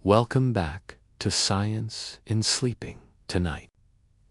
Welcome back to Science in Sleeping. Tonight,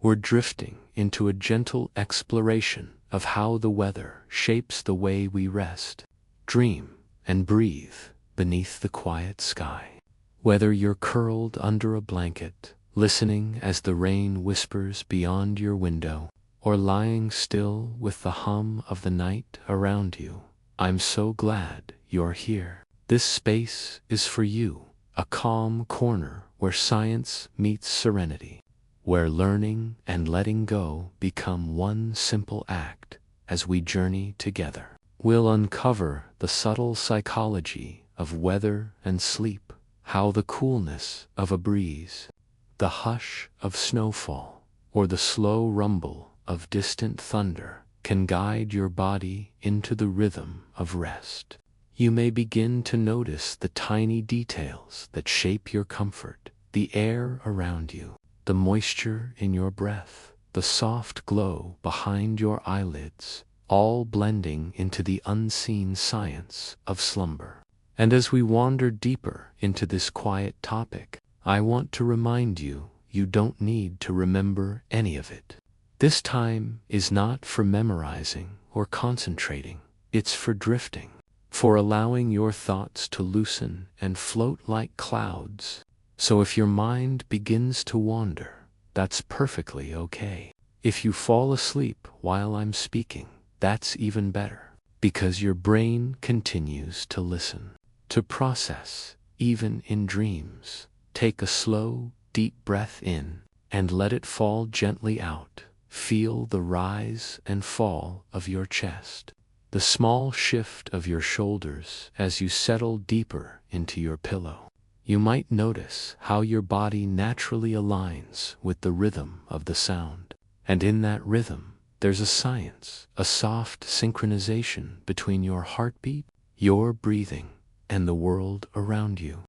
we're drifting into a gentle exploration of how the weather shapes the way we rest, dream, and breathe beneath the quiet sky. Whether you're curled under a blanket, listening as the rain whispers beyond your window, or lying still with the hum of the night around you, I'm so glad you're here. This space is for you, a calm corner where science meets serenity, where learning and letting go become one simple act as we journey together. We'll uncover the subtle psychology of weather and sleep, how the coolness of a breeze, the hush of snowfall, or the slow rumble of distant thunder can guide your body into the rhythm of rest. You may begin to notice the tiny details that shape your comfort, the air around you, the moisture in your breath, the soft glow behind your eyelids, all blending into the unseen science of slumber. And as we wander deeper into this quiet topic, I want to remind you, you don't need to remember any of it. This time is not for memorizing or concentrating, it's for drifting, for allowing your thoughts to loosen and float like clouds. So if your mind begins to wander, that's perfectly okay. If you fall asleep while I'm speaking, that's even better, because your brain continues to listen, to process, even in dreams. Take a slow, deep breath in, and let it fall gently out. Feel the rise and fall of your chest, the small shift of your shoulders as you settle deeper into your pillow. You might notice how your body naturally aligns with the rhythm of the sound. And in that rhythm, there's a science, a soft synchronization between your heartbeat, your breathing, and the world around you.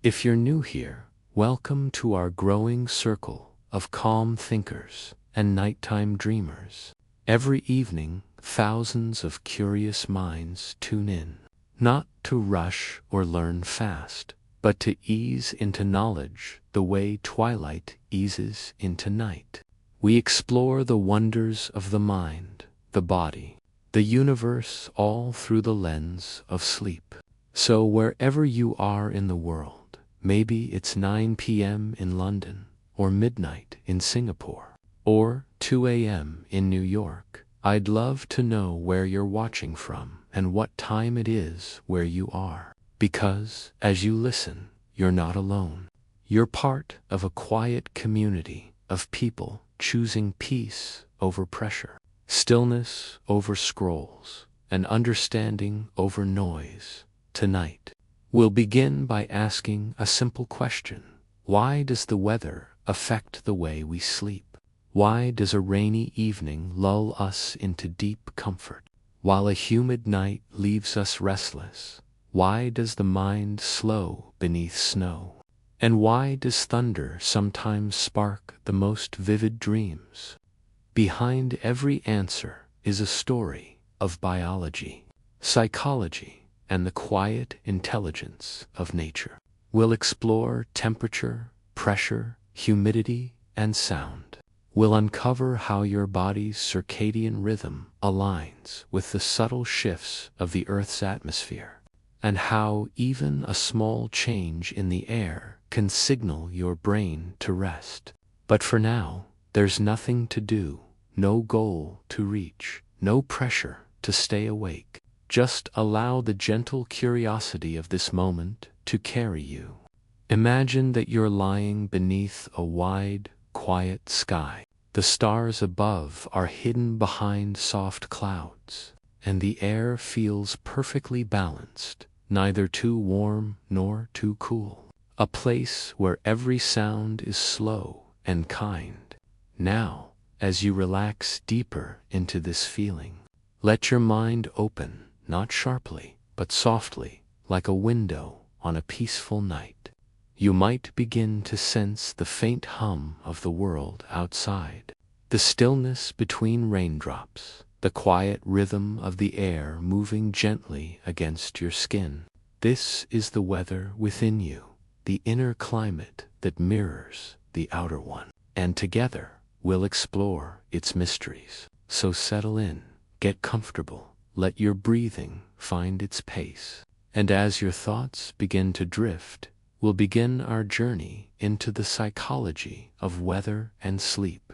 If you're new here, welcome to our growing circle of calm thinkers and nighttime dreamers. Every evening, thousands of curious minds tune in, not to rush or learn fast, but to ease into knowledge the way twilight eases into night. We explore the wonders of the mind, the body, the universe, all through the lens of sleep. So wherever you are in the world, maybe it's 9 p.m. in London, or midnight in Singapore, or 2 a.m. in New York, I'd love to know where you're watching from and what time it is where you are. Because, as you listen, you're not alone. You're part of a quiet community of people choosing peace over pressure, stillness over scrolls, and understanding over noise. Tonight, we'll begin by asking a simple question. Why does the weather affect the way we sleep? Why does a rainy evening lull us into deep comfort, while a humid night leaves us restless? Why does the mind slow beneath snow? And why does thunder sometimes spark the most vivid dreams? Behind every answer is a story of biology, psychology, and the quiet intelligence of nature. We'll explore temperature, pressure, humidity, and sound. We'll uncover how your body's circadian rhythm aligns with the subtle shifts of the Earth's atmosphere, and how even a small change in the air can signal your brain to rest. But for now, there's nothing to do, no goal to reach, no pressure to stay awake. Just allow the gentle curiosity of this moment to carry you. Imagine that you're lying beneath a wide, quiet sky. The stars above are hidden behind soft clouds, and the air feels perfectly balanced, neither too warm nor too cool. A place where every sound is slow and kind. Now, as you relax deeper into this feeling, let your mind open, not sharply, but softly, like a window on a peaceful night. You might begin to sense the faint hum of the world outside, the stillness between raindrops, the quiet rhythm of the air moving gently against your skin. This is the weather within you, the inner climate that mirrors the outer one. And together, we'll explore its mysteries. So settle in, get comfortable, let your breathing find its pace. And as your thoughts begin to drift, we'll begin our journey into the psychology of weather and sleep,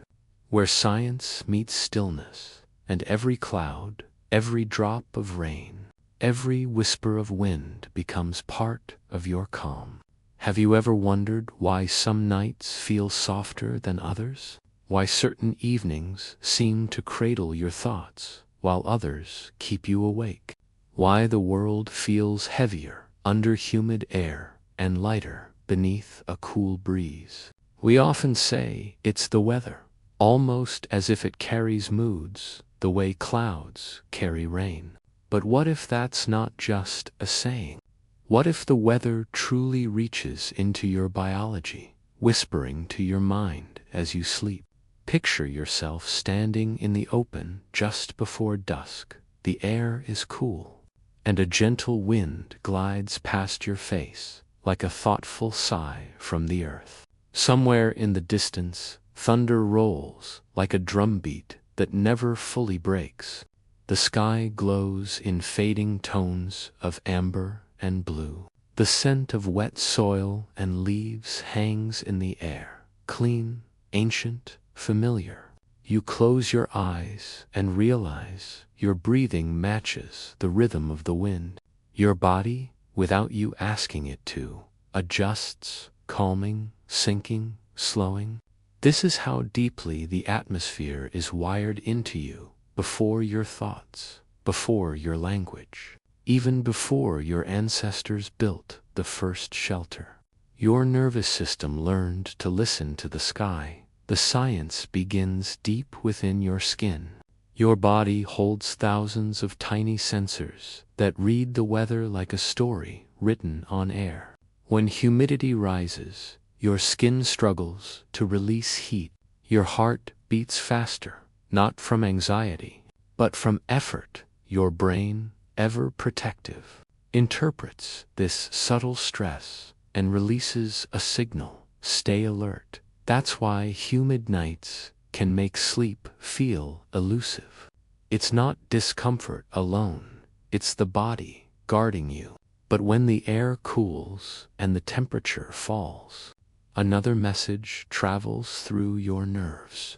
where science meets stillness, and every cloud, every drop of rain, every whisper of wind becomes part of your calm. Have you ever wondered why some nights feel softer than others? Why certain evenings seem to cradle your thoughts, while others keep you awake? Why the world feels heavier under humid air and lighter beneath a cool breeze? We often say it's the weather, almost as if it carries moods the way clouds carry rain. But what if that's not just a saying? What if the weather truly reaches into your biology, whispering to your mind as you sleep? Picture yourself standing in the open just before dusk. The air is cool, and a gentle wind glides past your face like a thoughtful sigh from the earth. Somewhere in the distance, thunder rolls like a drumbeat that never fully breaks. The sky glows in fading tones of amber and blue. The scent of wet soil and leaves hangs in the air, clean, ancient, familiar. You close your eyes and realize your breathing matches the rhythm of the wind. Your body, without you asking it to, adjusts, calming, sinking, slowing. This is how deeply the atmosphere is wired into you, before your thoughts, before your language, even before your ancestors built the first shelter. Your nervous system learned to listen to the sky. The science begins deep within your skin. Your body holds thousands of tiny sensors that read the weather like a story written on air. When humidity rises, your skin struggles to release heat. Your heart beats faster, not from anxiety, but from effort. Your brain, ever protective, interprets this subtle stress and releases a signal: stay alert. That's why humid nights can make sleep feel elusive. It's not discomfort alone, it's the body guarding you. But when the air cools and the temperature falls, another message travels through your nerves.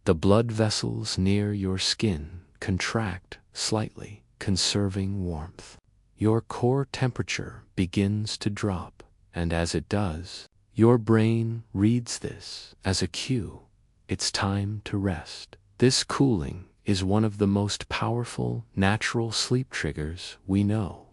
The blood vessels near your skin contract slightly, conserving warmth. Your core temperature begins to drop, and as it does, your brain reads this as a cue. It's time to rest. This cooling is one of the most powerful natural sleep triggers we know.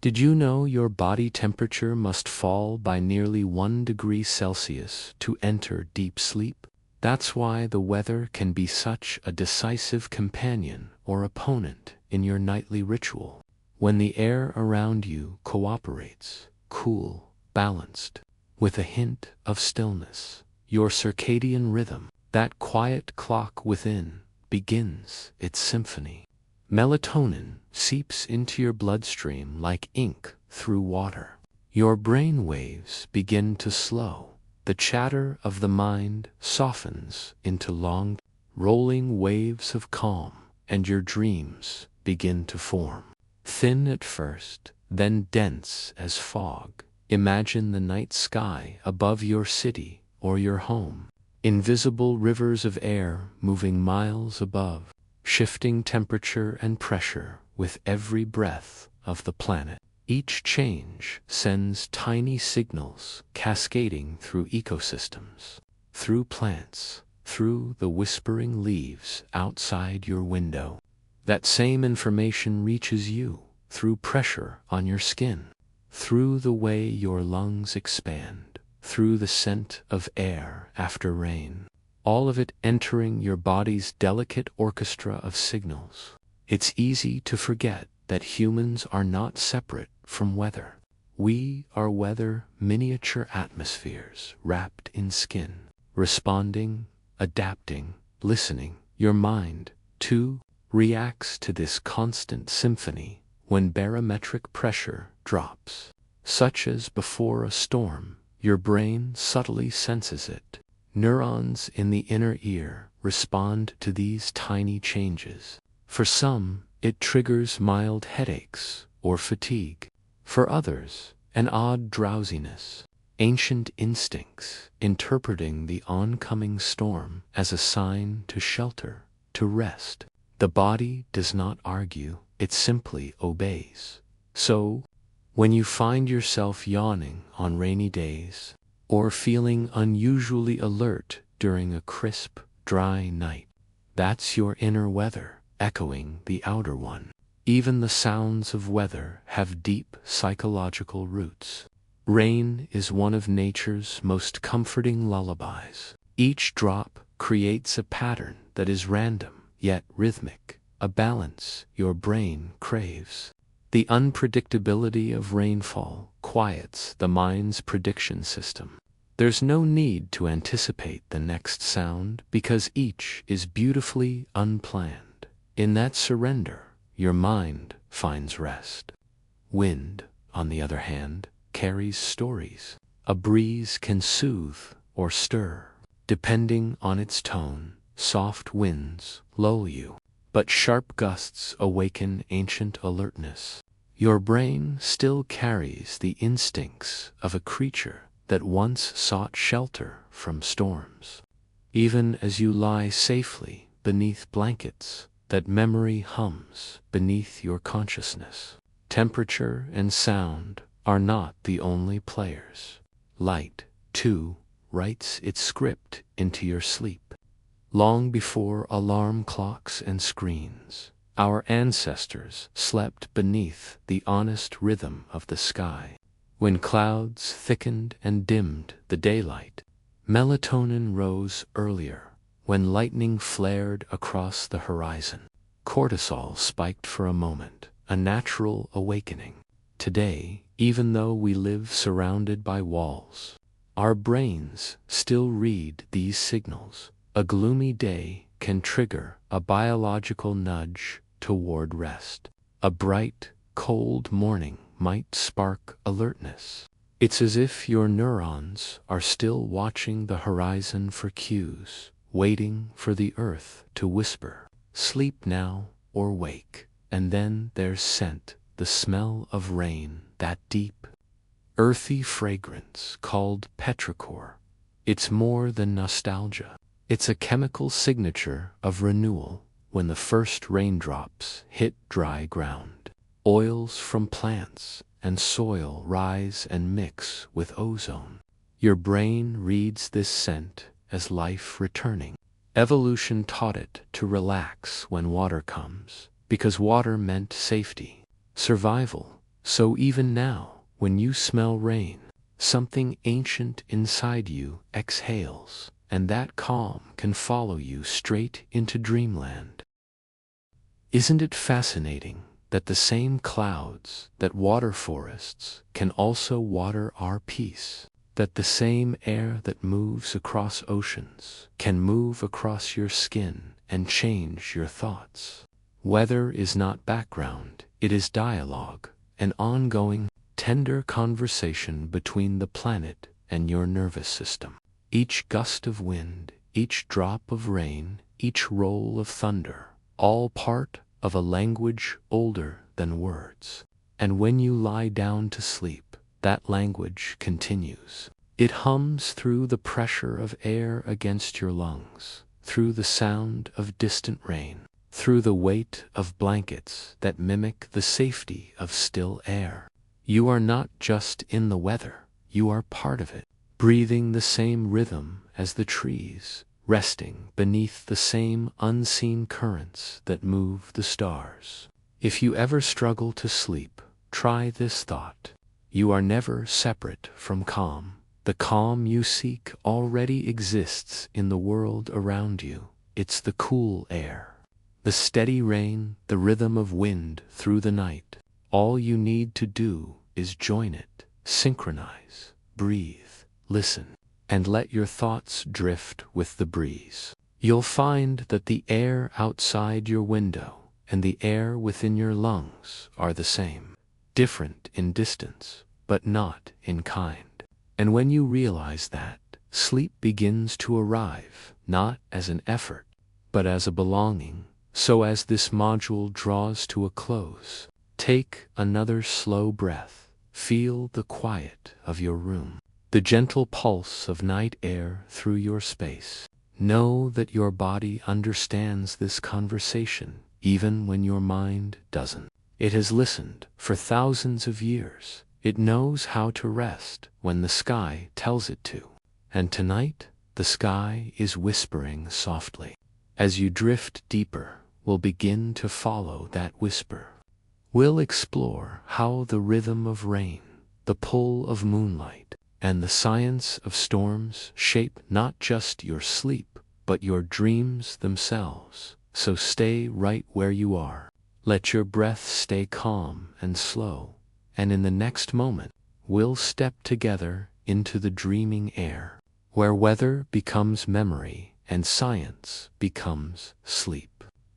Did you know your body temperature must fall by nearly 1 degree Celsius to enter deep sleep? That's why the weather can be such a decisive companion or opponent in your nightly ritual. When the air around you cooperates, cool, balanced, with a hint of stillness, your circadian rhythm, that quiet clock within, begins its symphony. Melatonin seeps into your bloodstream like ink through water. Your brain waves begin to slow. The chatter of the mind softens into long, rolling waves of calm, and your dreams begin to form. Thin at first, then dense as fog. Imagine the night sky above your city or your home. Invisible rivers of air moving miles above, shifting temperature and pressure with every breath of the planet. Each change sends tiny signals cascading through ecosystems, through plants, through the whispering leaves outside your window. That same information reaches you through pressure on your skin, through the way your lungs expand, through the scent of air after rain, all of it entering your body's delicate orchestra of signals. It's easy to forget that humans are not separate from weather. We are weather miniature atmospheres wrapped in skin, responding, adapting, listening. Your mind, too, reacts to this constant symphony when barometric pressure drops, such as before a storm. your brain subtly senses it. Neurons in the inner ear respond to these tiny changes. For some, it triggers mild headaches or fatigue. For others, an odd drowsiness. Ancient instincts interpreting the oncoming storm as a sign to shelter, to rest. The body does not argue, it simply obeys. So, when you find yourself yawning on rainy days, or feeling unusually alert during a crisp, dry night, that's your inner weather echoing the outer one. Even the sounds of weather have deep psychological roots. Rain is one of nature's most comforting lullabies. Each drop creates a pattern that is random, yet rhythmic, a balance your brain craves. The unpredictability of rainfall quiets the mind's prediction system. There's no need to anticipate the next sound because each is beautifully unplanned. In that surrender, your mind finds rest. Wind, on the other hand, carries stories. A breeze can soothe or stir. Depending on its tone, soft winds lull you, but sharp gusts awaken ancient alertness. Your brain still carries the instincts of a creature that once sought shelter from storms. Even as you lie safely beneath blankets, that memory hums beneath your consciousness. Temperature and sound are not the only players. Light, too, writes its script into your sleep. Long before alarm clocks and screens, our ancestors slept beneath the honest rhythm of the sky. When clouds thickened and dimmed the daylight, melatonin rose earlier. When lightning flared across the horizon, cortisol spiked for a moment, a natural awakening. Today, even though we live surrounded by walls, our brains still read these signals. A gloomy day can trigger a biological nudge toward rest. A bright, cold morning might spark alertness. It's as if your neurons are still watching the horizon for cues, waiting for the earth to whisper, "Sleep now or wake." And then there's scent, the smell of rain, that deep, earthy fragrance called petrichor. It's more than nostalgia. It's a chemical signature of renewal. When the first raindrops hit dry ground, oils from plants and soil rise and mix with ozone. Your brain reads this scent as life returning. Evolution taught it to relax when water comes, because water meant safety, survival. So even now, when you smell rain, something ancient inside you exhales, and that calm can follow you straight into dreamland. Isn't it fascinating that the same clouds that water forests can also water our peace? That the same air that moves across oceans can move across your skin and change your thoughts? Weather is not background, it is dialogue, an ongoing, tender conversation between the planet and your nervous system. Each gust of wind, each drop of rain, each roll of thunder, all part of a language older than words. And when you lie down to sleep, that language continues. It hums through the pressure of air against your lungs, through the sound of distant rain, through the weight of blankets that mimic the safety of still air. You are not just in the weather, you are part of it, breathing the same rhythm as the trees, resting beneath the same unseen currents that move the stars. If you ever struggle to sleep, try this thought. You are never separate from calm. The calm you seek already exists in the world around you. It's the cool air, the steady rain, the rhythm of wind through the night. All you need to do is join it, synchronize, breathe, listen, and let your thoughts drift with the breeze. You'll find that the air outside your window and the air within your lungs are the same, different in distance, but not in kind. And when you realize that, sleep begins to arrive, not as an effort, but as a belonging. So as this module draws to a close, take another slow breath. Feel the quiet of your room, the gentle pulse of night air through your space. Know that your body understands this conversation, even when your mind doesn't. It has listened for thousands of years. It knows how to rest when the sky tells it to. And tonight, the sky is whispering softly. As you drift deeper, we'll begin to follow that whisper. We'll explore how the rhythm of rain, the pull of moonlight, and the science of storms shape not just your sleep, but your dreams themselves. So stay right where you are. Let your breath stay calm and slow, and in the next moment, we'll step together into the dreaming air, where weather becomes memory and science becomes sleep.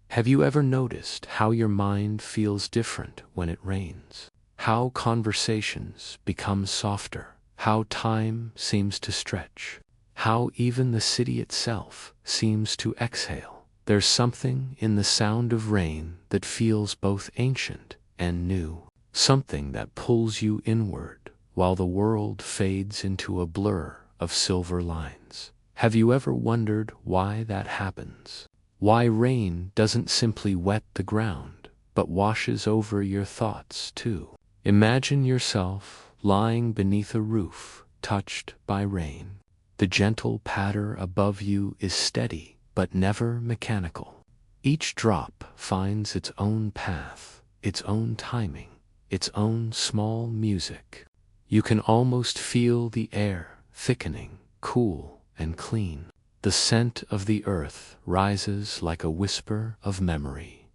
Have you ever noticed how your mind feels different when it rains? How conversations become softer? How time seems to stretch? How even the city itself seems to exhale? There's something in the sound of rain that feels both ancient and new. Something that pulls you inward while the world fades into a blur of silver lines. Have you ever wondered why that happens? Why rain doesn't simply wet the ground, but washes over your thoughts too? Imagine yourself lying beneath a roof, touched by rain. The gentle patter above you is steady, but never mechanical. Each drop finds its own path, its own timing, its own small music. You can almost feel the air thickening, cool and clean. The scent of the earth rises like a whisper of memory.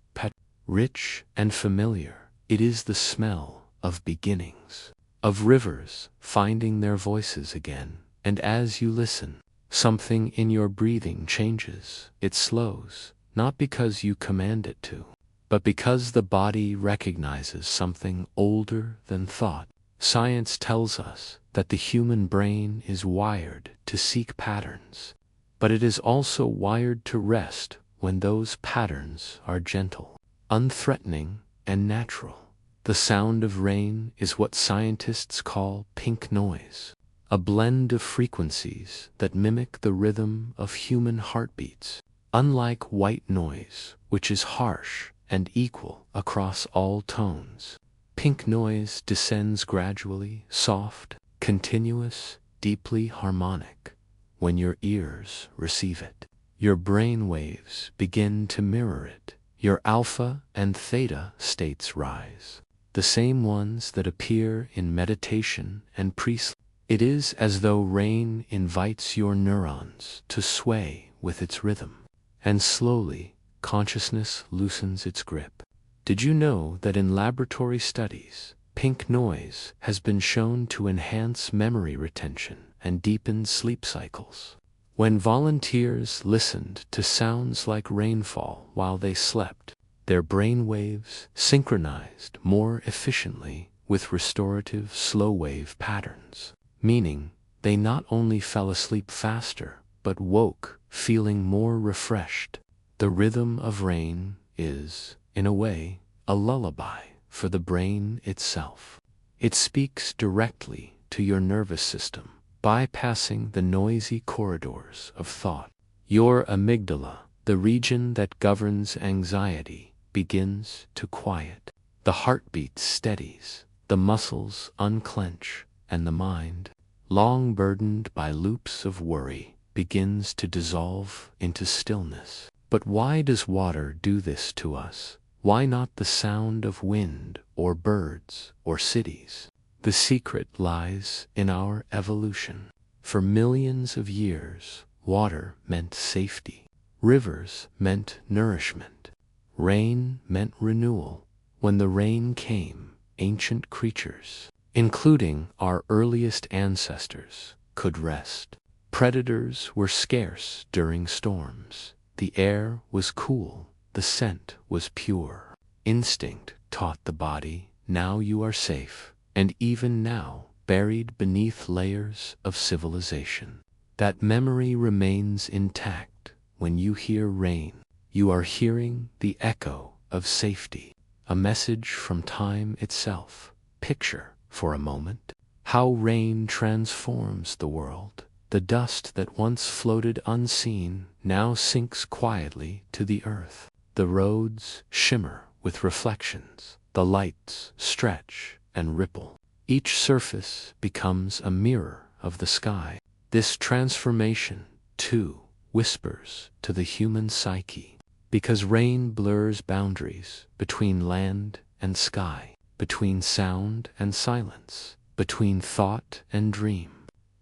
Rich and familiar, it is the smell of beginnings, of rivers finding their voices again. And as you listen, something in your breathing changes. It slows, not because you command it to, but because the body recognizes something older than thought. Science tells us that the human brain is wired to seek patterns, but it is also wired to rest when those patterns are gentle, unthreatening, and natural. The sound of rain is what scientists call pink noise, a blend of frequencies that mimic the rhythm of human heartbeats. Unlike white noise, which is harsh and equal across all tones, pink noise descends gradually, soft, continuous, deeply harmonic. When your ears receive it, your brain waves begin to mirror it. Your alpha and theta states rise, the same ones that appear in meditation and pre-sleep. It is as though rain invites your neurons to sway with its rhythm, and slowly, consciousness loosens its grip. Did you know that in laboratory studies, pink noise has been shown to enhance memory retention and deepen sleep cycles? When volunteers listened to sounds like rainfall while they slept, their brain waves synchronized more efficiently with restorative slow-wave patterns, meaning they not only fell asleep faster, but woke feeling more refreshed. The rhythm of rain is, in a way, a lullaby for the brain itself. It speaks directly to your nervous system, bypassing the noisy corridors of thought. Your amygdala, the region that governs anxiety, begins to quiet. The heartbeat steadies, the muscles unclench, and the mind, long burdened by loops of worry, begins to dissolve into stillness. But why does water do this to us? Why not the sound of wind or birds or cities? The secret lies in our evolution. For millions of years, water meant safety. Rivers meant nourishment. Rain meant renewal. When the rain came, ancient creatures, including our earliest ancestors, could rest. Predators were scarce during storms. The air was cool. The scent was pure. Instinct taught the body, now you are safe. And even now, buried beneath layers of civilization. That memory remains intact. When you hear rain, you are hearing the echo of safety, a message from time itself. Picture, for a moment, how rain transforms the world. The dust that once floated unseen now sinks quietly to the earth. The roads shimmer with reflections. The lights stretch and ripple. Each surface becomes a mirror of the sky. This transformation, too, whispers to the human psyche, because rain blurs boundaries between land and sky, between sound and silence, between thought and dream.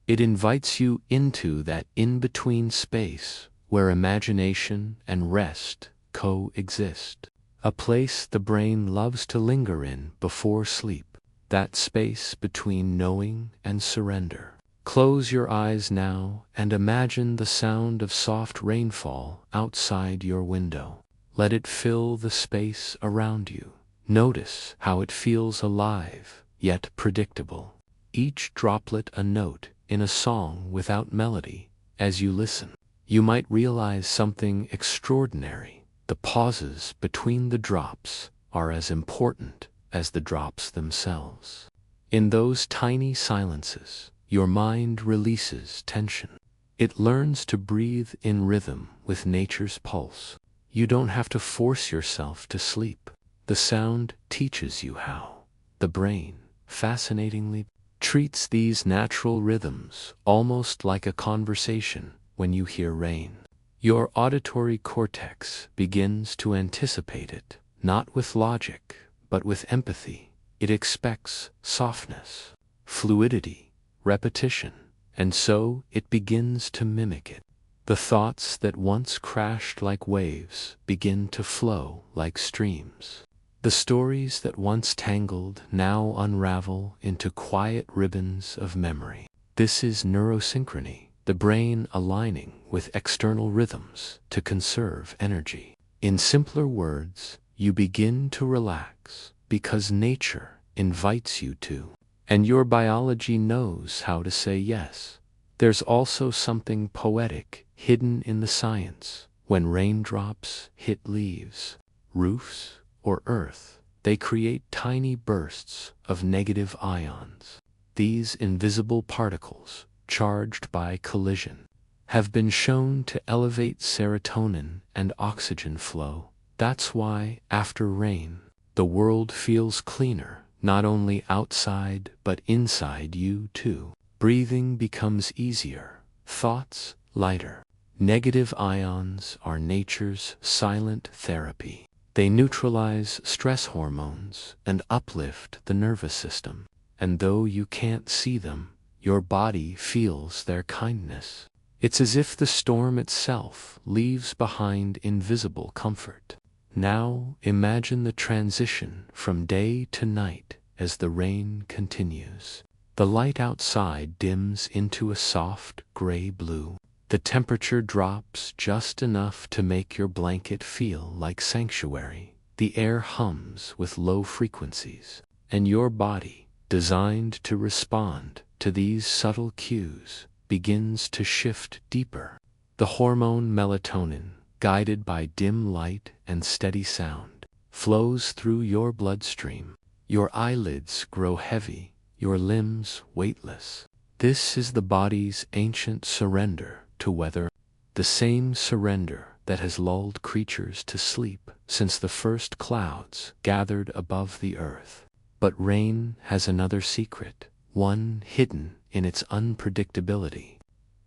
It invites you into that in-between space where imagination and rest coexist, a place the brain loves to linger in before sleep, that space between knowing and surrender. Close your eyes now and imagine the sound of soft rainfall outside your window. Let it fill the space around you. Notice how it feels alive, yet predictable. Each droplet a note in a song without melody. As you listen, you might realize something extraordinary. The pauses between the drops are as important as the drops themselves. In those tiny silences, your mind releases tension. It learns to breathe in rhythm with nature's pulse. You don't have to force yourself to sleep. The sound teaches you how. The brain, fascinatingly, treats these natural rhythms almost like a conversation. When you hear rain, your auditory cortex begins to anticipate it, not with logic, but with empathy. It expects softness, fluidity, repetition, and so it begins to mimic it. The thoughts that once crashed like waves begin to flow like streams. The stories that once tangled now unravel into quiet ribbons of memory. This is neurosynchrony, the brain aligning with external rhythms to conserve energy. In simpler words, you begin to relax because nature invites you to, and your biology knows how to say yes. There's also something poetic hidden in the science. When raindrops hit leaves, roofs, or earth, they create tiny bursts of negative ions. These invisible particles, charged by collision, have been shown to elevate serotonin and oxygen flow. That's why, after rain, the world feels cleaner, not only outside but inside you too. Breathing becomes easier, thoughts lighter. Negative ions are nature's silent therapy. They neutralize stress hormones and uplift the nervous system. And though you can't see them, your body feels their kindness. It's as if the storm itself leaves behind invisible comfort. Now imagine the transition from day to night as the rain continues. The light outside dims into a soft gray blue. The temperature drops just enough to make your blanket feel like sanctuary. The air hums with low frequencies, and your body, designed to respond to these subtle cues, begins to shift deeper. The hormone melatonin, guided by dim light and steady sound, flows through your bloodstream. Your eyelids grow heavy, your limbs weightless. This is the body's ancient surrender to weather, the same surrender that has lulled creatures to sleep since the first clouds gathered above the earth. But rain has another secret, one hidden in its unpredictability.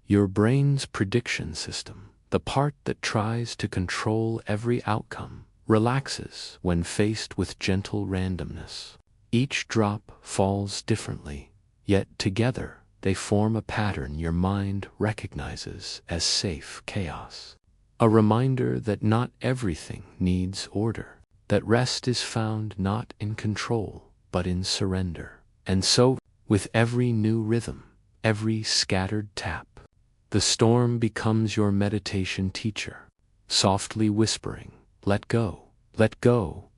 Your brain's prediction system, the part that tries to control every outcome, relaxes when faced with gentle randomness. Each drop falls differently, yet together they form a pattern your mind recognizes as safe chaos. A reminder that not everything needs order, that rest is found not in control, but in surrender. And so, with every new rhythm, every scattered tap, the storm becomes your meditation teacher, softly whispering, let go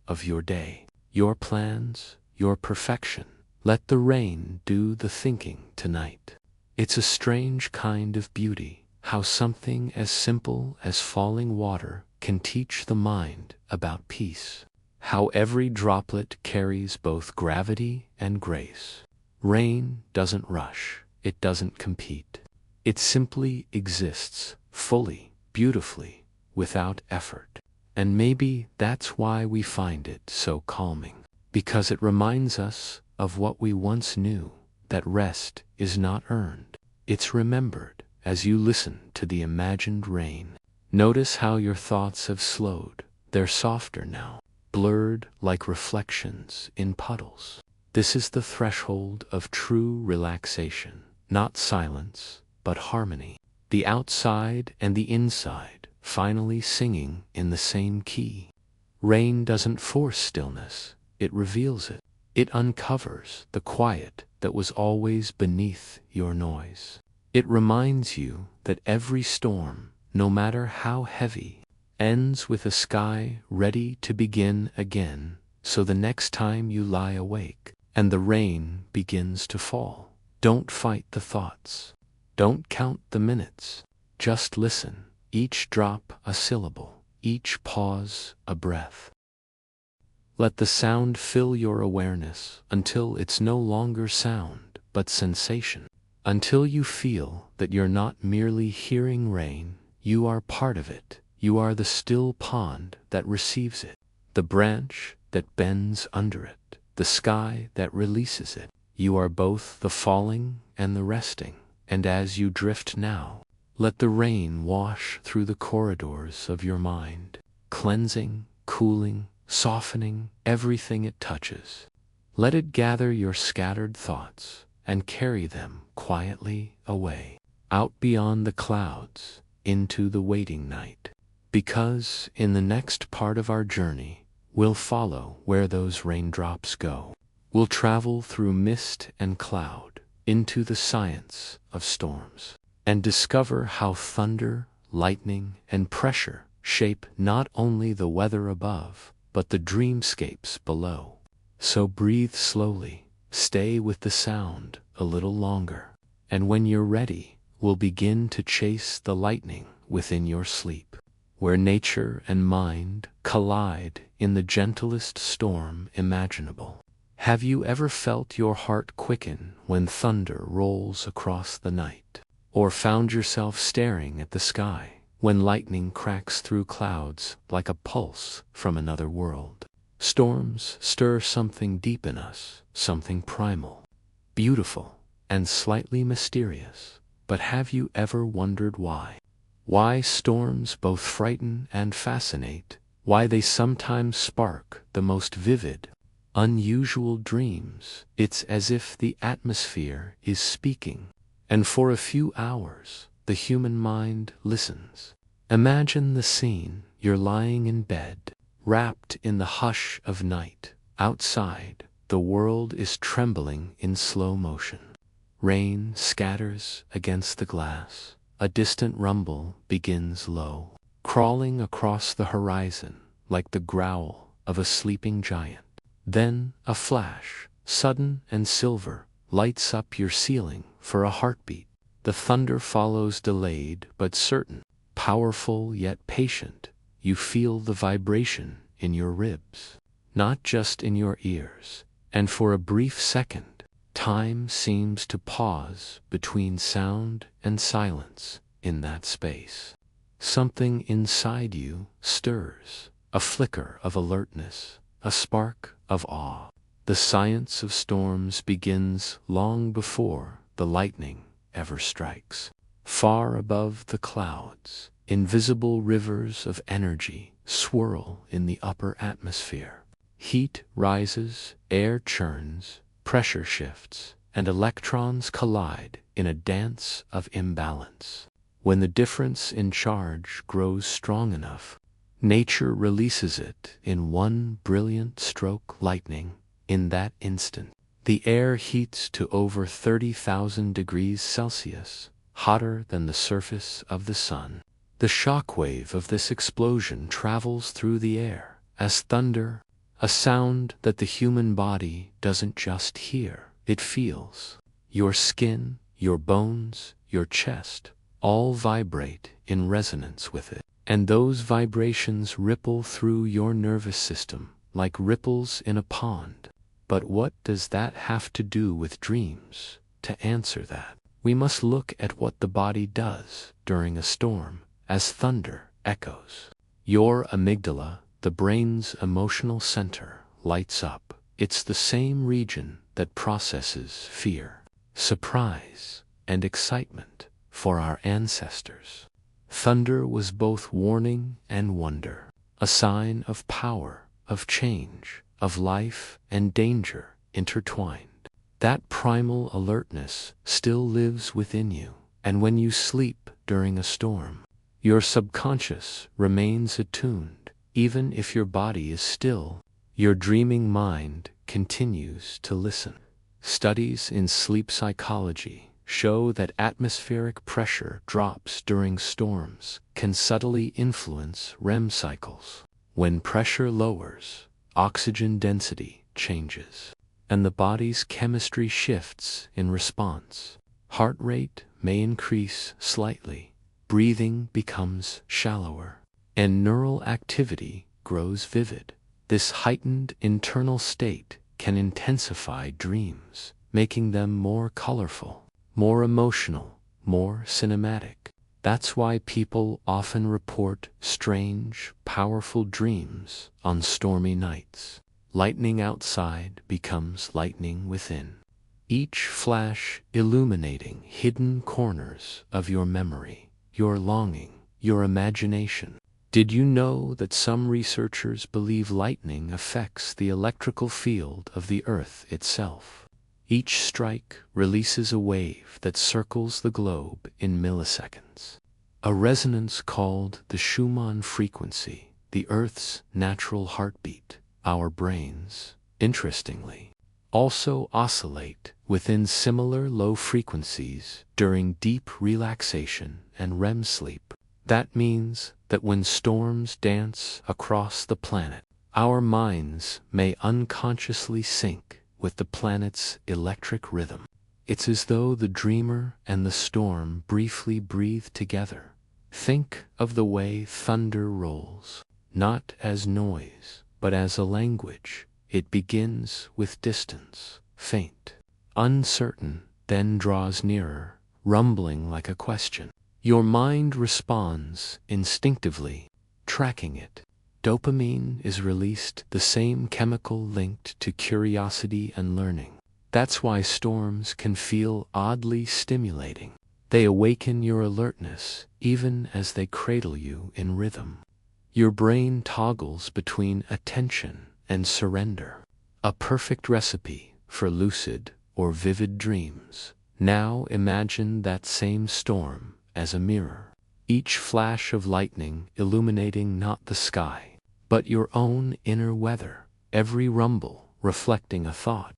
of your day, your plans, your perfection, Let the rain do the thinking tonight. It's a strange kind of beauty, how something as simple as falling water can teach the mind about peace. How every droplet carries both gravity and grace. Rain doesn't rush, it doesn't compete. It simply exists, fully, beautifully, without effort. And maybe that's why we find it so calming, because it reminds us of what we once knew, that rest is not earned, it's remembered. As you listen to the imagined rain, notice how your thoughts have slowed. They're softer now, blurred like reflections in puddles. This is the threshold of true relaxation, not silence, but harmony. The outside and the inside finally singing in the same key. Rain doesn't force stillness, it reveals it. It uncovers the quiet that was always beneath your noise. It reminds you that every storm, no matter how heavy, ends with a sky ready to begin again. So the next time you lie awake and the rain begins to fall, don't fight the thoughts. Don't count the minutes. Just listen, each drop a syllable, each pause a breath. Let the sound fill your awareness until it's no longer sound, but sensation. Until you feel that you're not merely hearing rain, you are part of it. You are the still pond that receives it, the branch that bends under it, the sky that releases it. You are both the falling and the resting. And as you drift now, let the rain wash through the corridors of your mind, cleansing, cooling, softening everything it touches. Let it gather your scattered thoughts and carry them quietly away, out beyond the clouds, into the waiting night. Because in the next part of our journey, we'll follow where those raindrops go. We'll travel through mist and cloud, into the science of storms, and discover how thunder, lightning, and pressure shape not only the weather above, but the dreamscapes below. So breathe slowly, stay with the sound a little longer, and when you're ready, we'll begin to chase the lightning within your sleep, where nature and mind collide in the gentlest storm imaginable. Have you ever felt your heart quicken when thunder rolls across the night? Or found yourself staring at the sky when lightning cracks through clouds like a pulse from another world? Storms stir something deep in us, something primal, beautiful, and slightly mysterious. But have you ever wondered why? Why storms both frighten and fascinate? Why they sometimes spark the most vivid, unusual dreams? It's as if the atmosphere is speaking, and for a few hours, the human mind listens. Imagine the scene. You're lying in bed, wrapped in the hush of night. Outside, the world is trembling in slow motion. Rain scatters against the glass. A distant rumble begins low, crawling across the horizon like the growl of a sleeping giant. Then a flash, sudden and silver, lights up your ceiling for a heartbeat. The thunder follows, delayed but certain, powerful yet patient. You feel the vibration in your ribs, not just in your ears. And for a brief second, time seems to pause between sound and silence. In that space, something inside you stirs, a flicker of alertness, a spark of awe. The science of storms begins long before the lightning ever strikes. Far above the clouds, invisible rivers of energy swirl in the upper atmosphere. Heat rises, air churns, pressure shifts, and electrons collide in a dance of imbalance. When the difference in charge grows strong enough, nature releases it in one brilliant stroke. Lightning. In that instant, the air heats to over 30,000 degrees Celsius, hotter than the surface of the sun. The shockwave of this explosion travels through the air as thunder, a sound that the human body doesn't just hear, it feels. Your skin, your bones, your chest, all vibrate in resonance with it. And those vibrations ripple through your nervous system like ripples in a pond. But what does that have to do with dreams? To answer that, we must look at what the body does during a storm as thunder echoes. Your amygdala, the brain's emotional center, lights up. It's the same region that processes fear, surprise, and excitement for our ancestors. Thunder was both warning and wonder, a sign of power, of change, of life and danger intertwined. That primal alertness still lives within you, and when you sleep during a storm, your subconscious remains attuned. Even if your body is still, your dreaming mind continues to listen. Studies in sleep psychology show that atmospheric pressure drops during storms can subtly influence REM cycles. When pressure lowers, oxygen density changes, and the body's chemistry shifts in response. Heart rate may increase slightly, breathing becomes shallower, and neural activity grows vivid. This heightened internal state can intensify dreams, making them more colorful, more emotional, more cinematic. That's why people often report strange, powerful dreams on stormy nights. Lightning outside becomes lightning within, each flash illuminating hidden corners of your memory, your longing, your imagination. Did you know that some researchers believe lightning affects the electrical field of the Earth itself? Each strike releases a wave that circles the globe in milliseconds, a resonance called the Schumann frequency, the Earth's natural heartbeat. Our brains, interestingly, also oscillate within similar low frequencies during deep relaxation and REM sleep. That means that when storms dance across the planet, our minds may unconsciously sync with the planet's electric rhythm. It's as though the dreamer and the storm briefly breathe together. Think of the way thunder rolls, not as noise, but as a language. It begins with distance, faint, uncertain, then draws nearer, rumbling like a question. Your mind responds instinctively, tracking it. Dopamine is released, the same chemical linked to curiosity and learning. That's why storms can feel oddly stimulating. They awaken your alertness even as they cradle you in rhythm. Your brain toggles between attention and surrender, a perfect recipe for lucid or vivid dreams. Now imagine that same storm as a mirror, each flash of lightning illuminating not the sky, but your own inner weather, every rumble reflecting a thought,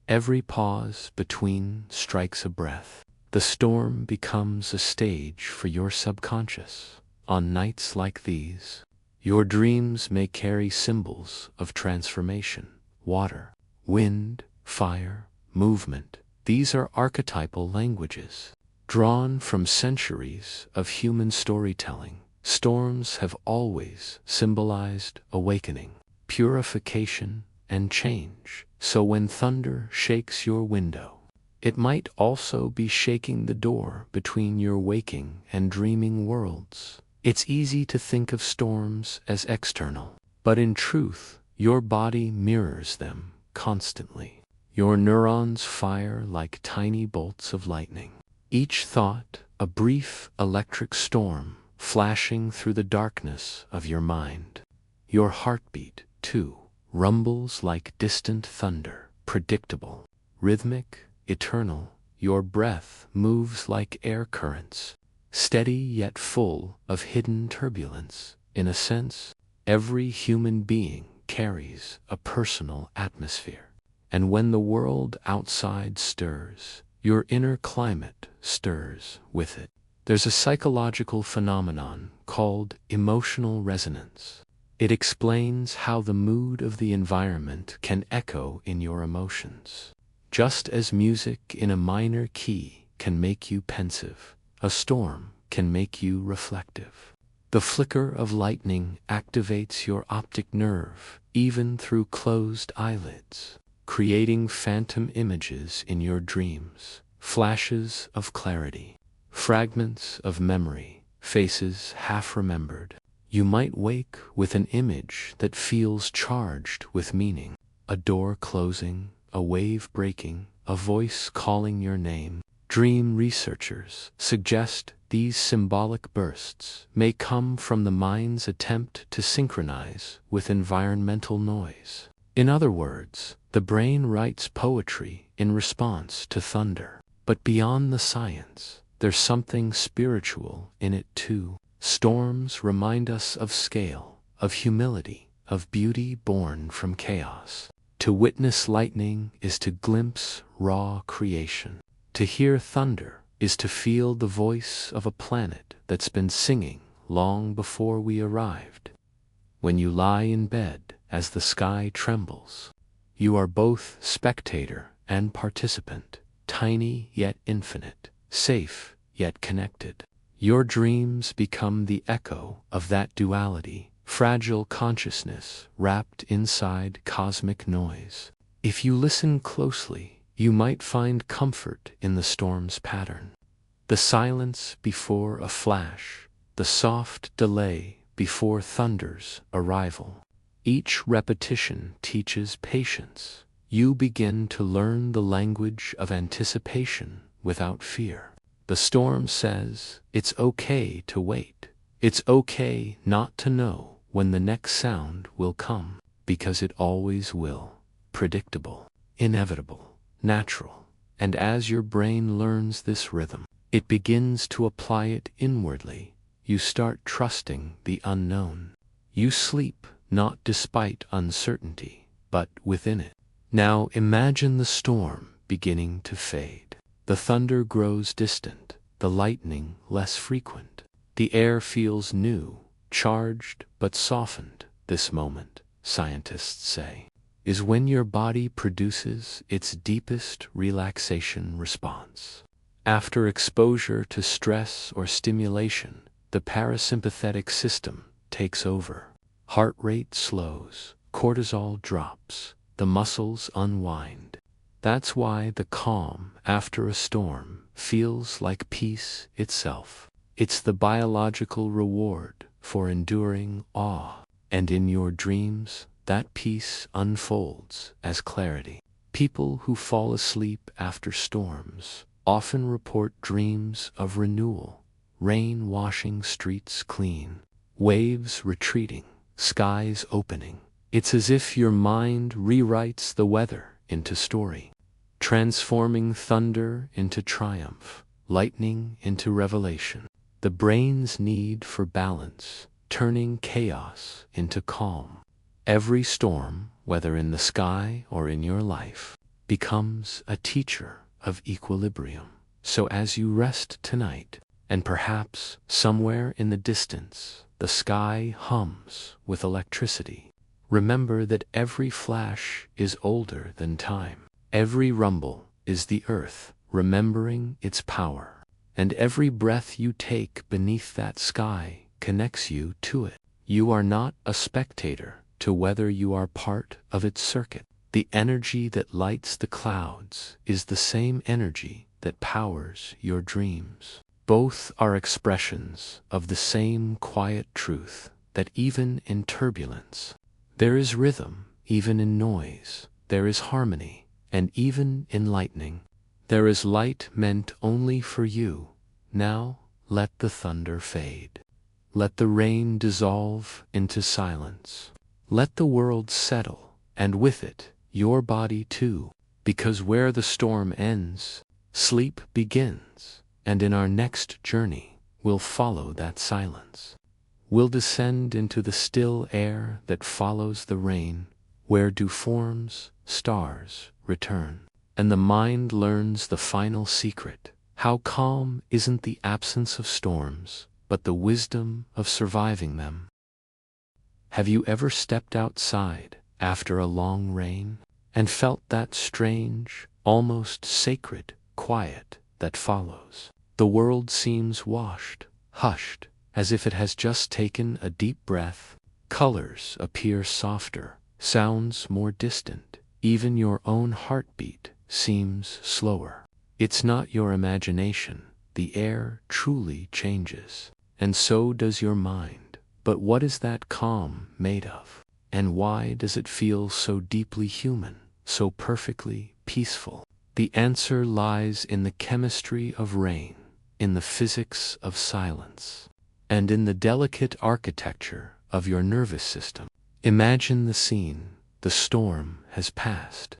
every pause between strikes a breath. The storm becomes a stage for your subconscious. On nights like these, your dreams may carry symbols of transformation: water, wind, fire, movement. These are archetypal languages, drawn from centuries of human storytelling. Storms have always symbolized awakening, purification, and change. So when thunder shakes your window, it might also be shaking the door between your waking and dreaming worlds. It's easy to think of storms as external, but in truth, your body mirrors them constantly. Your neurons fire like tiny bolts of lightning. Each thought, a brief electric storm flashing through the darkness of your mind. Your heartbeat, too, rumbles like distant thunder, predictable, rhythmic, eternal. Your breath moves like air currents, steady yet full of hidden turbulence. In a sense, every human being carries a personal atmosphere. And when the world outside stirs, your inner climate stirs with it. There's a psychological phenomenon called emotional resonance. It explains how the mood of the environment can echo in your emotions. Just as music in a minor key can make you pensive, a storm can make you reflective. The flicker of lightning activates your optic nerve, even through closed eyelids, creating phantom images in your dreams, flashes of clarity, fragments of memory, faces half remembered. You might wake with an image that feels charged with meaning, a door closing, a wave breaking, a voice calling your name. Dream researchers suggest these symbolic bursts may come from the mind's attempt to synchronize with environmental noise. In other words, the brain writes poetry in response to thunder. But beyond the science, there's something spiritual in it too. Storms remind us of scale, of humility, of beauty born from chaos. To witness lightning is to glimpse raw creation. To hear thunder is to feel the voice of a planet that's been singing long before we arrived. When you lie in bed as the sky trembles, you are both spectator and participant, tiny yet infinite, safe yet connected. Your dreams become the echo of that duality, fragile consciousness wrapped inside cosmic noise. If you listen closely, you might find comfort in the storm's pattern. The silence before a flash, the soft delay before thunder's arrival. Each repetition teaches patience. You begin to learn the language of anticipation without fear. The storm says, it's okay to wait. It's okay not to know when the next sound will come, because it always will. Predictable, inevitable, natural. And as your brain learns this rhythm, it begins to apply it inwardly. You start trusting the unknown. You sleep not despite uncertainty, but within it. Now imagine the storm beginning to fade. The thunder grows distant, the lightning less frequent. The air feels new, charged but softened. This moment, scientists say, is when your body produces its deepest relaxation response. After exposure to stress or stimulation, the parasympathetic system takes over. Heart rate slows, cortisol drops, the muscles unwind. That's why the calm after a storm feels like peace itself. It's the biological reward for enduring awe. And in your dreams, that peace unfolds as clarity. People who fall asleep after storms often report dreams of renewal, rain washing streets clean, waves retreating, skies opening. It's as if your mind rewrites the weather into story, transforming thunder into triumph, lightning into revelation. The brain's need for balance, turning chaos into calm. Every storm, whether in the sky or in your life, becomes a teacher of equilibrium. So as you rest tonight, and perhaps somewhere in the distance, the sky hums with electricity, remember that every flash is older than time. Every rumble is the earth remembering its power. And every breath you take beneath that sky connects you to it. You are not a spectator to whether you are part of its circuit. The energy that lights the clouds is the same energy that powers your dreams. Both are expressions of the same quiet truth that even in turbulence, there is rhythm, even in noise, there is harmony, and even in lightning, there is light meant only for you. Now, let the thunder fade. Let the rain dissolve into silence. Let the world settle, and with it, your body too, because where the storm ends, sleep begins, and in our next journey, we'll follow that silence. We'll descend into the still air that follows the rain, where dew forms, stars return, and the mind learns the final secret. How calm isn't the absence of storms, but the wisdom of surviving them. Have you ever stepped outside after a long rain and felt that strange, almost sacred quiet that follows. The world seems washed, hushed, as if it has just taken a deep breath. Colors appear softer, sounds more distant, even your own heartbeat seems slower. It's not your imagination, the air truly changes, and so does your mind. But what is that calm made of? And why does it feel so deeply human, so perfectly peaceful? The answer lies in the chemistry of rain, in the physics of silence, and in the delicate architecture of your nervous system. Imagine the scene. The storm has passed.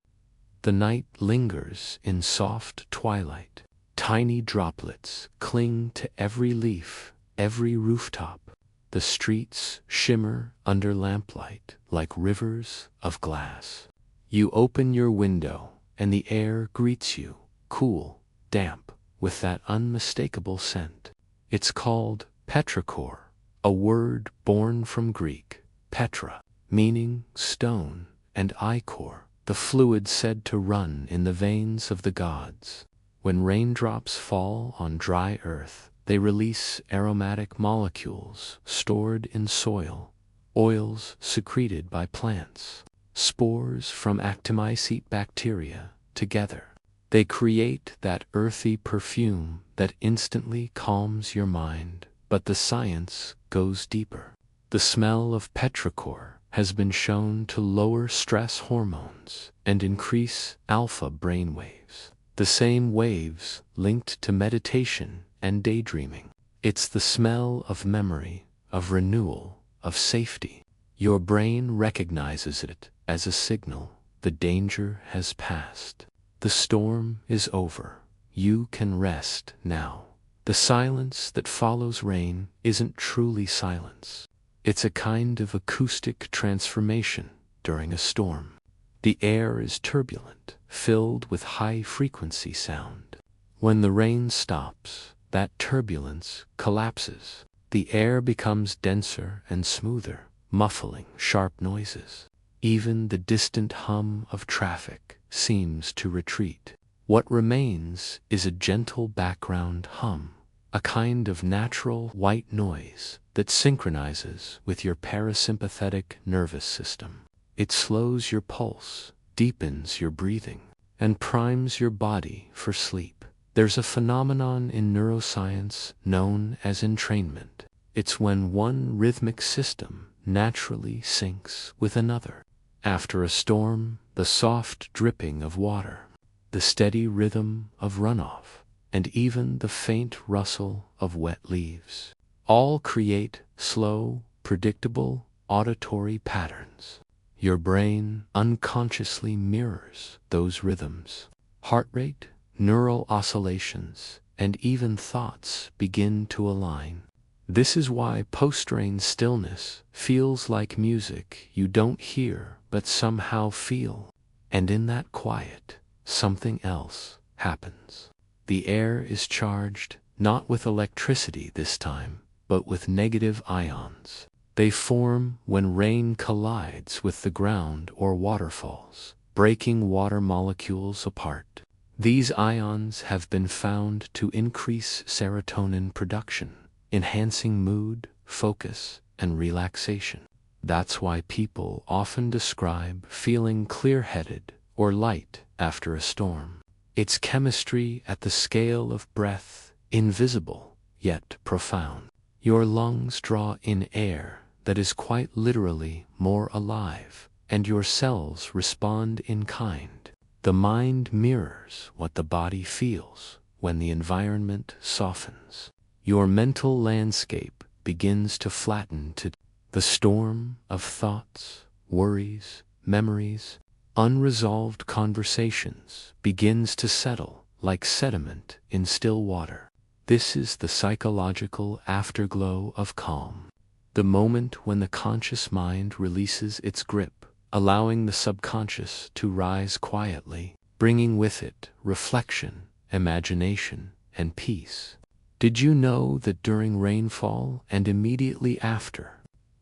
The night lingers in soft twilight. Tiny droplets cling to every leaf, every rooftop. The streets shimmer under lamplight like rivers of glass. You open your window, and the air greets you, cool, damp, with that unmistakable scent. It's called petrichor, a word born from Greek, petra, meaning stone, and ichor, the fluid said to run in the veins of the gods. When raindrops fall on dry earth, they release aromatic molecules stored in soil, oils secreted by plants, spores from actomycete bacteria. Together, they create that earthy perfume that instantly calms your mind. But the science goes deeper. The smell of petrichor has been shown to lower stress hormones and increase alpha brainwaves, the same waves linked to meditation and daydreaming. It's the smell of memory, of renewal, of safety. Your brain recognizes it as a signal. The danger has passed. The storm is over. You can rest now. The silence that follows rain isn't truly silence. It's a kind of acoustic transformation during a storm. The air is turbulent, filled with high-frequency sound. When the rain stops, that turbulence collapses. The air becomes denser and smoother, muffling sharp noises. Even the distant hum of traffic seems to retreat. What remains is a gentle background hum, a kind of natural white noise that synchronizes with your parasympathetic nervous system. It slows your pulse, deepens your breathing, and primes your body for sleep. There's a phenomenon in neuroscience known as entrainment. It's when one rhythmic system naturally syncs with another. After a storm, the soft dripping of water, the steady rhythm of runoff, and even the faint rustle of wet leaves, all create slow, predictable auditory patterns. Your brain unconsciously mirrors those rhythms. Heart rate, neural oscillations, and even thoughts begin to align. This is why post-rain stillness feels like music you don't hear but somehow feel. And in that quiet, something else happens. The air is charged, not with electricity this time, but with negative ions. They form when rain collides with the ground or waterfalls, breaking water molecules apart. These ions have been found to increase serotonin production, enhancing mood, focus, and relaxation. That's why people often describe feeling clear-headed or light after a storm. It's chemistry at the scale of breath, invisible yet profound. Your lungs draw in air that is quite literally more alive, and your cells respond in kind. The mind mirrors what the body feels when the environment softens. Your mental landscape begins to flatten to the storm of thoughts, worries, memories, unresolved conversations begins to settle like sediment in still water. This is the psychological afterglow of calm. The moment when the conscious mind releases its grip, allowing the subconscious to rise quietly, bringing with it reflection, imagination, and peace. Did you know that during rainfall and immediately after,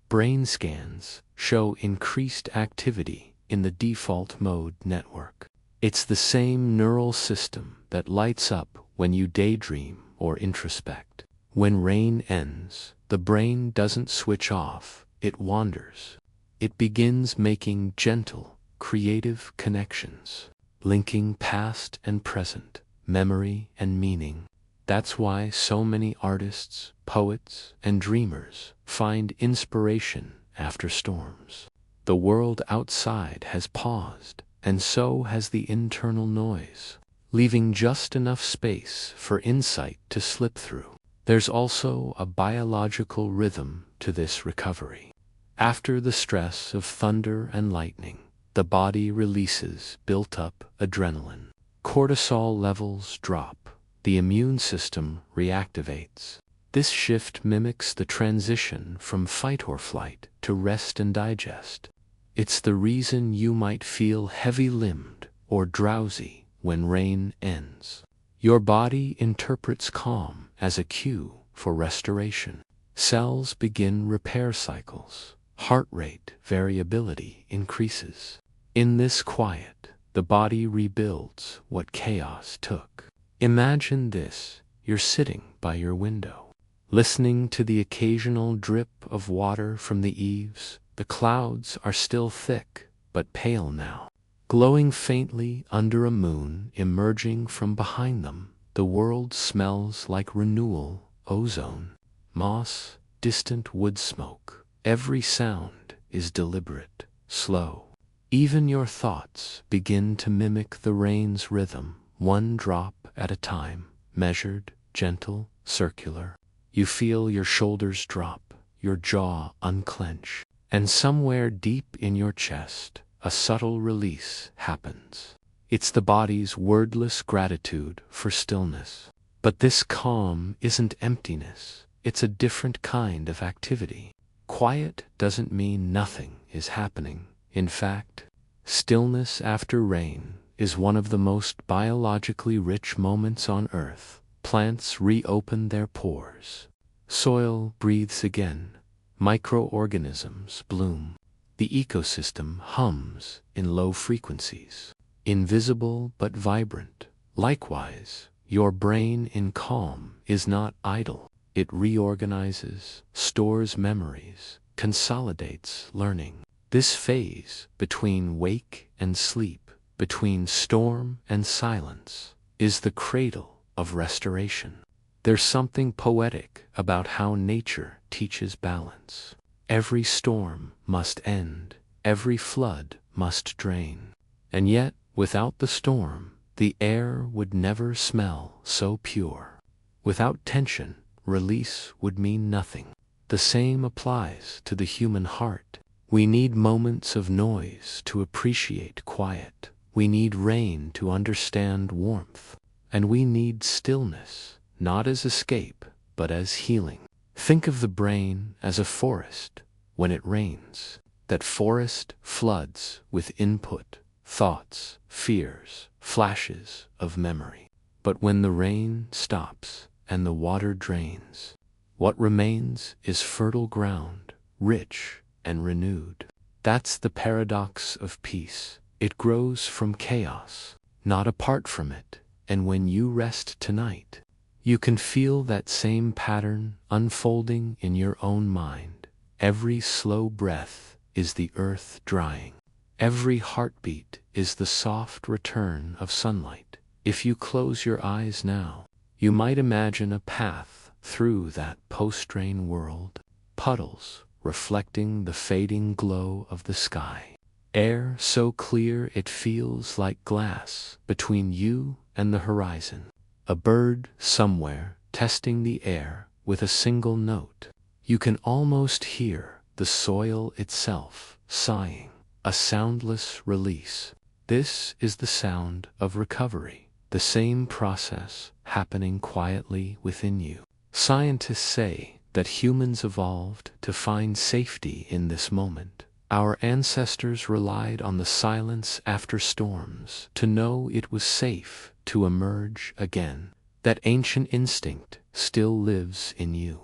brain scans show increased activity in the default mode network? It's the same neural system that lights up when you daydream or introspect. When rain ends, the brain doesn't switch off, it wanders. It begins making gentle, creative connections, linking past and present, memory and meaning. That's why so many artists, poets, and dreamers find inspiration after storms. The world outside has paused, and so has the internal noise, leaving just enough space for insight to slip through. There's also a biological rhythm to this recovery. After the stress of thunder and lightning, the body releases built-up adrenaline. Cortisol levels drop. The immune system reactivates. This shift mimics the transition from fight or flight to rest and digest. It's the reason you might feel heavy-limbed or drowsy when rain ends. Your body interprets calm as a cue for restoration. Cells begin repair cycles. Heart rate variability increases. In this quiet, the body rebuilds what chaos took. Imagine this: you're sitting by your window, listening to the occasional drip of water from the eaves. The clouds are still thick, but pale now, glowing faintly under a moon emerging from behind them. The world smells like renewal, ozone, moss, distant wood smoke. Every sound is deliberate, slow. Even your thoughts begin to mimic the rain's rhythm, one drop at a time, measured, gentle, circular. You feel your shoulders drop, your jaw unclench, and somewhere deep in your chest, a subtle release happens. It's the body's wordless gratitude for stillness. But this calm isn't emptiness, it's a different kind of activity. Quiet doesn't mean nothing is happening. In fact, stillness after rain is one of the most biologically rich moments on Earth. Plants reopen their pores. Soil breathes again. Microorganisms bloom. The ecosystem hums in low frequencies, invisible but vibrant. Likewise, your brain in calm is not idle. It reorganizes, stores memories, consolidates learning. This phase between wake and sleep, between storm and silence, is the cradle of restoration. There's something poetic about how nature teaches balance. Every storm must end, every flood must drain. And yet, without the storm, the air would never smell so pure. Without tension, release would mean nothing. The same applies to the human heart. We need moments of noise to appreciate quiet. We need rain to understand warmth. And we need stillness, not as escape, but as healing. Think of the brain as a forest. When it rains, that forest floods with input, thoughts, fears, flashes of memory. But when the rain stops and the water drains, what remains is fertile ground, rich and renewed. That's the paradox of peace. It grows from chaos, not apart from it. And when you rest tonight, you can feel that same pattern unfolding in your own mind. Every slow breath is the earth drying. Every heartbeat is the soft return of sunlight. If you close your eyes now, you might imagine a path through that post-rain world. Puddles reflecting the fading glow of the sky. Air so clear it feels like glass between you and the horizon. A bird somewhere testing the air with a single note. You can almost hear the soil itself sighing, a soundless release. This is the sound of recovery, the same process happening quietly within you. Scientists say that humans evolved to find safety in this moment. Our ancestors relied on the silence after storms to know it was safe to emerge again. That ancient instinct still lives in you.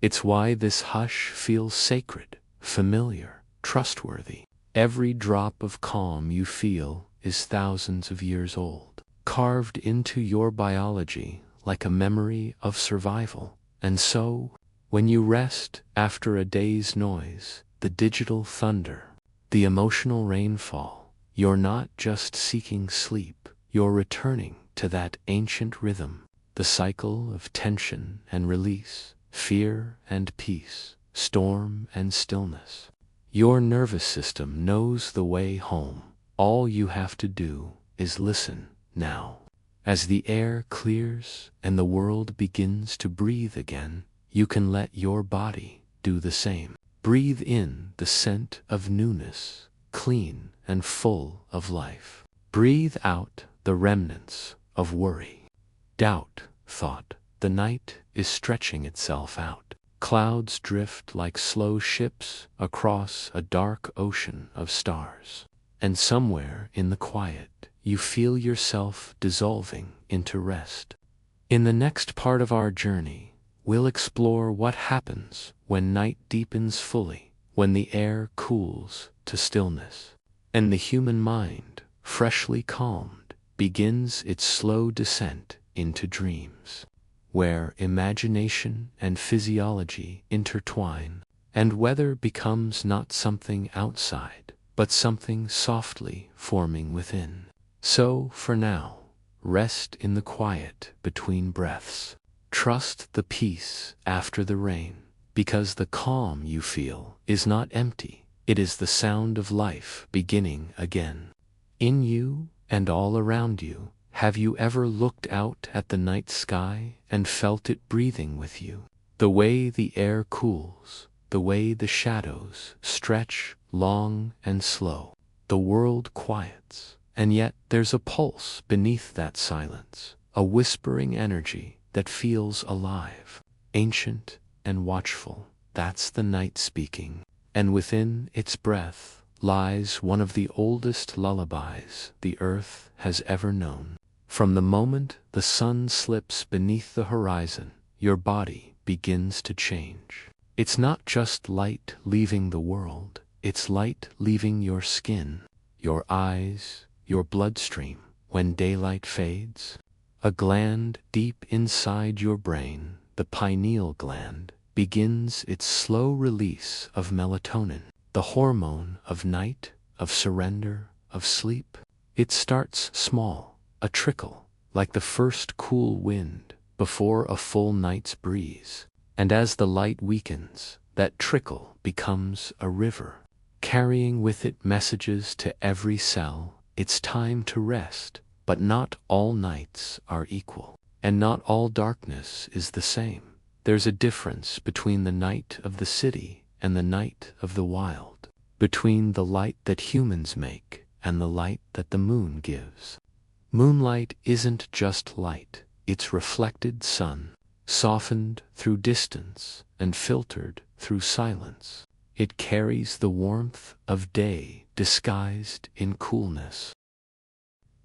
It's why this hush feels sacred, familiar, trustworthy. Every drop of calm you feel is thousands of years old, carved into your biology like a memory of survival. And so, when you rest after a day's noise, the digital thunder, the emotional rainfall, you're not just seeking sleep, you're returning to that ancient rhythm, the cycle of tension and release, fear and peace, storm and stillness. Your nervous system knows the way home. All you have to do is listen now. As the air clears and the world begins to breathe again, you can let your body do the same. Breathe in the scent of newness, clean and full of life. Breathe out the remnants of worry, doubt, thought. The night is stretching itself out. Clouds drift like slow ships across a dark ocean of stars. And somewhere in the quiet, you feel yourself dissolving into rest. In the next part of our journey, we'll explore what happens when night deepens fully, when the air cools to stillness, and the human mind, freshly calmed, begins its slow descent into dreams, where imagination and physiology intertwine, and weather becomes not something outside, but something softly forming within. So, for now, rest in the quiet between breaths. Trust the peace after the rain, because the calm you feel is not empty. It is the sound of life beginning again. In you and all around you, have you ever looked out at the night sky and felt it breathing with you? The way the air cools, the way the shadows stretch long and slow. The world quiets, and yet there's a pulse beneath that silence, a whispering energy that feels alive, ancient and watchful. That's the night speaking, and within its breath lies one of the oldest lullabies the earth has ever known. From the moment the sun slips beneath the horizon, your body begins to change. It's not just light leaving the world, it's light leaving your skin, your eyes, your bloodstream. When daylight fades, a gland deep inside your brain, the pineal gland, begins its slow release of melatonin, the hormone of night, of surrender, of sleep. It starts small, a trickle, like the first cool wind before a full night's breeze. And as the light weakens, that trickle becomes a river, carrying with it messages to every cell. It's time to rest, but not all nights are equal, and not all darkness is the same. There's a difference between the night of the city and the night of the wild, between the light that humans make and the light that the moon gives. Moonlight isn't just light, it's reflected sun, softened through distance and filtered through silence. It carries the warmth of day disguised in coolness.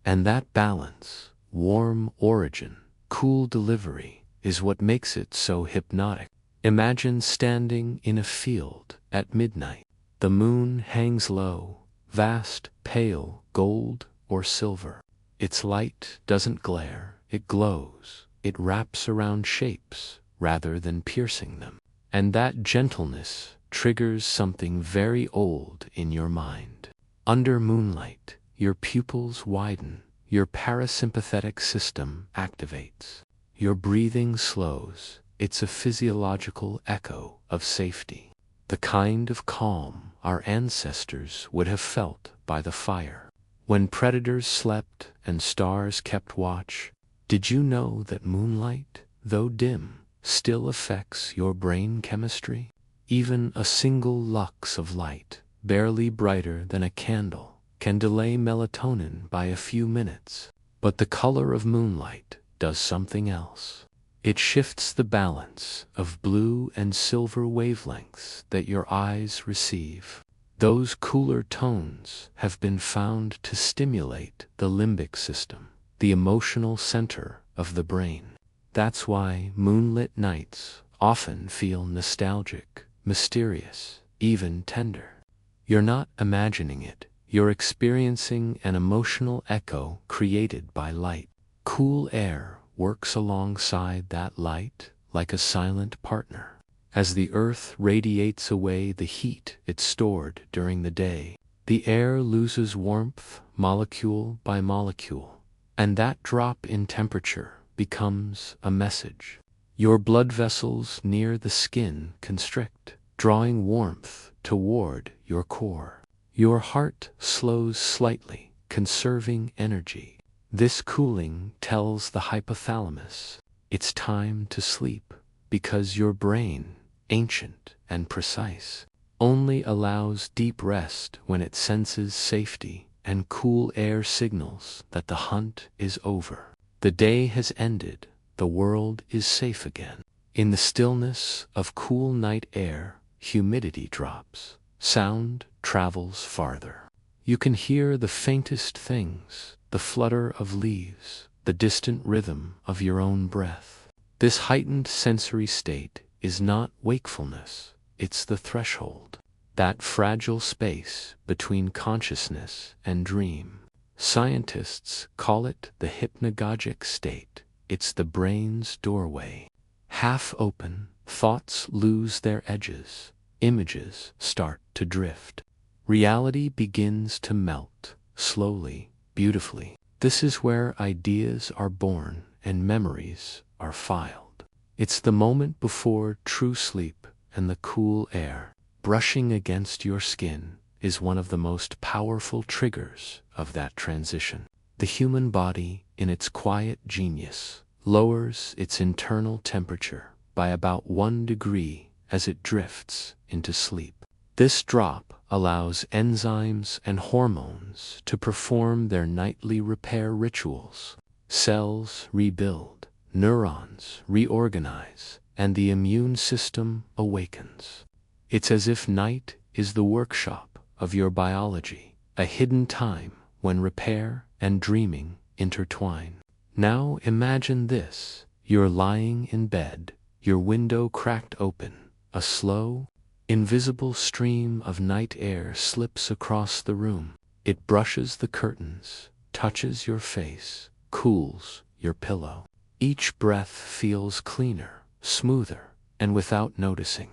And that balance, warm origin, cool delivery, is what makes it so hypnotic. Imagine standing in a field at midnight. The moon hangs low, vast, pale, gold or silver. Its light doesn't glare, it glows. It wraps around shapes rather than piercing them. And that gentleness triggers something very old in your mind. Under moonlight, your pupils widen, your parasympathetic system activates, your breathing slows. It's a physiological echo of safety, the kind of calm our ancestors would have felt by the fire. When predators slept and stars kept watch, did you know that moonlight, though dim, still affects your brain chemistry? Even a single lux of light, barely brighter than a candle, can delay melatonin by a few minutes. But the color of moonlight does something else. It shifts the balance of blue and silver wavelengths that your eyes receive. Those cooler tones have been found to stimulate the limbic system, the emotional center of the brain. That's why moonlit nights often feel nostalgic, mysterious, even tender. You're not imagining it, You're experiencing an emotional echo created by light. Cool air works alongside that light like a silent partner. As the earth radiates away the heat it stored during the day, the air loses warmth molecule by molecule, and that drop in temperature becomes a message. Your blood vessels near the skin constrict, drawing warmth toward your core. Your heart slows slightly, conserving energy. This cooling tells the hypothalamus it's time to sleep, because your brain, ancient and precise, only allows deep rest when it senses safety, and cool air signals that the hunt is over. The day has ended, the world is safe again. In the stillness of cool night air, humidity drops. Sound travels farther. You can hear the faintest things, the flutter of leaves, the distant rhythm of your own breath. This heightened sensory state is not wakefulness, it's the threshold, that fragile space between consciousness and dream. Scientists call it the hypnagogic state. It's the brain's doorway. Half open, thoughts lose their edges, images start to drift. Reality begins to melt, slowly, beautifully. This is where ideas are born and memories are filed. It's the moment before true sleep, and the cool air brushing against your skin is one of the most powerful triggers of that transition. The human body, in its quiet genius, lowers its internal temperature by about 1 degree as it drifts into sleep. This drop allows enzymes and hormones to perform their nightly repair rituals. Cells rebuild, neurons reorganize, and the immune system awakens. It's as if night is the workshop of your biology, a hidden time when repair and dreaming intertwine. Now imagine this: you're lying in bed, your window cracked open, a slow, invisible stream of night air slips across the room. It brushes the curtains, touches your face, cools your pillow. Each breath feels cleaner, smoother, and without noticing,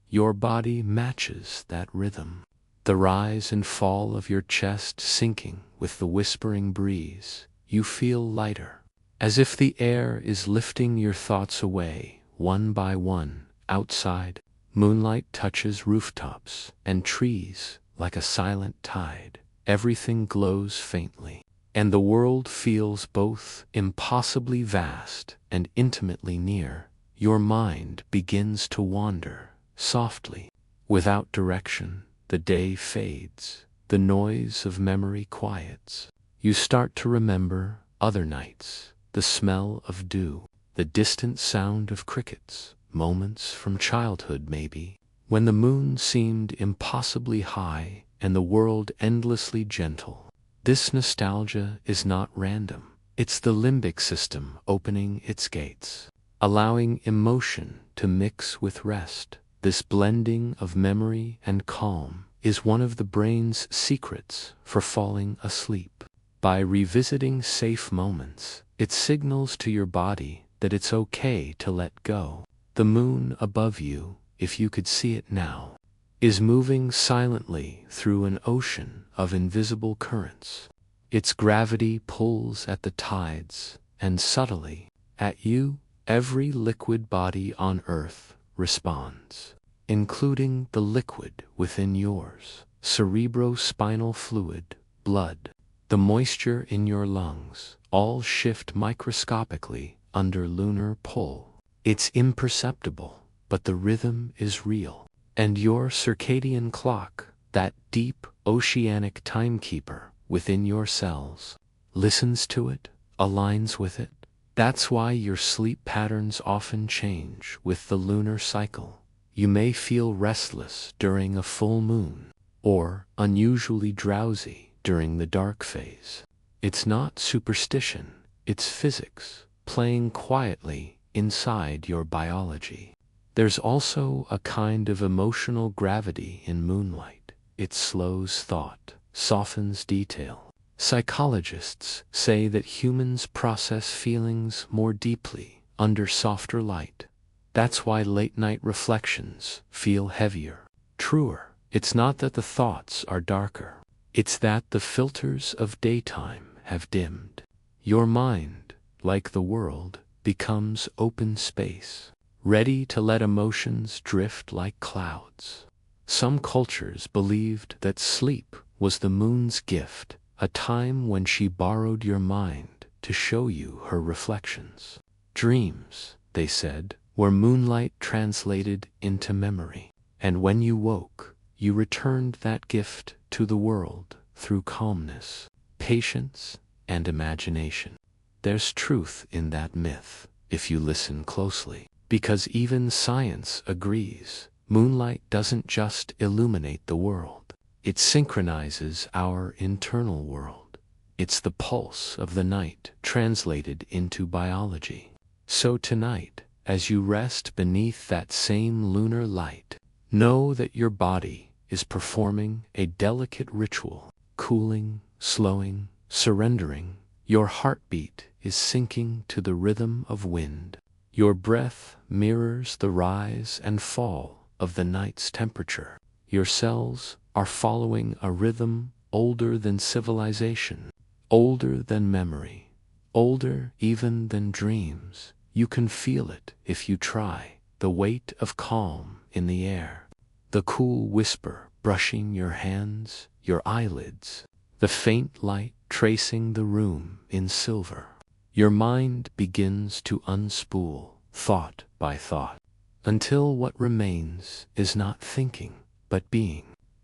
your body matches that rhythm. The rise and fall of your chest sinking with the whispering breeze, you feel lighter, as if the air is lifting your thoughts away, one by one. Outside, moonlight touches rooftops and trees like a silent tide. Everything glows faintly, and the world feels both impossibly vast and intimately near. Your mind begins to wander, softly, without direction. The day fades, the noise of memory quiets. You start to remember other nights, the smell of dew, the distant sound of crickets, moments from childhood maybe, when the moon seemed impossibly high and the world endlessly gentle. This nostalgia is not random. It's the limbic system opening its gates, allowing emotion to mix with rest. This blending of memory and calm is one of the brain's secrets for falling asleep. By revisiting safe moments, it signals to your body that it's okay to let go. The moon above you, if you could see it now, is moving silently through an ocean of invisible currents. Its gravity pulls at the tides, and subtly, at you, every liquid body on Earth responds, including the liquid within yours: cerebrospinal fluid, blood, the moisture in your lungs, all shift microscopically under lunar pull. It's imperceptible, but the rhythm is real. And your circadian clock, that deep oceanic timekeeper within your cells, listens to it, aligns with it. That's why your sleep patterns often change with the lunar cycle. You may feel restless during a full moon, or unusually drowsy during the dark phase. It's not superstition, it's physics, playing quietly inside your biology. There's also a kind of emotional gravity in moonlight. It slows thought. softens detail. Psychologists say that humans process feelings more deeply under softer light. That's why late-night reflections feel heavier, truer. It's not that the thoughts are darker. It's that the filters of daytime have dimmed. Your mind, like the world, becomes open space, ready to let emotions drift like clouds. Some cultures believed that sleep was the moon's gift, a time when she borrowed your mind to show you her reflections. Dreams, they said, were moonlight translated into memory, and when you woke, you returned that gift to the world through calmness, patience, and imagination. There's truth in that myth, if you listen closely, because even science agrees. Moonlight doesn't just illuminate the world, it synchronizes our internal world. It's the pulse of the night translated into biology. So tonight, as you rest beneath that same lunar light, know that your body is performing a delicate ritual, cooling, slowing, surrendering. Your heartbeat is sinking to the rhythm of wind. Your breath mirrors the rise and fall of the night's temperature. Your cells are following a rhythm older than civilization, older than memory, older even than dreams. You can feel it if you try, the weight of calm in the air, the cool whisper brushing your hands, your eyelids, the faint light tracing the room in silver. Your mind begins to unspool, thought by thought, until what remains is not thinking, but being.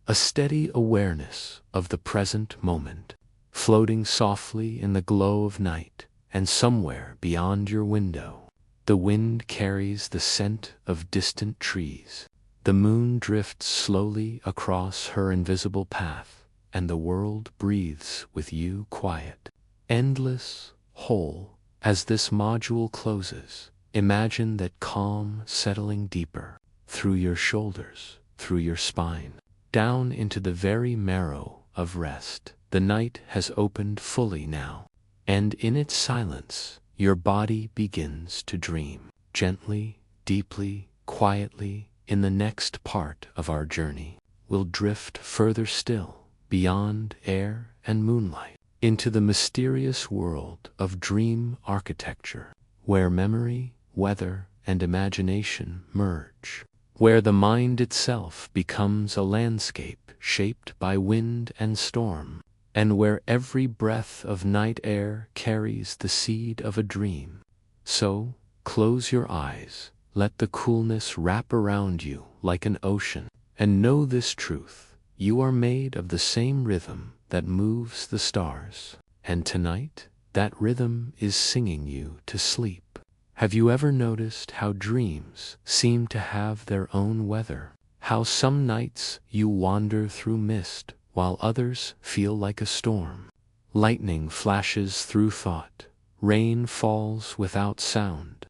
A steady awareness of the present moment, floating softly in the glow of night, and somewhere beyond your window, the wind carries the scent of distant trees. The moon drifts slowly across her invisible path, and the world breathes with you quiet. Endless, whole. As this module closes, imagine that calm settling deeper, through your shoulders, through your spine, down into the very marrow of rest. The night has opened fully now, and in its silence, your body begins to dream, gently, deeply, quietly. In the next part of our journey, we'll drift further still, beyond air and moonlight, into the mysterious world of dream architecture, where memory, weather, and imagination merge, where the mind itself becomes a landscape shaped by wind and storm, and where every breath of night air carries the seed of a dream. So, close your eyes, let the coolness wrap around you like an ocean, and know this truth: you are made of the same rhythm that moves the stars, and tonight, that rhythm is singing you to sleep. Have you ever noticed how dreams seem to have their own weather? How some nights you wander through mist, while others feel like a storm. Lightning flashes through thought, rain falls without sound,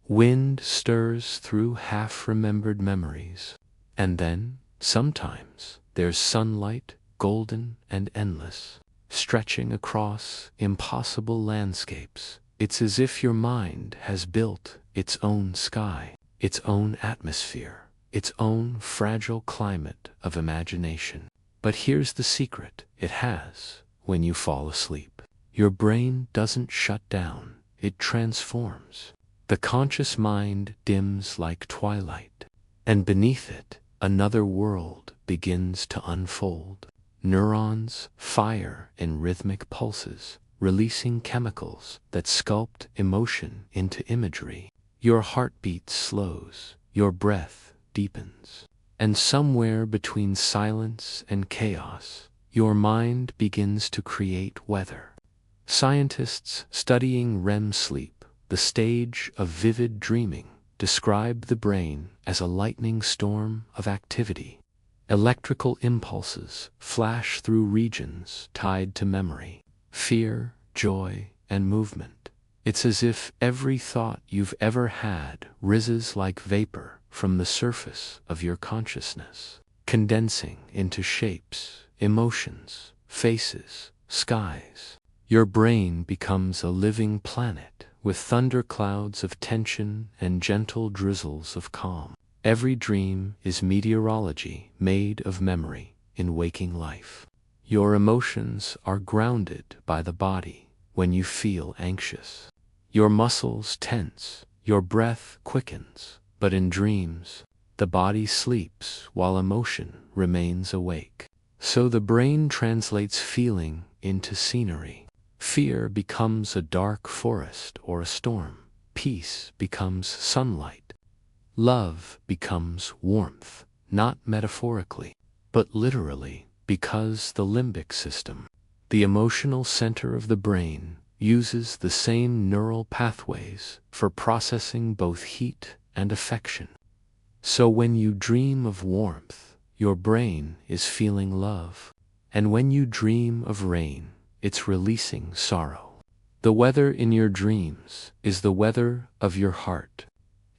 wind stirs through half-remembered memories, and then, sometimes, there's sunlight, golden and endless, stretching across impossible landscapes. It's as if your mind has built its own sky, its own atmosphere, its own fragile climate of imagination. But here's the secret it has: when you fall asleep, your brain doesn't shut down, it transforms. The conscious mind dims like twilight, and beneath it, another world begins to unfold. Neurons fire in rhythmic pulses, releasing chemicals that sculpt emotion into imagery. Your heartbeat slows, your breath deepens, and somewhere between silence and chaos, your mind begins to create weather. Scientists studying REM sleep, the stage of vivid dreaming, describe the brain as a lightning storm of activity. Electrical impulses flash through regions tied to memory, fear, joy, and movement. It's as if every thought you've ever had rises like vapor from the surface of your consciousness, condensing into shapes, emotions, faces, skies. Your brain becomes a living planet with thunderclouds of tension and gentle drizzles of calm. Every dream is meteorology made of memory in waking life. Your emotions are grounded by the body when you feel anxious. Your muscles tense, your breath quickens, but in dreams, the body sleeps while emotion remains awake. So the brain translates feeling into scenery. Fear becomes a dark forest or a storm. Peace becomes sunlight. Love becomes warmth, not metaphorically, but literally, because the limbic system, the emotional center of the brain, uses the same neural pathways for processing both heat and affection. So when you dream of warmth, your brain is feeling love, and when you dream of rain, it's releasing sorrow. The weather in your dreams is the weather of your heart.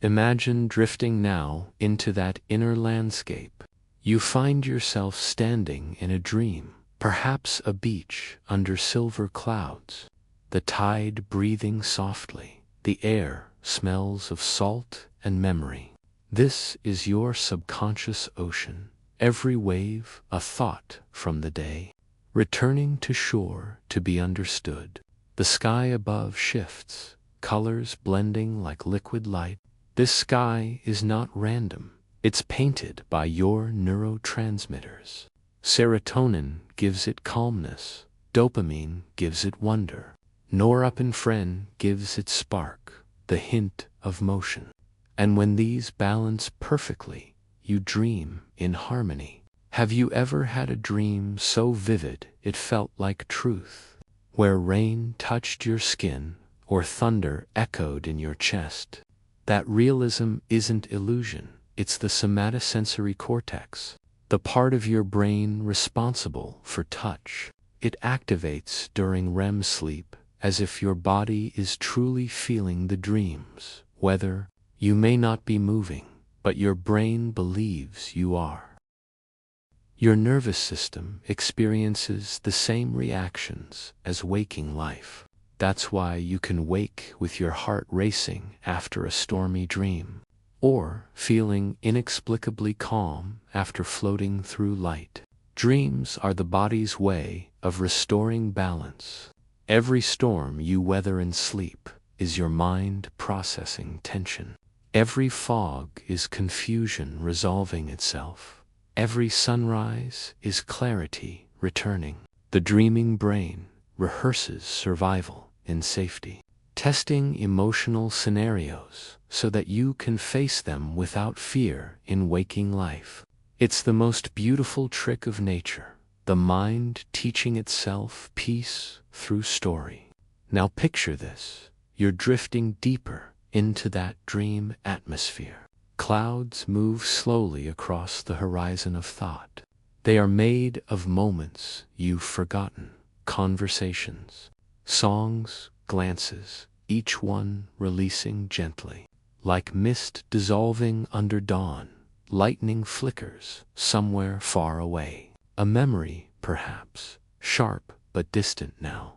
Imagine drifting now into that inner landscape. You find yourself standing in a dream, perhaps a beach under silver clouds, the tide breathing softly, the air smells of salt and memory. This is your subconscious ocean, every wave a thought from the day, returning to shore to be understood. The sky above shifts, colors blending like liquid light. This sky is not random. It's painted by your neurotransmitters. Serotonin gives it calmness. Dopamine gives it wonder. Norepinephrine gives it spark, the hint of motion. And when these balance perfectly, you dream in harmony. Have you ever had a dream so vivid it felt like truth, where rain touched your skin or thunder echoed in your chest? That realism isn't illusion, it's the somatosensory cortex, the part of your brain responsible for touch. It activates during REM sleep as if your body is truly feeling the dreams, whether you may not be moving, but your brain believes you are. Your nervous system experiences the same reactions as waking life. That's why you can wake with your heart racing after a stormy dream, or feeling inexplicably calm after floating through light. Dreams are the body's way of restoring balance. Every storm you weather in sleep is your mind processing tension. Every fog is confusion resolving itself. Every sunrise is clarity returning. The dreaming brain rehearses survival in safety, testing emotional scenarios so that you can face them without fear in waking life. It's the most beautiful trick of nature, the mind teaching itself peace through story. Now picture this. You're drifting deeper into that dream atmosphere. Clouds move slowly across the horizon of thought. They are made of moments you've forgotten, conversations, songs, glances, each one releasing gently. Like mist dissolving under dawn, lightning flickers somewhere far away. A memory, perhaps, sharp but distant now.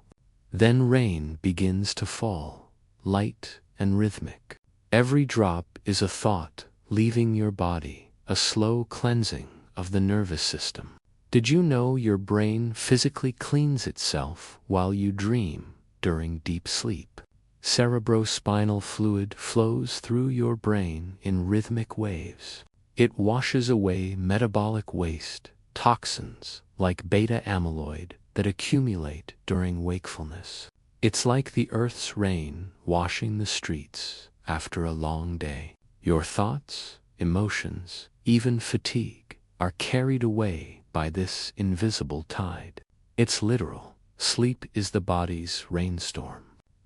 Then rain begins to fall, light and rhythmic. Every drop is a thought leaving your body, a slow cleansing of the nervous system. Did you know your brain physically cleans itself while you dream during deep sleep? Cerebrospinal fluid flows through your brain in rhythmic waves. It washes away metabolic waste, toxins like beta amyloid that accumulate during wakefulness. It's like the earth's rain washing the streets after a long day. Your thoughts, emotions, even fatigue are carried away by this invisible tide. It's literal. Sleep is the body's rainstorm.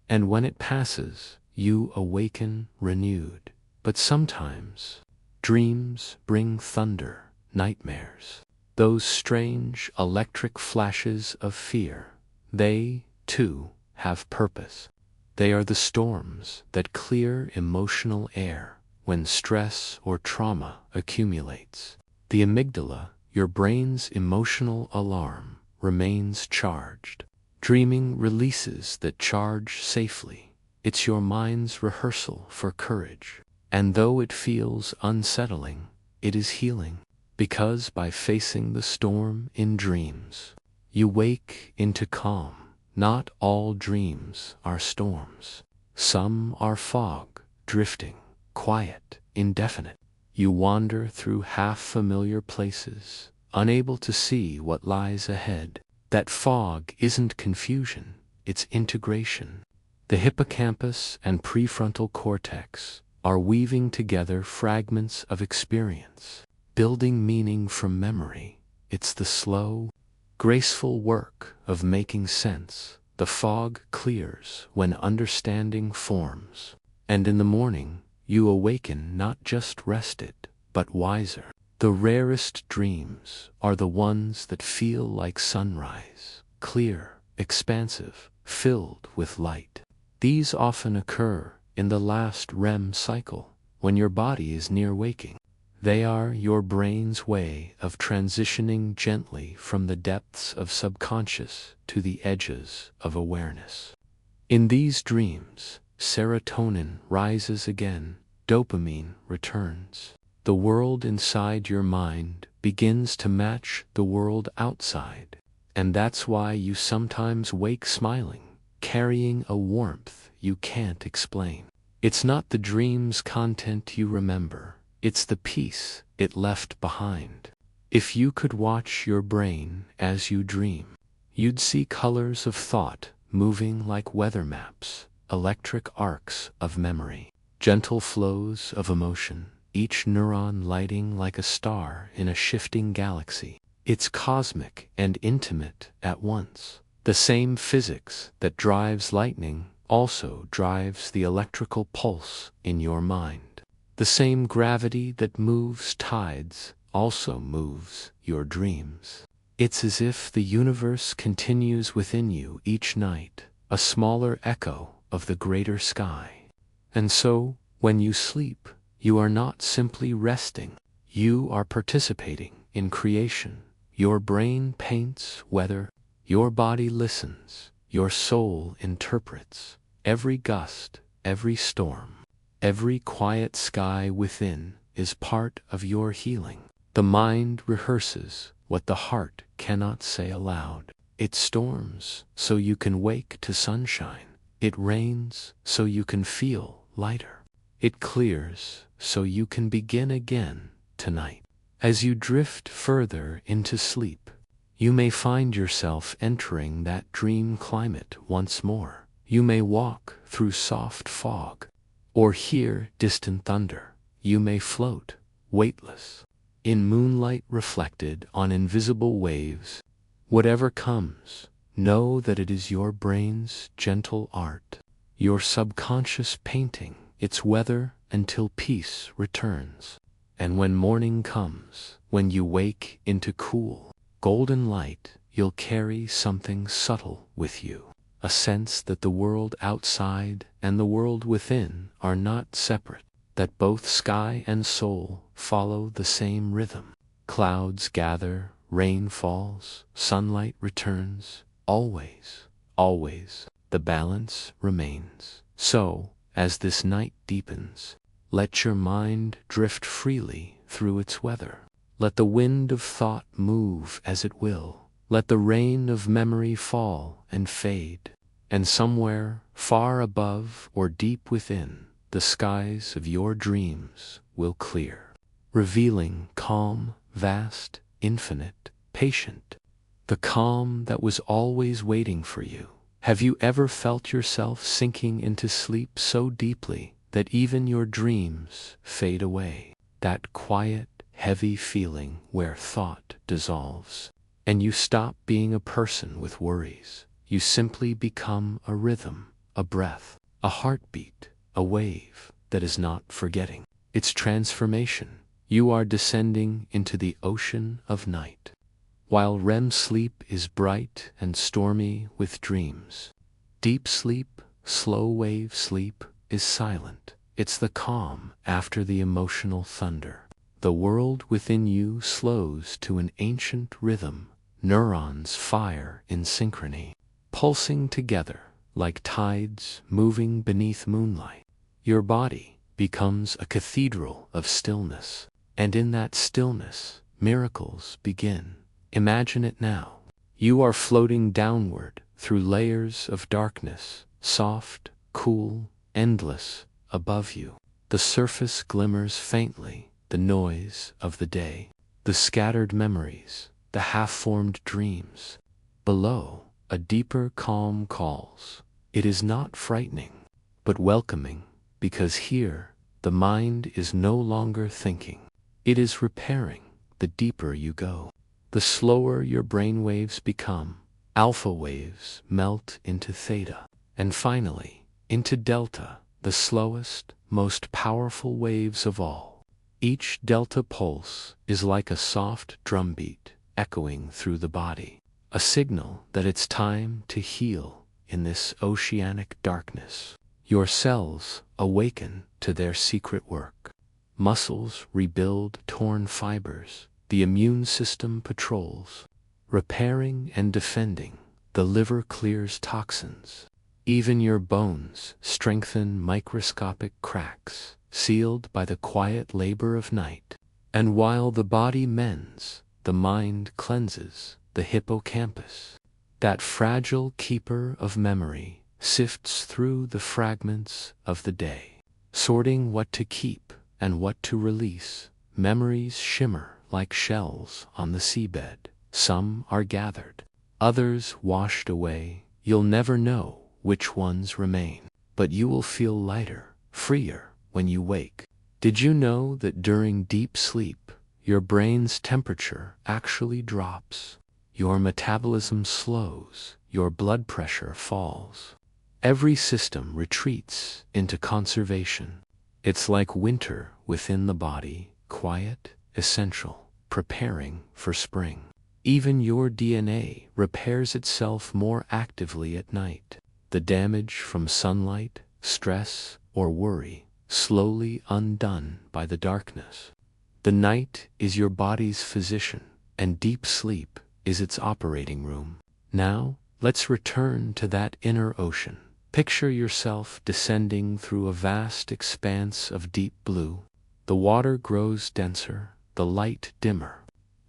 And when it passes, you awaken renewed. But sometimes, dreams bring thunder, nightmares. Those strange electric flashes of fear. They, too, have purpose. They are the storms that clear emotional air when stress or trauma accumulates. The amygdala, your brain's emotional alarm, remains charged. Dreaming releases that charge safely. It's your mind's rehearsal for courage. And though it feels unsettling, it is healing. Because by facing the storm in dreams, you wake into calm. Not all dreams are storms. Some are fog, drifting, quiet, indefinite. You wander through half-familiar places, unable to see what lies ahead. That fog isn't confusion, it's integration. The hippocampus and prefrontal cortex are weaving together fragments of experience, building meaning from memory. It's the slow, graceful work of making sense. The fog clears when understanding forms, and in the morning you awaken not just rested, but wiser. The rarest dreams are the ones that feel like sunrise, clear, expansive, filled with light. These often occur in the last REM cycle, when your body is near waking. They are your brain's way of transitioning gently from the depths of subconscious to the edges of awareness. In these dreams, serotonin rises again, dopamine returns. The world inside your mind begins to match the world outside, and that's why you sometimes wake smiling, carrying a warmth you can't explain. It's not the dream's content you remember, it's the peace it left behind. If you could watch your brain as you dream, you'd see colors of thought moving like weather maps, electric arcs of memory, gentle flows of emotion, each neuron lighting like a star in a shifting galaxy. It's cosmic and intimate at once. The same physics that drives lightning also drives the electrical pulse in your mind. The same gravity that moves tides also moves your dreams. It's as if the universe continues within you each night, a smaller echo of the greater sky. And so, when you sleep, you are not simply resting. You are participating in creation. Your brain paints weather, your body listens, your soul interprets. Every gust, every storm, every quiet sky within is part of your healing. The mind rehearses what the heart cannot say aloud. It storms so you can wake to sunshine. It rains so you can feel lighter. It clears so you can begin again tonight. As you drift further into sleep, you may find yourself entering that dream climate once more. You may walk through soft fog, or hear distant thunder. You may float, weightless, in moonlight reflected on invisible waves. Whatever comes, know that it is your brain's gentle art, your subconscious painting its weather until peace returns. And when morning comes, when you wake into cool, golden light, you'll carry something subtle with you. A sense that the world outside and the world within are not separate, that both sky and soul follow the same rhythm. Clouds gather, rain falls, sunlight returns, always, always, the balance remains. So, as this night deepens, let your mind drift freely through its weather. Let the wind of thought move as it will. Let the rain of memory fall and fade. And somewhere, far above or deep within, the skies of your dreams will clear, revealing calm, vast, infinite, patient. The calm that was always waiting for you. Have you ever felt yourself sinking into sleep so deeply that even your dreams fade away? That quiet, heavy feeling where thought dissolves, and you stop being a person with worries. You simply become a rhythm, a breath, a heartbeat, a wave that is not forgetting. It's transformation. You are descending into the ocean of night, while REM sleep is bright and stormy with dreams. Deep sleep, slow wave sleep, is silent. It's the calm after the emotional thunder. The world within you slows to an ancient rhythm, neurons fire in synchrony, pulsing together like tides moving beneath moonlight. Your body becomes a cathedral of stillness, and in that stillness, miracles begin. Imagine it now. You are floating downward through layers of darkness, soft, cool, endless, above you. The surface glimmers faintly, the noise of the day, the scattered memories, the half-formed dreams. Below, a deeper calm calls. It is not frightening, but welcoming, because here, the mind is no longer thinking. It is repairing. The deeper you go, the slower your brain waves become. Alpha waves melt into theta, and finally, into delta, the slowest, most powerful waves of all. Each delta pulse is like a soft drumbeat echoing through the body, a signal that it's time to heal in this oceanic darkness. Your cells awaken to their secret work. Muscles rebuild torn fibers. The immune system patrols, repairing and defending. The liver clears toxins. Even your bones strengthen microscopic cracks, sealed by the quiet labor of night. And while the body mends, the mind cleanses. The hippocampus, that fragile keeper of memory, sifts through the fragments of the day, sorting what to keep and what to release. Memories shimmer like shells on the seabed. Some are gathered, others washed away. You'll never know which ones remain, but you will feel lighter, freer when you wake. Did you know that during deep sleep, your brain's temperature actually drops? Your metabolism slows, your blood pressure falls. Every system retreats into conservation. It's like winter within the body, quiet, essential, preparing for spring. Even your DNA repairs itself more actively at night. The damage from sunlight, stress, or worry, slowly undone by the darkness. The night is your body's physician, and deep sleep is its operating room. Now, let's return to that inner ocean. Picture yourself descending through a vast expanse of deep blue. The water grows denser, the light dimmer.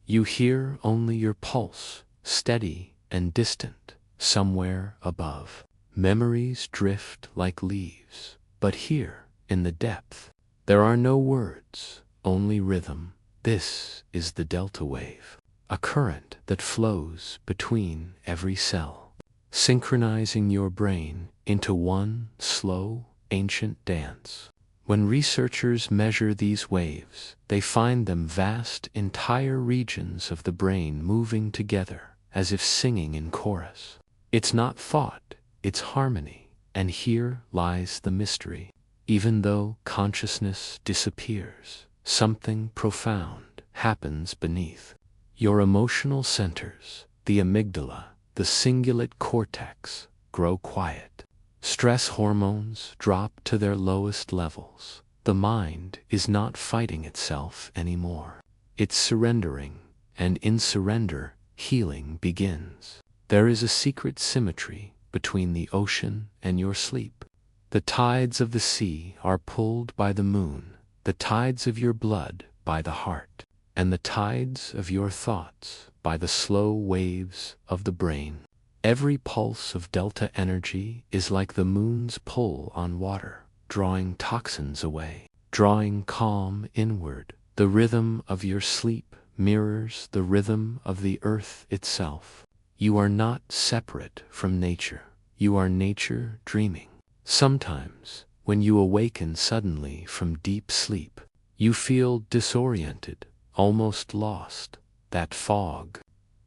You hear only your pulse, steady and distant, somewhere above. Memories drift like leaves, but here, in the depth, there are no words, only rhythm. This is the delta wave, a current that flows between every cell, synchronizing your brain into one slow, ancient dance. When researchers measure these waves, they find them vast, entire regions of the brain moving together, as if singing in chorus. It's not thought, it's harmony, and here lies the mystery. Even though consciousness disappears, something profound happens beneath. Your emotional centers, the amygdala, the cingulate cortex, grow quiet. Stress hormones drop to their lowest levels. The mind is not fighting itself anymore. It's surrendering, and in surrender, healing begins. There is a secret symmetry between the ocean and your sleep. The tides of the sea are pulled by the moon, the tides of your blood by the heart, and the tides of your thoughts by the slow waves of the brain. Every pulse of delta energy is like the moon's pull on water, drawing toxins away, drawing calm inward. The rhythm of your sleep mirrors the rhythm of the earth itself. You are not separate from nature. You are nature dreaming. Sometimes, when you awaken suddenly from deep sleep, you feel disoriented, almost lost. That fog,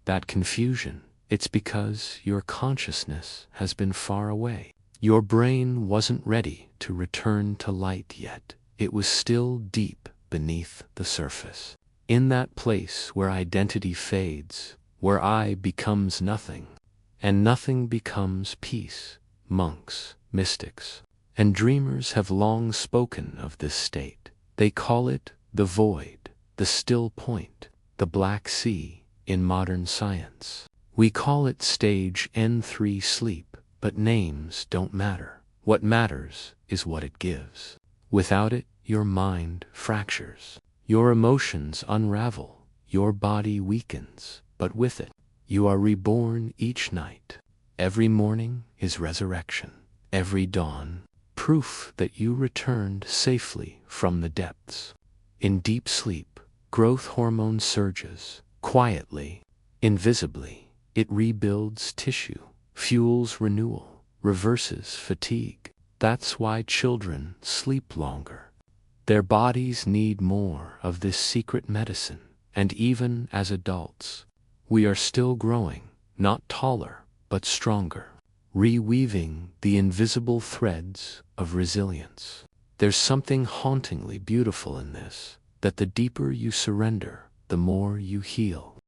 that confusion, it's because your consciousness has been far away. Your brain wasn't ready to return to light yet. It was still deep beneath the surface. In that place where identity fades, where I becomes nothing, and nothing becomes peace. Monks, mystics, and dreamers have long spoken of this state. They call it the void, the still point, the black sea. in modern science. We call it stage N3 sleep, but names don't matter. What matters is what it gives. Without it, your mind fractures. Your emotions unravel. Your body weakens. But with it, you are reborn each night. Every morning is resurrection. Every dawn, proof that you returned safely from the depths. In deep sleep, growth hormone surges. Quietly, invisibly, it rebuilds tissue, fuels renewal, reverses fatigue. That's why children sleep longer. Their bodies need more of this secret medicine, and even as adults, we are still growing, not taller, but stronger, reweaving the invisible threads of resilience. There's something hauntingly beautiful in this, that the deeper you surrender, the more you heal.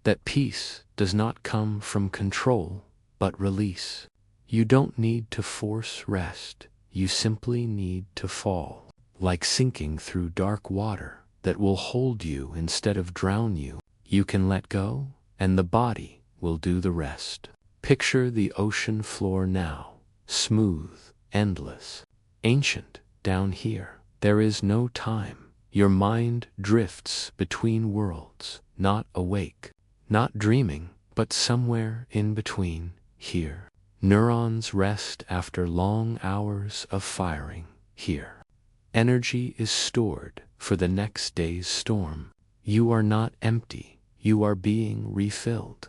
That peace does not come from control, but release. You don't need to force rest, you simply need to fall. Like sinking through dark water that will hold you instead of drown you. You can let go, and the body will do the rest. Picture the ocean floor now, smooth, endless, ancient. Down here, there is no time. Your mind drifts between worlds, not awake, not dreaming, but somewhere in between, here. Neurons rest after long hours of firing, here. Energy is stored for the next day's storm. You are not empty, you are being refilled.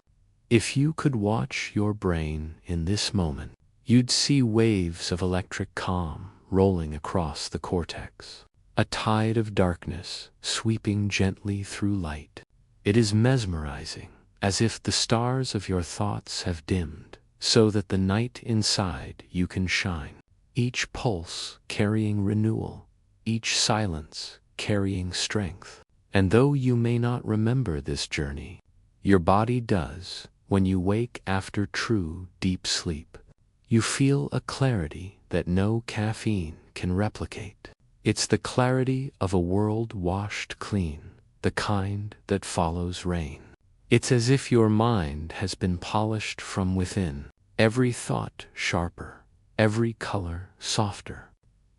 If you could watch your brain in this moment, you'd see waves of electric calm rolling across the cortex. A tide of darkness sweeping gently through light. It is mesmerizing, as if the stars of your thoughts have dimmed, so that the night inside you can shine. Each pulse carrying renewal, each silence carrying strength. And though you may not remember this journey, your body does when you wake after true deep sleep. You feel a clarity that no caffeine can replicate. It's the clarity of a world washed clean, the kind that follows rain. It's as if your mind has been polished from within, every thought sharper, every color softer.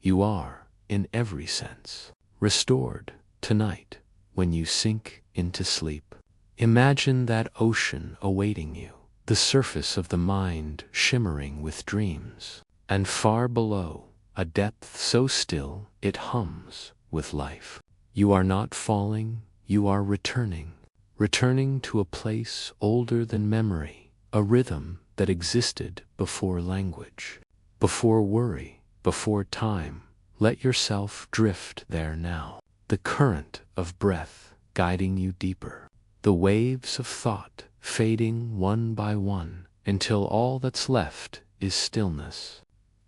You are, in every sense, restored tonight when you sink into sleep. Imagine that ocean awaiting you, the surface of the mind shimmering with dreams, and far below, a depth so still it hums with life. You are not falling, you are returning to a place older than memory, a rhythm that existed before language, before worry, before time. Let yourself drift there now, the current of breath guiding you deeper, the waves of thought fading one by one until all that's left is stillness.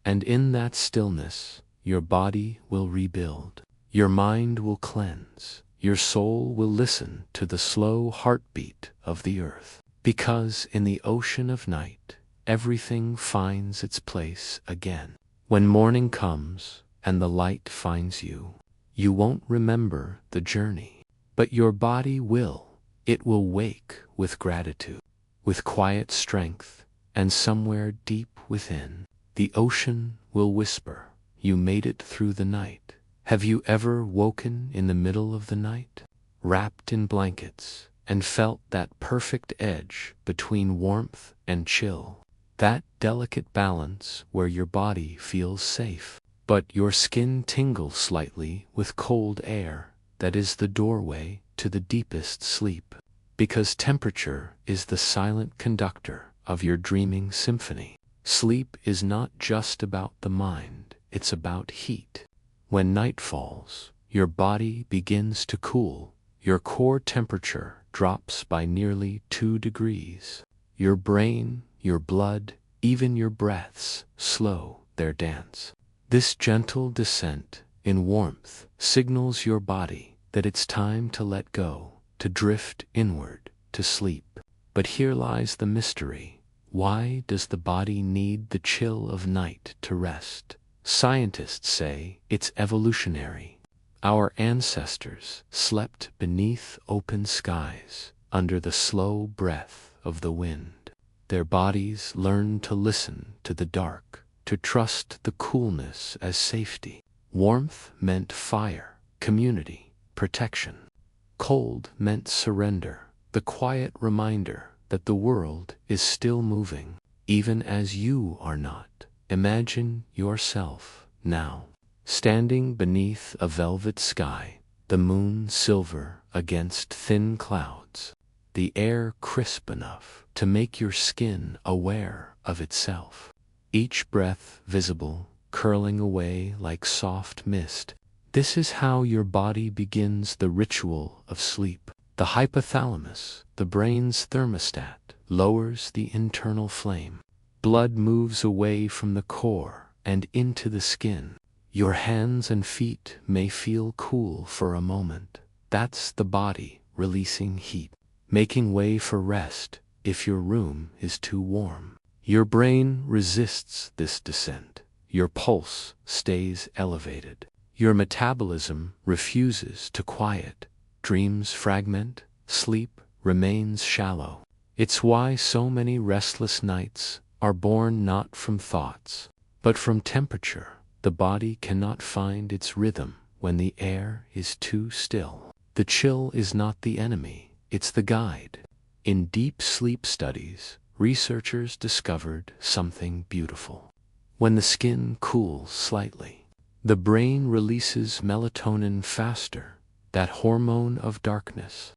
And in that stillness, your body will rebuild, your mind will cleanse, your soul will listen to the slow heartbeat of the earth. Because in the ocean of night, everything finds its place again. When morning comes, and the light finds you, you won't remember the journey, but your body will. It will wake with gratitude, with quiet strength, and somewhere deep within, the ocean will whisper, "You made it through the night." Have you ever woken in the middle of the night, wrapped in blankets, and felt that perfect edge between warmth and chill? That delicate balance where your body feels safe, but your skin tingles slightly with cold air. That is the doorway to the deepest sleep. Because temperature is the silent conductor of your dreaming symphony. Sleep is not just about the mind, it's about heat. When night falls, your body begins to cool. Your core temperature drops by nearly 2 degrees. Your brain, your blood, even your breaths slow their dance. This gentle descent in warmth signals your body that it's time to let go, to drift inward, to sleep. But here lies the mystery. Why does the body need the chill of night to rest? Scientists say it's evolutionary. Our ancestors slept beneath open skies, under the slow breath of the wind. Their bodies learn to listen to the dark, to trust the coolness as safety. Warmth meant fire, community, protection. Cold meant surrender, the quiet reminder that the world is still moving, even as you are not. Imagine yourself now, standing beneath a velvet sky, the moon silver against thin clouds, the air crisp enough to make your skin aware of itself. Each breath visible, curling away like soft mist. This is how your body begins the ritual of sleep. The hypothalamus, the brain's thermostat, lowers the internal flame. Blood moves away from the core and into the skin. Your hands and feet may feel cool for a moment. That's the body releasing heat, making way for rest if your room is too warm. Your brain resists this descent. Your pulse stays elevated. Your metabolism refuses to quiet. Dreams fragment, sleep remains shallow. It's why so many restless nights are born not from thoughts, but from temperature. The body cannot find its rhythm when the air is too still. The chill is not the enemy, it's the guide. In deep sleep studies, researchers discovered something beautiful. When the skin cools slightly, the brain releases melatonin faster, that hormone of darkness,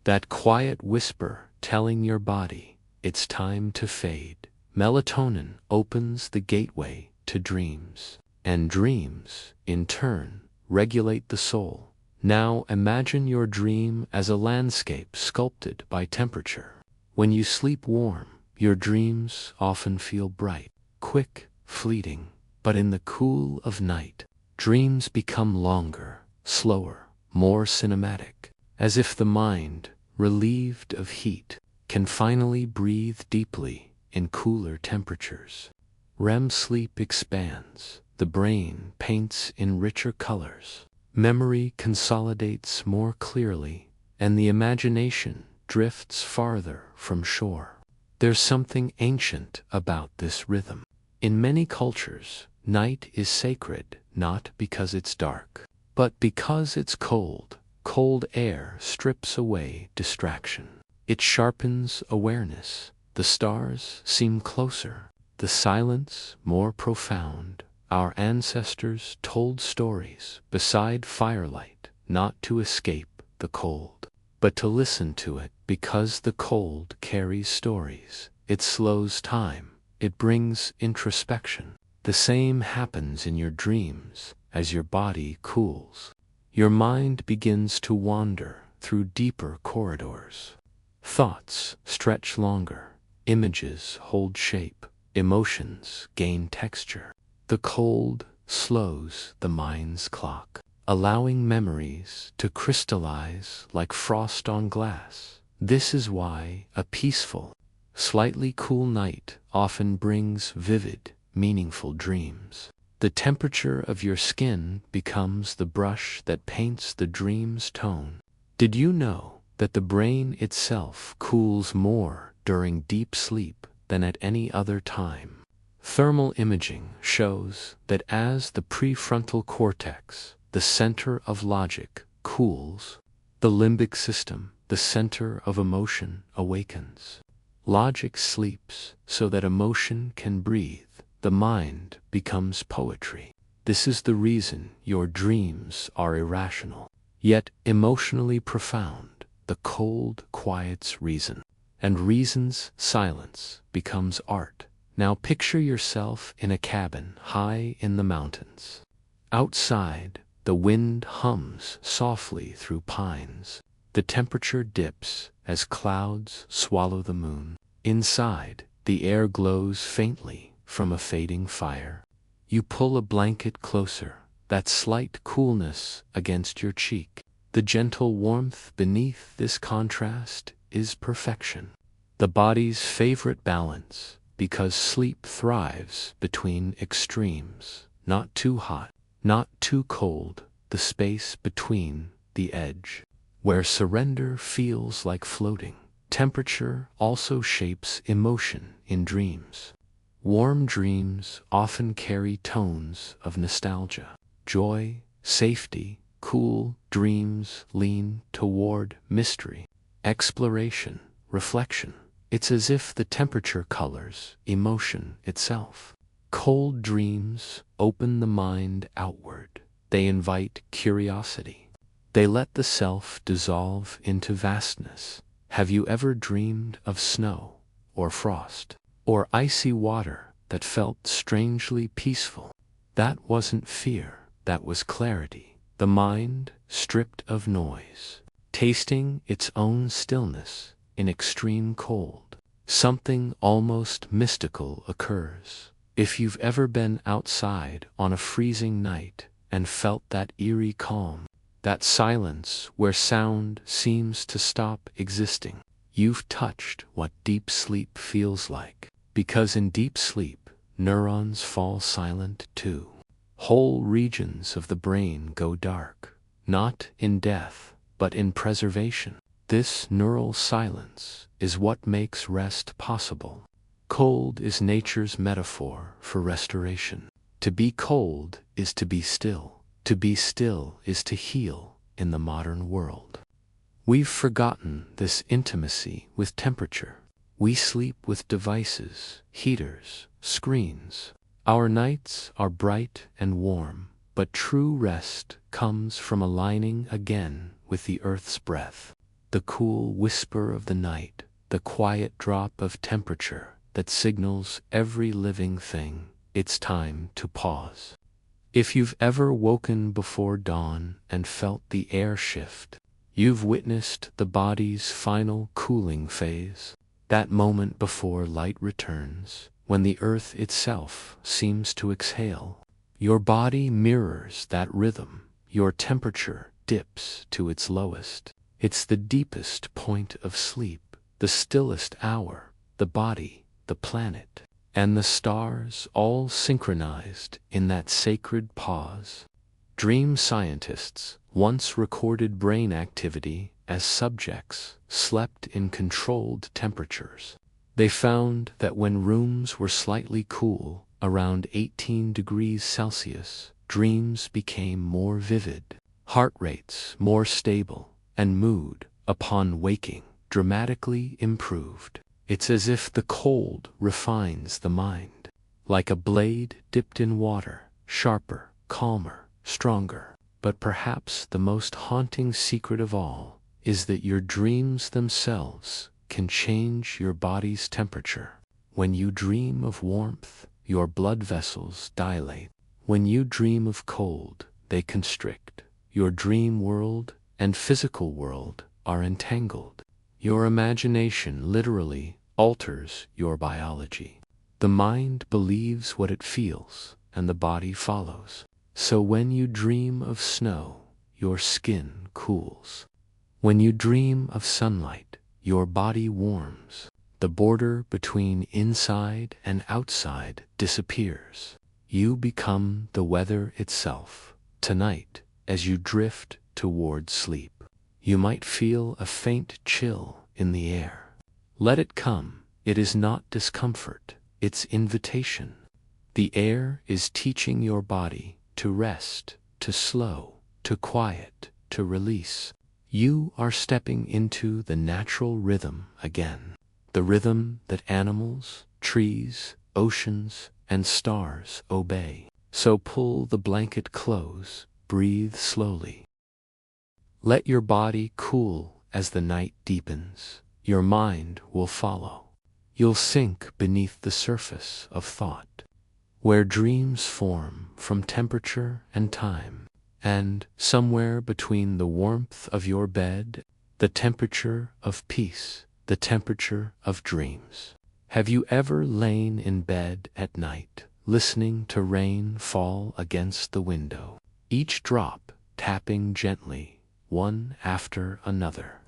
that quiet whisper telling your body it's time to fade. Melatonin opens the gateway to dreams, and dreams, in turn, regulate the soul. Now imagine your dream as a landscape sculpted by temperature. When you sleep warm, your dreams often feel bright, quick, fleeting, but in the cool of night, dreams become longer, slower, more cinematic, as if the mind, relieved of heat, can finally breathe deeply in cooler temperatures. REM sleep expands, the brain paints in richer colors, memory consolidates more clearly, and the imagination drifts farther from shore. There's something ancient about this rhythm. In many cultures, night is sacred not because it's dark, but because it's cold. Cold air strips away distraction. It sharpens awareness. The stars seem closer, the silence more profound. Our ancestors told stories beside firelight, not to escape the cold, but to listen to it, because the cold carries stories. It slows time. It brings introspection. The same happens in your dreams. As your body cools, your mind begins to wander through deeper corridors. Thoughts stretch longer. Images hold shape. Emotions gain texture. The cold slows the mind's clock, allowing memories to crystallize like frost on glass. This is why a peaceful, slightly cool night often brings vivid, meaningful dreams. The temperature of your skin becomes the brush that paints the dream's tone. Did you know that the brain itself cools more during deep sleep than at any other time? Thermal imaging shows that as the prefrontal cortex, the center of logic, cools, the limbic system, the center of emotion, awakens. Logic sleeps so that emotion can breathe. The mind becomes poetry. This is the reason your dreams are irrational, yet emotionally profound. The cold quiets reason, and reason's silence becomes art. Now picture yourself in a cabin high in the mountains. Outside, the wind hums softly through pines. The temperature dips as clouds swallow the moon. Inside, the air glows faintly from a fading fire. You pull a blanket closer, that slight coolness against your cheek. The gentle warmth beneath this contrast is perfection. The body's favorite balance, because sleep thrives between extremes. Not too hot, not too cold, the space between, the edge. where surrender feels like floating. Temperature also shapes emotion in dreams. Warm dreams often carry tones of nostalgia, joy, safety. Cool dreams lean toward mystery, exploration, reflection. It's as if the temperature colors emotion itself. Cold dreams open the mind outward. They invite curiosity. They let the self dissolve into vastness. Have you ever dreamed of snow, or frost, or icy water that felt strangely peaceful? That wasn't fear, that was clarity. The mind stripped of noise, tasting its own stillness in extreme cold. Something almost mystical occurs. If you've ever been outside on a freezing night and felt that eerie calm, that silence where sound seems to stop existing, you've touched what deep sleep feels like. Because in deep sleep, neurons fall silent too. Whole regions of the brain go dark, not in death, but in preservation. This neural silence is what makes rest possible. Cold is nature's metaphor for restoration. To be cold is to be still. To be still is to heal in the modern world. We've forgotten this intimacy with temperature. We sleep with devices, heaters, screens. Our nights are bright and warm, but true rest comes from aligning again with the earth's breath. The cool whisper of the night, the quiet drop of temperature that signals every living thing it's time to pause. If you've ever woken before dawn and felt the air shift, you've witnessed the body's final cooling phase, that moment before light returns, when the earth itself seems to exhale. Your body mirrors that rhythm. Your temperature dips to its lowest. It's the deepest point of sleep, the stillest hour. The body, the planet, and the stars all synchronized in that sacred pause. Dream scientists once recorded brain activity as subjects slept in controlled temperatures. They found that when rooms were slightly cool, around 18 degrees Celsius, dreams became more vivid, heart rates more stable, and mood, upon waking, dramatically improved. It's as if the cold refines the mind, like a blade dipped in water, sharper, calmer, stronger. But perhaps the most haunting secret of all is that your dreams themselves can change your body's temperature. When you dream of warmth, your blood vessels dilate. When you dream of cold, they constrict. Your dream world and physical world are entangled. Your imagination literally alters your biology. The mind believes what it feels, and the body follows. So when you dream of snow, your skin cools. When you dream of sunlight, your body warms. The border between inside and outside disappears. You become the weather itself. Tonight, as you drift toward sleep, you might feel a faint chill in the air. Let it come. It is not discomfort, it's invitation. The air is teaching your body to rest, to slow, to quiet, to release. You are stepping into the natural rhythm again. The rhythm that animals, trees, oceans, and stars obey. So pull the blanket close, breathe slowly. Let your body cool as the night deepens. Your mind will follow. You'll sink beneath the surface of thought, where dreams form from temperature and time, and somewhere between the warmth of your bed, the temperature of peace, the temperature of dreams. Have you ever lain in bed at night, listening to rain fall against the window, each drop tapping gently, one after another,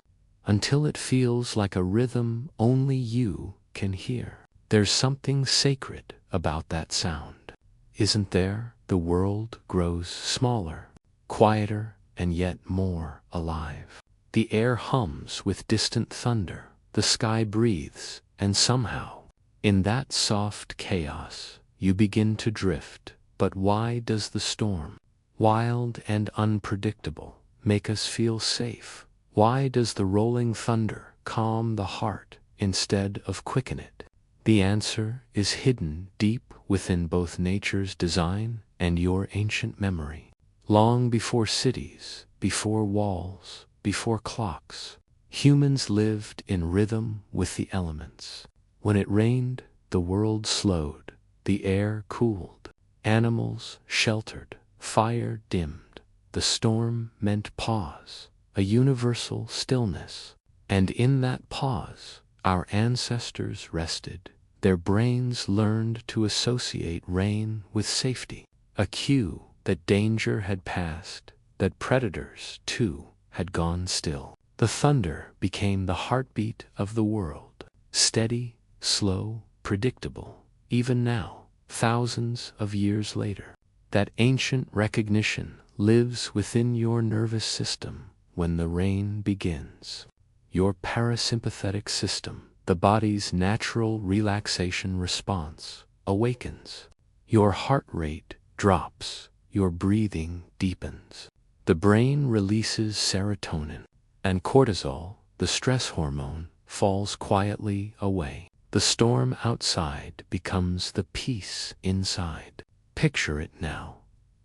until it feels like a rhythm only you can hear? There's something sacred about that sound, isn't there? The world grows smaller, quieter, and yet more alive. The air hums with distant thunder, the sky breathes, and somehow, in that soft chaos, you begin to drift. But why does the storm, wild and unpredictable, make us feel safe? Why does the rolling thunder calm the heart instead of quicken it? The answer is hidden deep within both nature's design and your ancient memory. Long before cities, before walls, before clocks, humans lived in rhythm with the elements. When it rained, the world slowed, the air cooled, animals sheltered, fire dimmed. The storm meant pause, a universal stillness. And in that pause, our ancestors rested. Their brains learned to associate rain with safety, a cue that danger had passed, that predators, too, had gone still. The thunder became the heartbeat of the world, steady, slow, predictable. Even now, thousands of years later, that ancient recognition lives within your nervous system when the rain begins. Your parasympathetic system, the body's natural relaxation response, awakens. Your heart rate drops, your breathing deepens. The brain releases serotonin, and cortisol, the stress hormone, falls quietly away. The storm outside becomes the peace inside. Picture it now.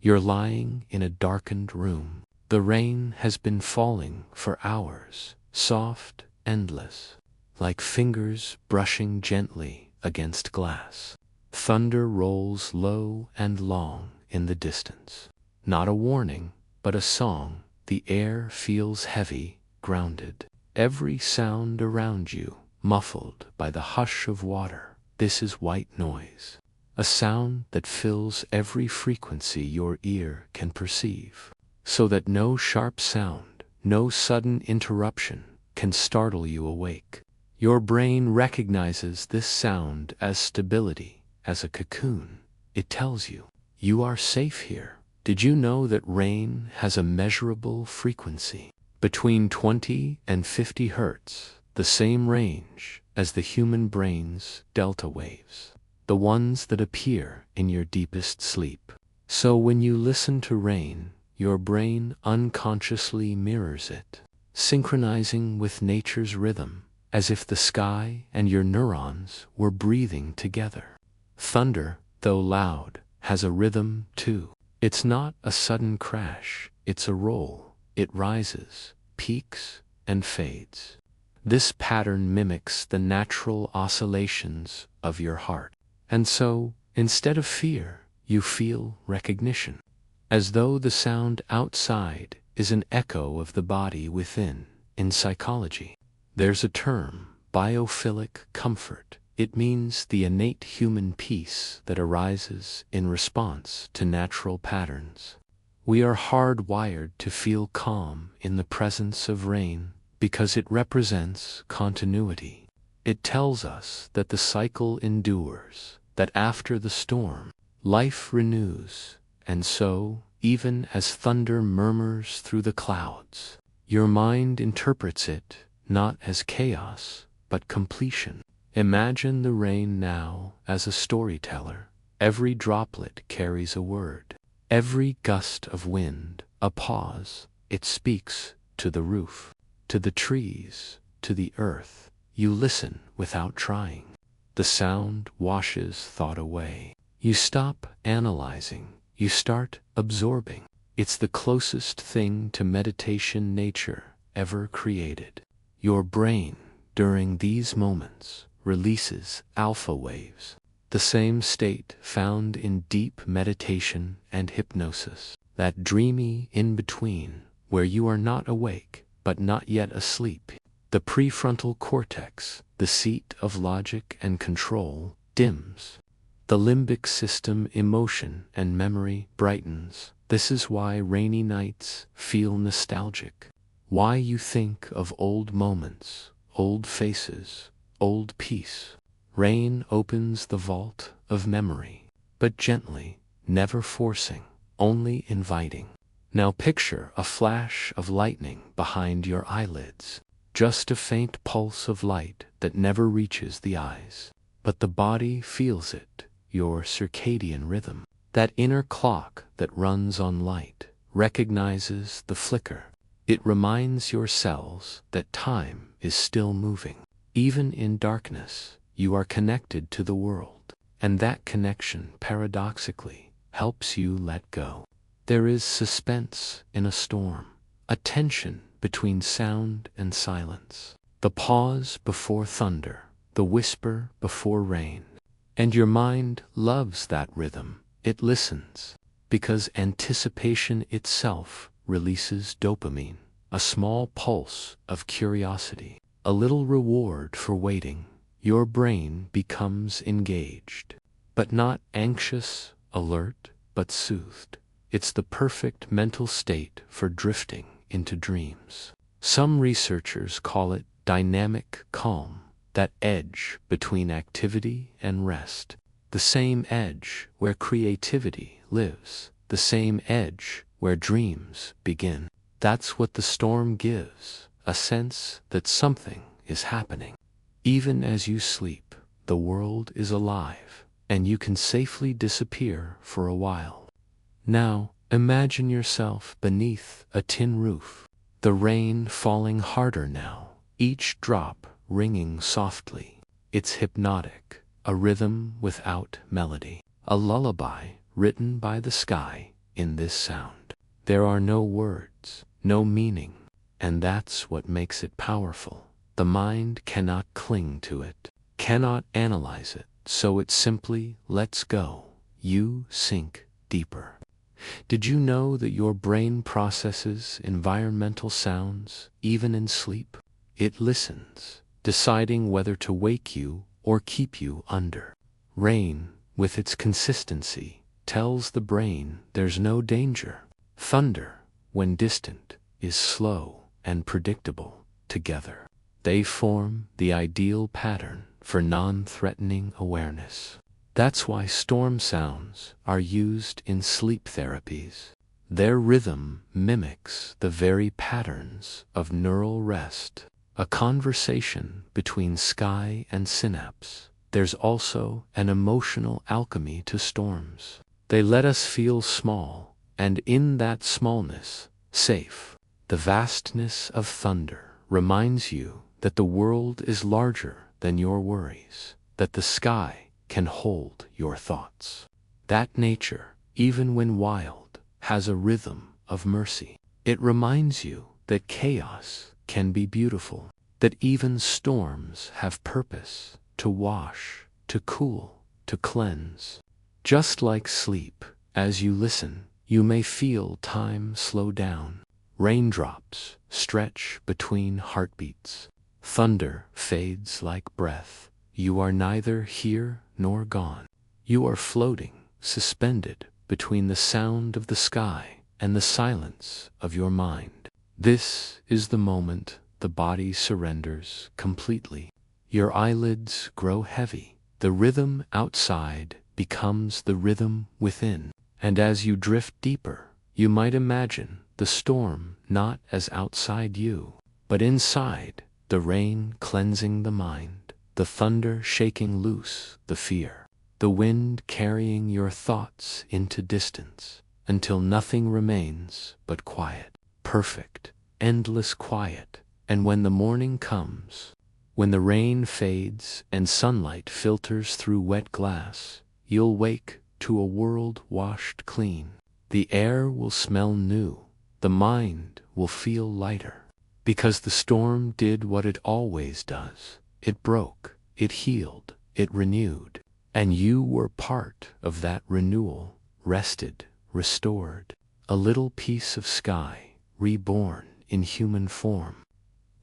You're lying in a darkened room. The rain has been falling for hours, soft, endless, like fingers brushing gently against glass. Thunder rolls low and long in the distance. Not a warning, but a song. The air feels heavy, grounded. Every sound around you, muffled by the hush of water. This is white noise, a sound that fills every frequency your ear can perceive, so that no sharp sound, no sudden interruption can startle you awake. Your brain recognizes this sound as stability, as a cocoon. It tells you, you are safe here. Did you know that rain has a measurable frequency? Between 20 and 50 hertz, the same range as the human brain's delta waves, the ones that appear in your deepest sleep. So when you listen to rain, your brain unconsciously mirrors it, synchronizing with nature's rhythm, as if the sky and your neurons were breathing together. Thunder, though loud, has a rhythm too. It's not a sudden crash, it's a roll. It rises, peaks, and fades. This pattern mimics the natural oscillations of your heart. And so, instead of fear, you feel recognition, as though the sound outside is an echo of the body within. In psychology, there's a term, biophilic comfort. It means the innate human peace that arises in response to natural patterns. We are hardwired to feel calm in the presence of rain because it represents continuity. It tells us that the cycle endures, that after the storm, life renews, and so, even as thunder murmurs through the clouds, your mind interprets it not as chaos, but completion. Imagine the rain now as a storyteller. Every droplet carries a word. Every gust of wind, a pause. It speaks to the roof, to the trees, to the earth. You listen without trying. The sound washes thought away. You stop analyzing. You start absorbing. It's the closest thing to meditation nature ever created. Your brain, during these moments, releases alpha waves, the same state found in deep meditation and hypnosis, that dreamy in-between where you are not awake but not yet asleep. The prefrontal cortex, the seat of logic and control, dims. The limbic system, emotion and memory, brightens. This is why rainy nights feel nostalgic, why you think of old moments, old faces, old peace. Rain opens the vault of memory, but gently, never forcing, only inviting. Now picture a flash of lightning behind your eyelids, just a faint pulse of light that never reaches the eyes. But the body feels it, your circadian rhythm. That inner clock that runs on light recognizes the flicker. It reminds your cells that time is still moving. Even in darkness, you are connected to the world, and that connection, paradoxically, helps you let go. There is suspense in a storm, a tension between sound and silence, the pause before thunder, the whisper before rain. And your mind loves that rhythm. It listens, because anticipation itself releases dopamine, a small pulse of curiosity, a little reward for waiting. Your brain becomes engaged, but not anxious, alert, but soothed. It's the perfect mental state for drifting into dreams. Some researchers call it dynamic calm, that edge between activity and rest. The same edge where creativity lives, the same edge where dreams begin. That's what the storm gives, a sense that something is happening. Even as you sleep, the world is alive, and you can safely disappear for a while. Now, imagine yourself beneath a tin roof, the rain falling harder now, each drop ringing softly. It's hypnotic, a rhythm without melody, a lullaby written by the sky in this sound. There are no words, no meaning, and that's what makes it powerful. The mind cannot cling to it, cannot analyze it, so it simply lets go. You sink deeper. Did you know that your brain processes environmental sounds even in sleep? It listens, deciding whether to wake you or keep you under. Rain, with its consistency, tells the brain there's no danger. Thunder, when distant, is slow and predictable. Together, they form the ideal pattern for non-threatening awareness. That's why storm sounds are used in sleep therapies. Their rhythm mimics the very patterns of neural rest, a conversation between sky and synapse. There's also an emotional alchemy to storms. They let us feel small, and in that smallness, safe. The vastness of thunder reminds you that the world is larger than your worries, that the sky can hold your thoughts. That nature, even when wild, has a rhythm of mercy. It reminds you that chaos can be beautiful, that even storms have purpose, to wash, to cool, to cleanse. Just like sleep, as you listen, you may feel time slow down. Raindrops stretch between heartbeats. Thunder fades like breath. You are neither here nor gone. You are floating, suspended between the sound of the sky and the silence of your mind. This is the moment the body surrenders completely. Your eyelids grow heavy. The rhythm outside becomes the rhythm within. And as you drift deeper, you might imagine the storm not as outside you, but inside, the rain cleansing the mind, the thunder shaking loose the fear, the wind carrying your thoughts into distance, until nothing remains but quiet, perfect, endless quiet. And when the morning comes, when the rain fades and sunlight filters through wet glass, you'll wake to a world washed clean. The air will smell new, the mind will feel lighter, because the storm did what it always does. It broke, it healed, it renewed, and you were part of that renewal, rested, restored, a little piece of sky, reborn in human form.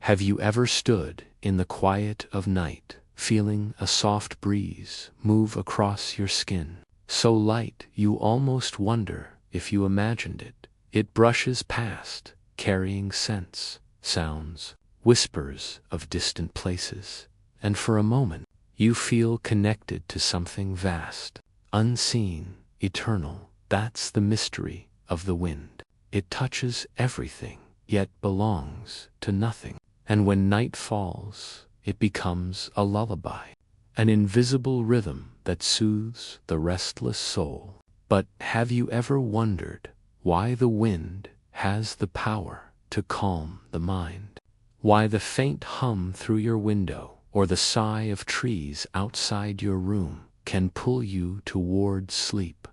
Have you ever stood in the quiet of night, feeling a soft breeze move across your skin, so light you almost wonder if you imagined it? It brushes past, carrying scents, sounds, whispers of distant places, and for a moment, you feel connected to something vast, unseen, eternal. That's the mystery of the wind. It touches everything, yet belongs to nothing. And when night falls, it becomes a lullaby, an invisible rhythm that soothes the restless soul. But have you ever wondered why the wind has the power to calm the mind? Why the faint hum through your window or the sigh of trees outside your room can pull you toward sleep?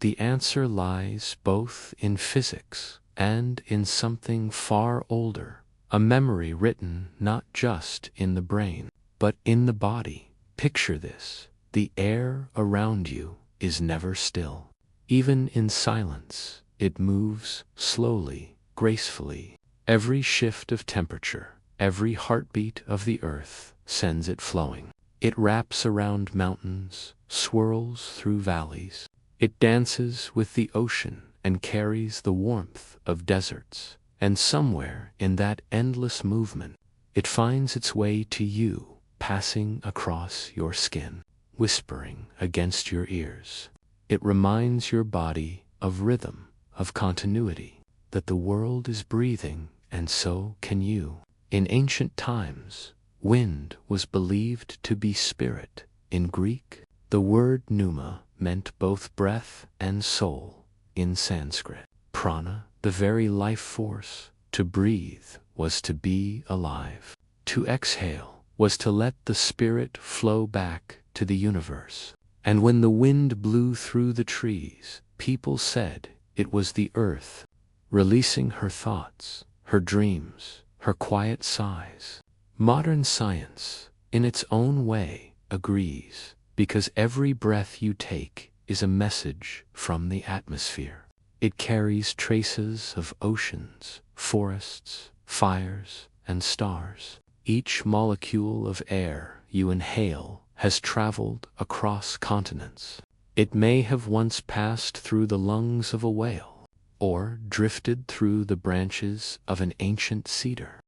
The answer lies both in physics and in something far older, a memory written not just in the brain, but in the body. Picture this: the air around you is never still. Even in silence, it moves slowly, gracefully. Every shift of temperature, every heartbeat of the earth sends it flowing. It wraps around mountains, swirls through valleys. It dances with the ocean and carries the warmth of deserts. And somewhere in that endless movement, it finds its way to you, passing across your skin, whispering against your ears. It reminds your body of rhythm, of continuity, that the world is breathing, and so can you. In ancient times, wind was believed to be spirit. In Greek, the word pneuma meant both breath and soul. In Sanskrit, prana, the very life force. To breathe was to be alive. To exhale was to let the spirit flow back to the universe. And when the wind blew through the trees, people said it was the earth releasing her thoughts, her dreams, her quiet sighs. Modern science, in its own way, agrees, because every breath you take is a message from the atmosphere. It carries traces of oceans, forests, fires, and stars. Each molecule of air you inhale has traveled across continents. It may have once passed through the lungs of a whale, or drifted through the branches of an ancient cedar.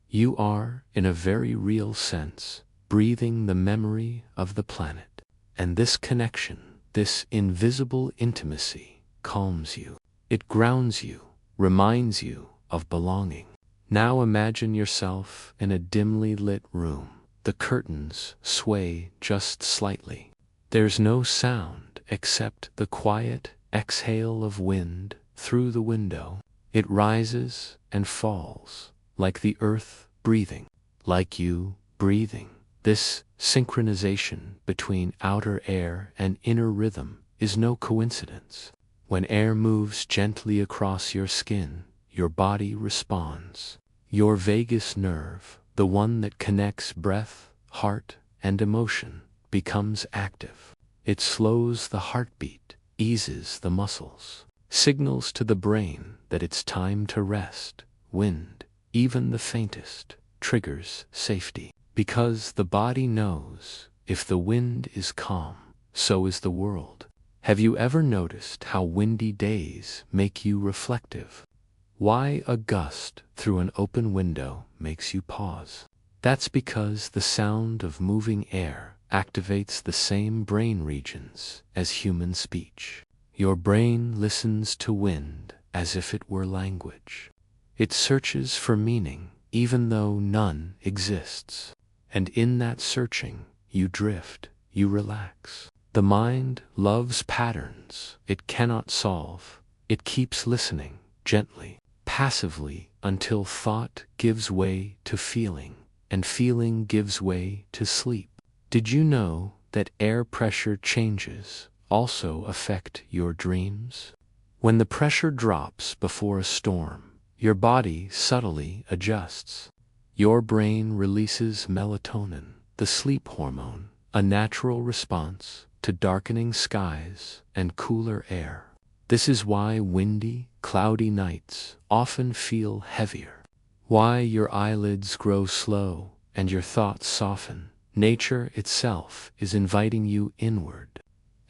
You are, in a very real sense, breathing the memory of the planet. And this connection, this invisible intimacy, calms you. It grounds you, reminds you of belonging. Now imagine yourself in a dimly lit room. The curtains sway just slightly. There's no sound except the quiet exhale of wind through the window. It rises and falls, like the earth breathing, like you breathing. This synchronization between outer air and inner rhythm is no coincidence. When air moves gently across your skin, your body responds. Your vagus nerve, the one that connects breath, heart, and emotion, becomes active. It slows the heartbeat, eases the muscles, signals to the brain that it's time to rest. Wind, even the faintest, triggers safety, because the body knows if the wind is calm, so is the world. Have you ever noticed how windy days make you reflective? Why a gust through an open window makes you pause? That's because the sound of moving air activates the same brain regions as human speech. Your brain listens to wind as if it were language. It searches for meaning even though none exists. And in that searching, you drift, you relax. The mind loves patterns it cannot solve. It keeps listening, gently, passively, until thought gives way to feeling, and feeling gives way to sleep. Did you know that air pressure changes also affect your dreams? When the pressure drops before a storm, your body subtly adjusts. Your brain releases melatonin, the sleep hormone, a natural response to darkening skies and cooler air. This is why windy, cloudy nights often feel heavier. Why your eyelids grow slow and your thoughts soften. Nature itself is inviting you inward.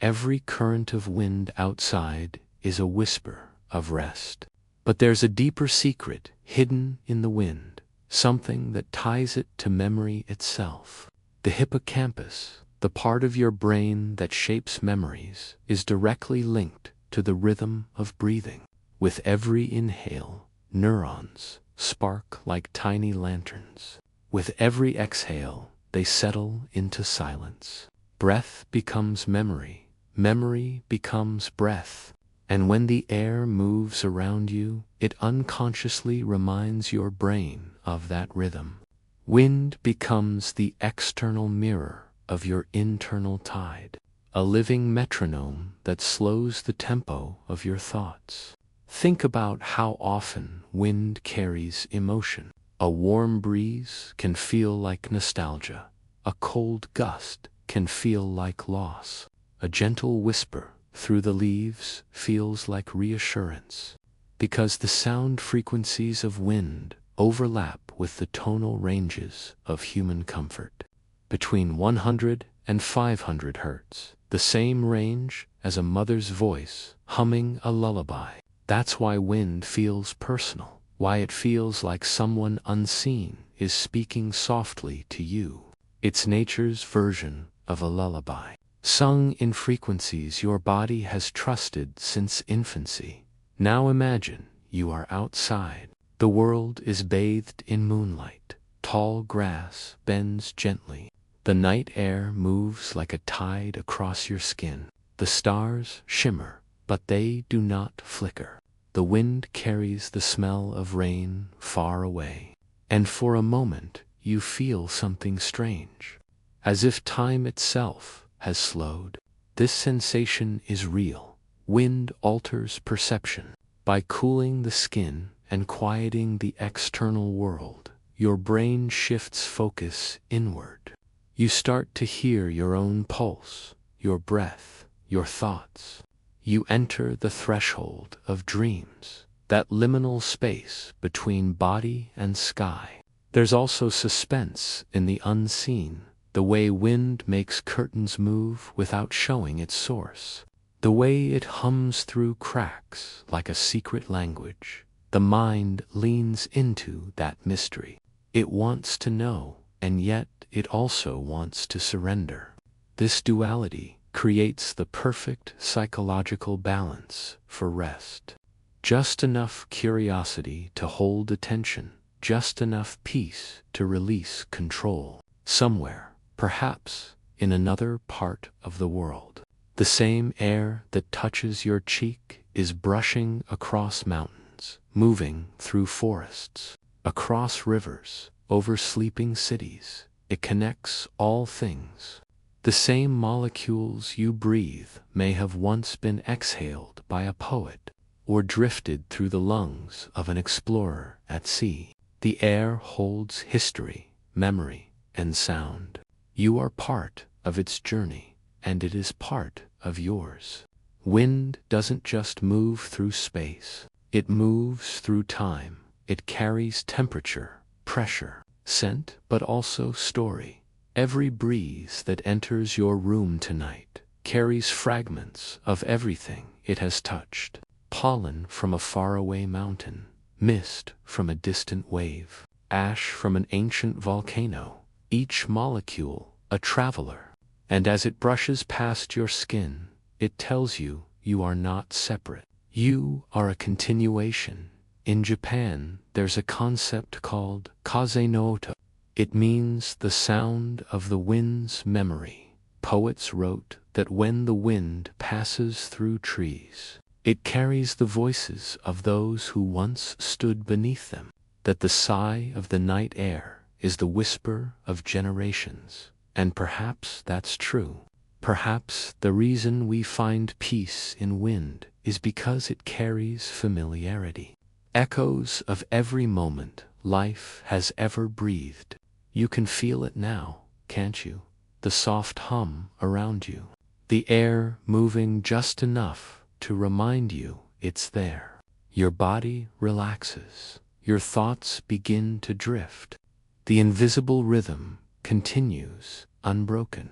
Every current of wind outside is a whisper of rest. But there's a deeper secret hidden in the wind, something that ties it to memory itself. The hippocampus, the part of your brain that shapes memories, is directly linked to the rhythm of breathing. With every inhale, neurons spark like tiny lanterns. With every exhale, they settle into silence. Breath becomes memory, memory becomes breath, and when the air moves around you, it unconsciously reminds your brain of that rhythm. Wind becomes the external mirror of your internal tide, a living metronome that slows the tempo of your thoughts. Think about how often wind carries emotion. A warm breeze can feel like nostalgia. A cold gust can feel like loss. A gentle whisper through the leaves feels like reassurance, because the sound frequencies of wind overlap with the tonal ranges of human comfort. Between 100 and 500 hertz, the same range as a mother's voice humming a lullaby. That's why wind feels personal, why it feels like someone unseen is speaking softly to you. It's nature's version of a lullaby, sung in frequencies your body has trusted since infancy. Now imagine you are outside. The world is bathed in moonlight. Tall grass bends gently. The night air moves like a tide across your skin. The stars shimmer, but they do not flicker. The wind carries the smell of rain far away. And for a moment, you feel something strange, as if time itself has slowed. This sensation is real. Wind alters perception. By cooling the skin and quieting the external world, your brain shifts focus inward. You start to hear your own pulse, your breath, your thoughts. You enter the threshold of dreams, that liminal space between body and sky. There's also suspense in the unseen, the way wind makes curtains move without showing its source, the way it hums through cracks like a secret language. The mind leans into that mystery. It wants to know, and yet it also wants to surrender. This duality creates the perfect psychological balance for rest. Just enough curiosity to hold attention, just enough peace to release control. Somewhere, perhaps in another part of the world, the same air that touches your cheek is brushing across mountains, moving through forests, across rivers, over sleeping cities. It connects all things. The same molecules you breathe may have once been exhaled by a poet, or drifted through the lungs of an explorer at sea. The air holds history, memory, and sound. You are part of its journey, and it is part of yours. Wind doesn't just move through space. It moves through time. It carries temperature, pressure, scent, but also story. Every breeze that enters your room tonight carries fragments of everything it has touched. Pollen from a faraway mountain, mist from a distant wave, ash from an ancient volcano, each molecule a traveler. And as it brushes past your skin, it tells you you are not separate. You are a continuation. In Japan, there's a concept called kaze no oto. It means the sound of the wind's memory. Poets wrote that when the wind passes through trees, it carries the voices of those who once stood beneath them, that the sigh of the night air is the whisper of generations. And perhaps that's true. Perhaps the reason we find peace in wind is because it carries familiarity. Echoes of every moment life has ever breathed. You can feel it now, can't you? The soft hum around you. The air moving just enough to remind you it's there. Your body relaxes. Your thoughts begin to drift. The invisible rhythm continues, unbroken,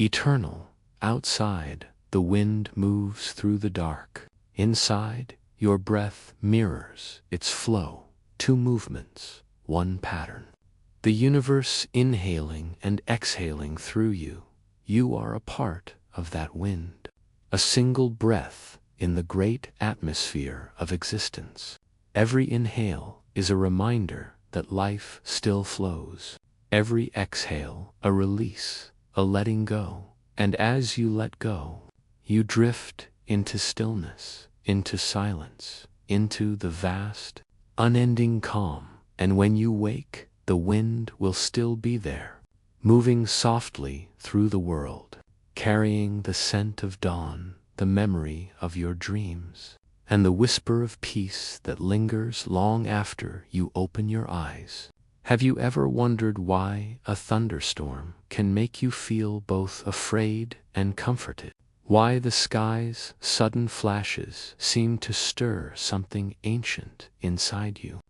eternal. Outside, the wind moves through the dark. Inside, your breath mirrors its flow. Two movements, one pattern. The universe inhaling and exhaling through you. You are a part of that wind. A single breath in the great atmosphere of existence. Every inhale is a reminder that life still flows. Every exhale a release, a letting go. And as you let go, you drift into stillness, into silence, into the vast, unending calm. And when you wake, the wind will still be there, moving softly through the world, carrying the scent of dawn, the memory of your dreams, and the whisper of peace that lingers long after you open your eyes. Have you ever wondered why a thunderstorm can make you feel both afraid and comforted? Why the sky's sudden flashes seem to stir something ancient inside you?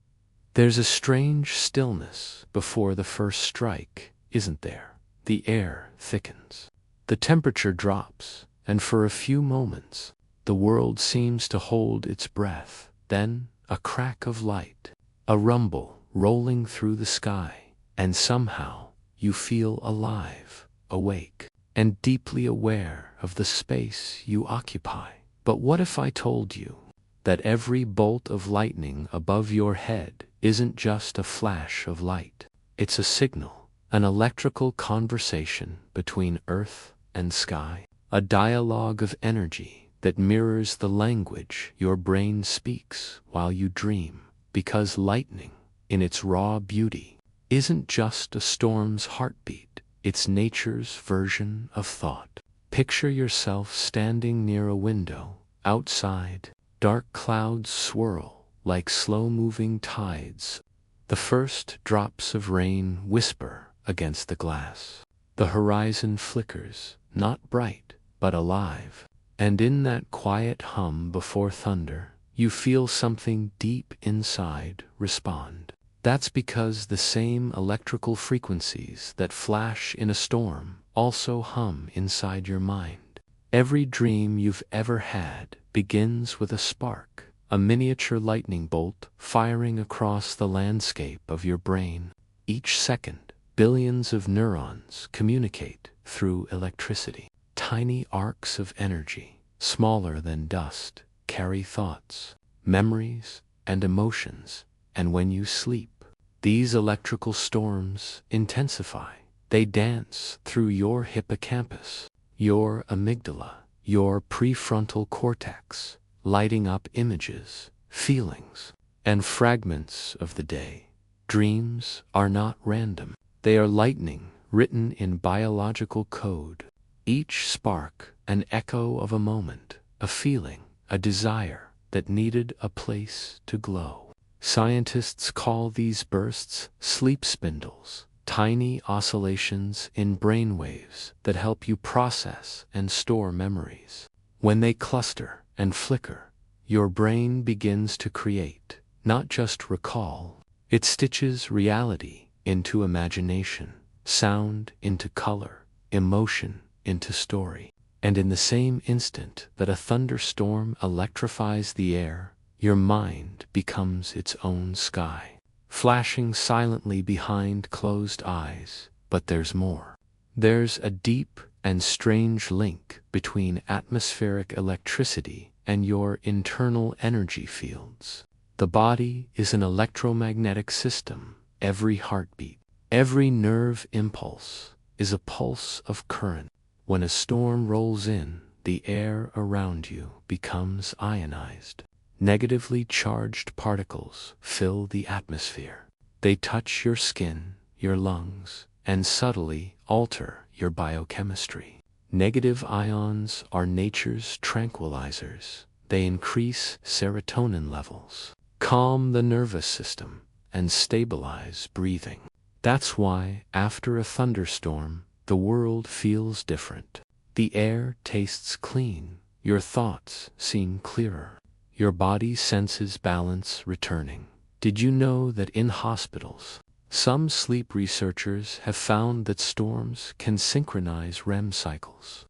There's a strange stillness before the first strike, isn't there? The air thickens, the temperature drops, and for a few moments, the world seems to hold its breath. Then, a crack of light, a rumble rolling through the sky, and somehow you feel alive, awake, and deeply aware of the space you occupy. But what if I told you that every bolt of lightning above your head isn't just a flash of light? It's a signal, an electrical conversation between earth and sky, a dialogue of energy that mirrors the language your brain speaks while you dream. Because lightning, in its raw beauty, isn't just a storm's heartbeat, it's nature's version of thought. Picture yourself standing near a window. Outside, dark clouds swirl like slow-moving tides. The first drops of rain whisper against the glass. The horizon flickers, not bright, but alive. And in that quiet hum before thunder, you feel something deep inside respond. That's because the same electrical frequencies that flash in a storm also hum inside your mind. Every dream you've ever had begins with a spark, a miniature lightning bolt firing across the landscape of your brain. Each second, billions of neurons communicate through electricity. Tiny arcs of energy, smaller than dust, carry thoughts, memories, and emotions. And when you sleep, these electrical storms intensify. They dance through your hippocampus, your amygdala, your prefrontal cortex, lighting up images, feelings, and fragments of the day. Dreams are not random. They are lightning written in biological code. Each spark an echo of a moment, a feeling, a desire that needed a place to glow. Scientists call these bursts sleep spindles, tiny oscillations in brainwaves that help you process and store memories. When they cluster and flicker, your brain begins to create, not just recall. It stitches reality into imagination, sound into color, emotion into story. And in the same instant that a thunderstorm electrifies the air, your mind becomes its own sky, flashing silently behind closed eyes. But there's more. There's a deep and strange link between atmospheric electricity and your internal energy fields. The body is an electromagnetic system. Every heartbeat, every nerve impulse is a pulse of current. When a storm rolls in, the air around you becomes ionized. Negatively charged particles fill the atmosphere. They touch your skin, your lungs, and subtly alter your biochemistry. Negative ions are nature's tranquilizers. They increase serotonin levels, calm the nervous system, and stabilize breathing. That's why, after a thunderstorm, the world feels different. The air tastes clean, your thoughts seem clearer, your body senses balance returning. Did you know that in hospitals, some sleep researchers have found that storms can synchronize REM cycles?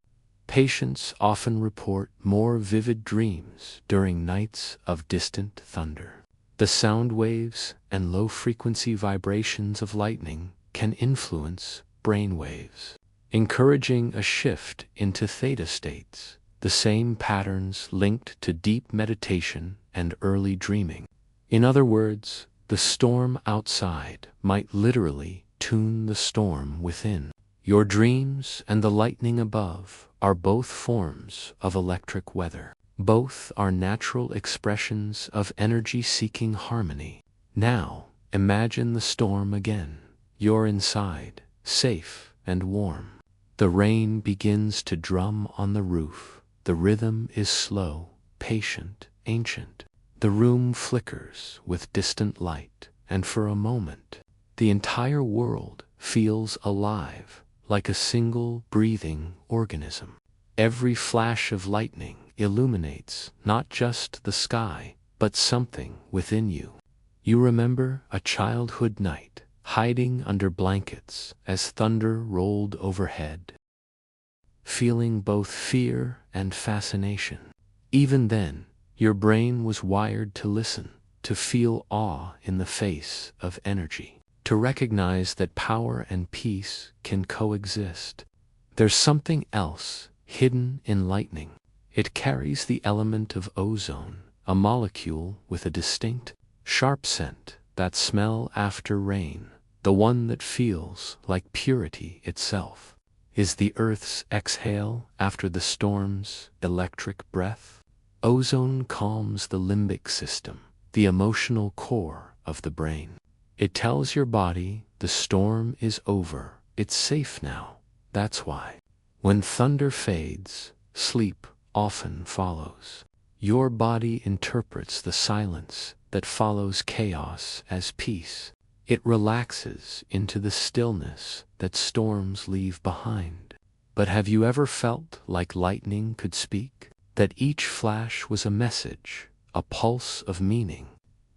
Patients often report more vivid dreams during nights of distant thunder. The sound waves and low-frequency vibrations of lightning can influence brain waves, encouraging a shift into theta states, the same patterns linked to deep meditation and early dreaming. In other words, the storm outside might literally tune the storm within. Your dreams and the lightning above are both forms of electric weather. Both are natural expressions of energy-seeking harmony. Now, imagine the storm again. You're inside, safe and warm. The rain begins to drum on the roof. The rhythm is slow, patient, ancient. The room flickers with distant light, and for a moment, the entire world feels alive, like a single breathing organism. Every flash of lightning illuminates not just the sky, but something within you. You remember a childhood night, hiding under blankets as thunder rolled overhead, feeling both fear and fascination. Even then, your brain was wired to listen, to feel awe in the face of energy, to recognize that power and peace can coexist. There's something else hidden in lightning. It carries the element of ozone, a molecule with a distinct, sharp scent, that smell after rain, the one that feels like purity itself. Is the Earth's exhale after the storm's electric breath. Ozone calms the limbic system, the emotional core of the brain. It tells your body the storm is over, it's safe now. That's why, when thunder fades, sleep often follows. Your body interprets the silence that follows chaos as peace. It relaxes into the stillness that storms leave behind. But have you ever felt like lightning could speak? That each flash was a message, a pulse of meaning?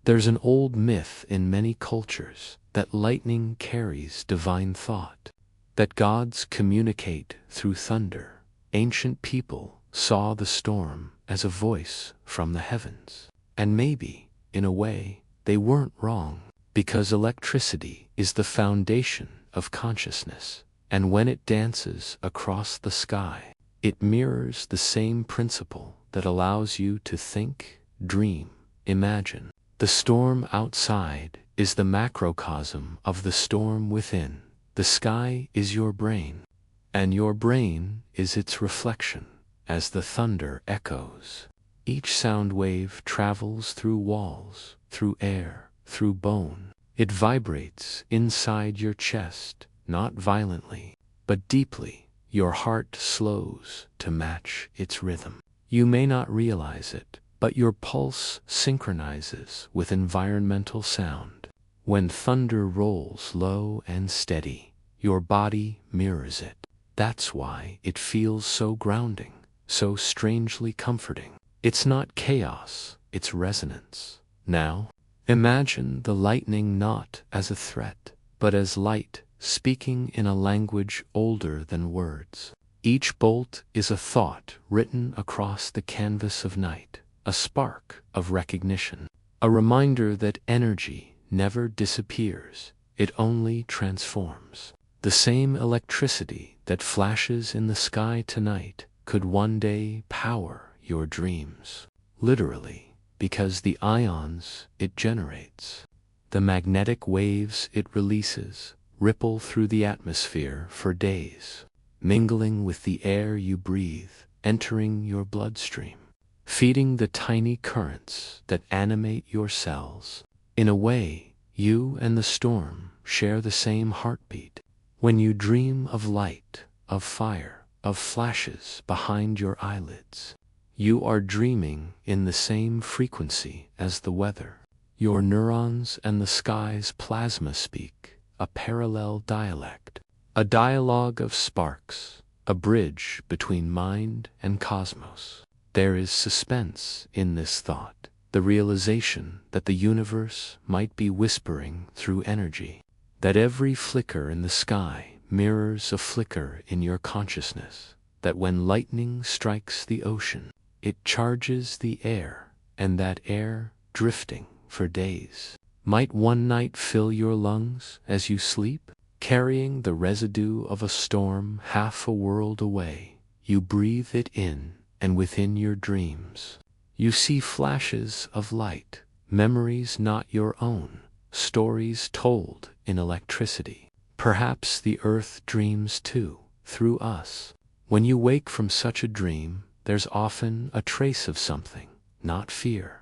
There's an old myth in many cultures that lightning carries divine thought, that gods communicate through thunder. Ancient people saw the storm as a voice from the heavens. And maybe, in a way, they weren't wrong. Because electricity is the foundation of consciousness, and when it dances across the sky, it mirrors the same principle that allows you to think, dream, imagine. The storm outside is the macrocosm of the storm within. The sky is your brain, and your brain is its reflection as the thunder echoes. Each sound wave travels through walls, through air, through bone. It vibrates inside your chest, not violently, but deeply. Your heart slows to match its rhythm. You may not realize it, but your pulse synchronizes with environmental sound. When thunder rolls low and steady, your body mirrors it. That's why it feels so grounding, so strangely comforting. It's not chaos, it's resonance. Now, imagine the lightning not as a threat, but as light, speaking in a language older than words. Each bolt is a thought written across the canvas of night, a spark of recognition, a reminder that energy never disappears, it only transforms. The same electricity that flashes in the sky tonight could one day power your dreams. Literally, because the ions it generates, the magnetic waves it releases, ripple through the atmosphere for days, mingling with the air you breathe, entering your bloodstream, feeding the tiny currents that animate your cells. In a way, you and the storm share the same heartbeat. When you dream of light, of fire, of flashes behind your eyelids, you are dreaming in the same frequency as the weather. Your neurons and the sky's plasma speak a parallel dialect, a dialogue of sparks, a bridge between mind and cosmos. There is suspense in this thought, the realization that the universe might be whispering through energy, that every flicker in the sky mirrors a flicker in your consciousness, that when lightning strikes the ocean, it charges the air, and that air, drifting for days, might one night fill your lungs as you sleep, carrying the residue of a storm half a world away. You breathe it in, and within your dreams. You see flashes of light, memories not your own, stories told in electricity. Perhaps the earth dreams too, through us. When you wake from such a dream, there's often a trace of something, not fear,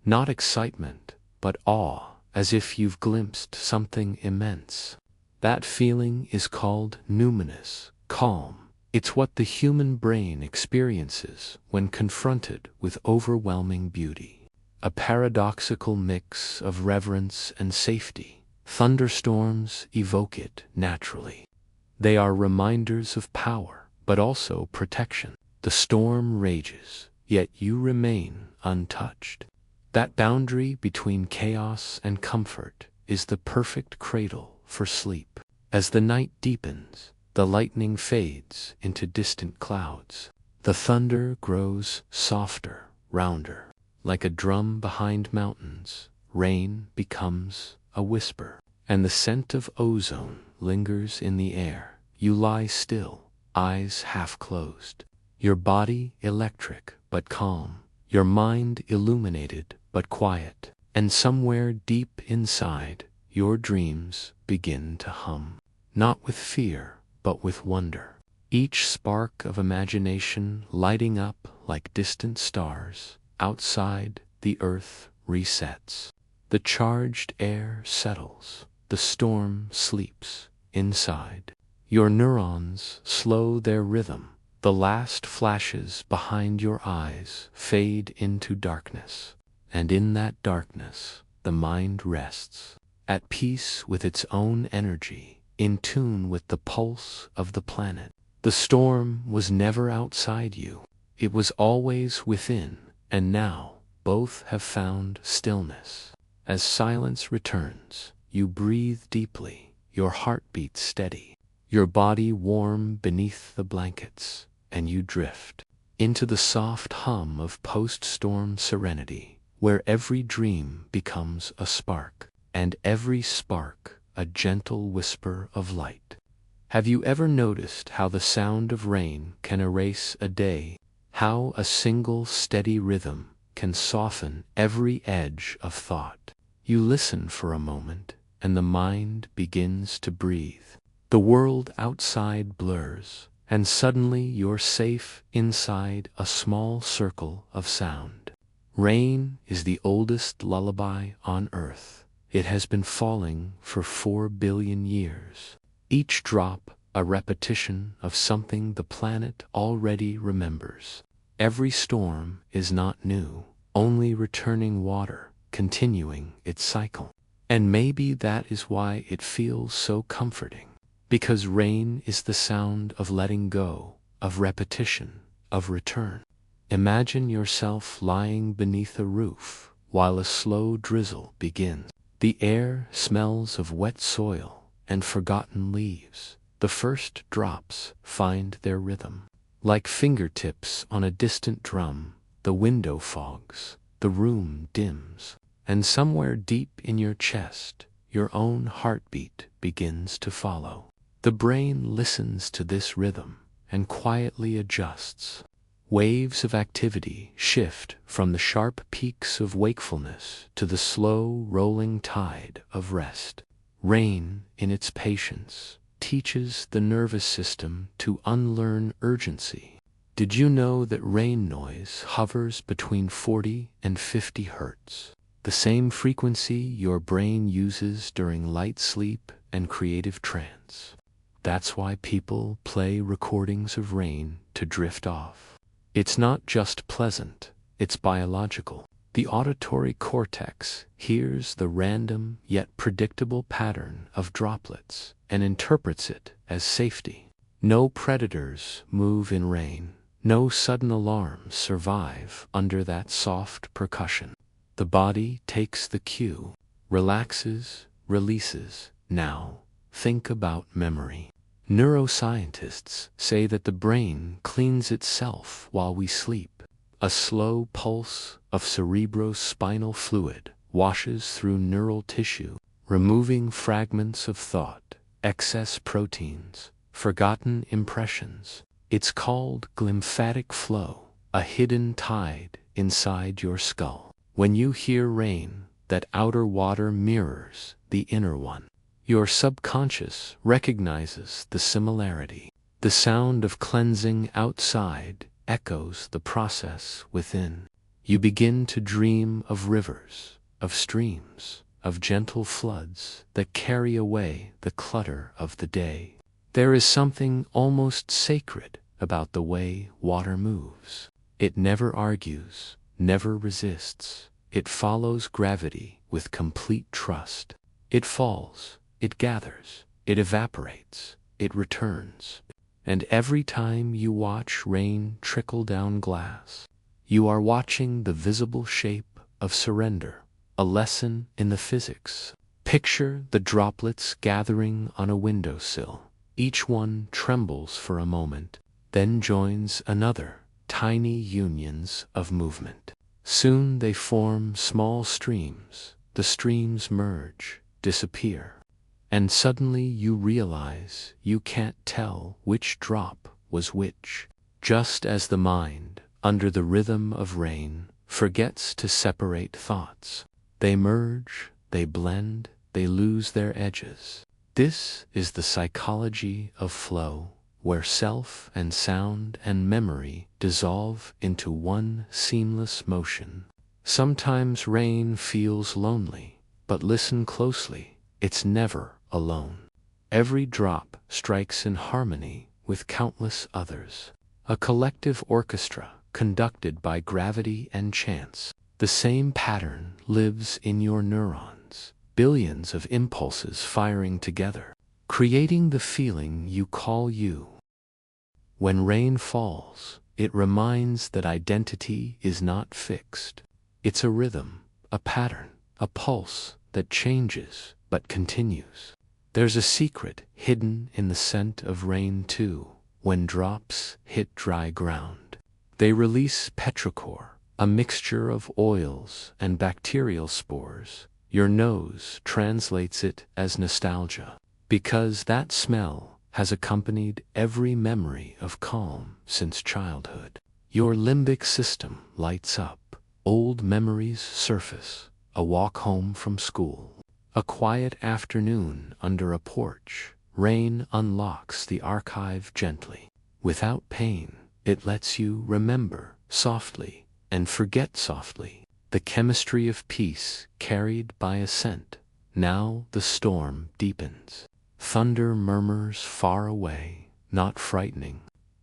not excitement, but awe, as if you've glimpsed something immense. That feeling is called numinous, calm. It's what the human brain experiences when confronted with overwhelming beauty. A paradoxical mix of reverence and safety. Thunderstorms evoke it naturally. They are reminders of power, but also protection. The storm rages, yet you remain untouched. That boundary between chaos and comfort is the perfect cradle for sleep. As the night deepens, the lightning fades into distant clouds. The thunder grows softer, rounder. Like a drum behind mountains, rain becomes a whisper, and the scent of ozone lingers in the air. You lie still, eyes half closed. Your body electric but calm. Your mind illuminated but quiet. And somewhere deep inside, your dreams begin to hum. Not with fear, but with wonder. Each spark of imagination lighting up like distant stars. Outside, the earth resets. The charged air settles. The storm sleeps. Inside, your neurons slow their rhythm. The last flashes behind your eyes fade into darkness. And in that darkness, the mind rests, at peace with its own energy, in tune with the pulse of the planet. The storm was never outside you. It was always within, and now both have found stillness. As silence returns, you breathe deeply, your heartbeat steady, your body warm beneath the blankets, and you drift into the soft hum of post-storm serenity, where every dream becomes a spark, and every spark a gentle whisper of light. Have you ever noticed how the sound of rain can erase a day? How a single steady rhythm can soften every edge of thought? You listen for a moment, and the mind begins to breathe. The world outside blurs, and suddenly you're safe inside a small circle of sound. Rain is the oldest lullaby on earth. It has been falling for 4 billion years. Each drop a repetition of something the planet already remembers. Every storm is not new, only returning water, continuing its cycle. And maybe that is why it feels so comforting. Because rain is the sound of letting go, of repetition, of return. Imagine yourself lying beneath a roof while a slow drizzle begins. The air smells of wet soil and forgotten leaves. The first drops find their rhythm. Like fingertips on a distant drum, the window fogs, the room dims, and somewhere deep in your chest, your own heartbeat begins to follow. The brain listens to this rhythm and quietly adjusts. Waves of activity shift from the sharp peaks of wakefulness to the slow rolling tide of rest. Rain, in its patience, teaches the nervous system to unlearn urgency. Did you know that rain noise hovers between 40 and 50 hertz? The same frequency your brain uses during light sleep and creative trance. That's why people play recordings of rain to drift off. It's not just pleasant, it's biological. The auditory cortex hears the random yet predictable pattern of droplets and interprets it as safety. No predators move in rain. No sudden alarms survive under that soft percussion. The body takes the cue, relaxes, releases. Now, think about memory. Neuroscientists say that the brain cleans itself while we sleep. A slow pulse of cerebrospinal fluid washes through neural tissue, removing fragments of thought, excess proteins, forgotten impressions. It's called glymphatic flow, a hidden tide inside your skull. When you hear rain, that outer water mirrors the inner one. Your subconscious recognizes the similarity. The sound of cleansing outside echoes the process within. You begin to dream of rivers, of streams, of gentle floods that carry away the clutter of the day. There is something almost sacred about the way water moves. It never argues, never resists. It follows gravity with complete trust. It falls, it gathers, it evaporates, it returns. And every time you watch rain trickle down glass, you are watching the visible shape of surrender, a lesson in the physics. Picture the droplets gathering on a windowsill. Each one trembles for a moment, then joins another, tiny unions of movement. Soon they form small streams. The streams merge, disappear. And suddenly you realize you can't tell which drop was which. Just as the mind, under the rhythm of rain, forgets to separate thoughts. They merge, they blend, they lose their edges. This is the psychology of flow, where self and sound and memory dissolve into one seamless motion. Sometimes rain feels lonely, but listen closely, it's never alone. Every drop strikes in harmony with countless others. A collective orchestra conducted by gravity and chance. The same pattern lives in your neurons, billions of impulses firing together, creating the feeling you call you. When rain falls, it reminds that identity is not fixed. It's a rhythm, a pattern, a pulse that changes but continues. There's a secret hidden in the scent of rain too. When drops hit dry ground, they release petrichor, a mixture of oils and bacterial spores. Your nose translates it as nostalgia, because that smell has accompanied every memory of calm since childhood. Your limbic system lights up, old memories surface, a walk home from school, a quiet afternoon under a porch. Rain unlocks the archive gently. Without pain, it lets you remember softly and forget softly. The chemistry of peace carried by a scent. Now the storm deepens. Thunder murmurs far away, not frightening,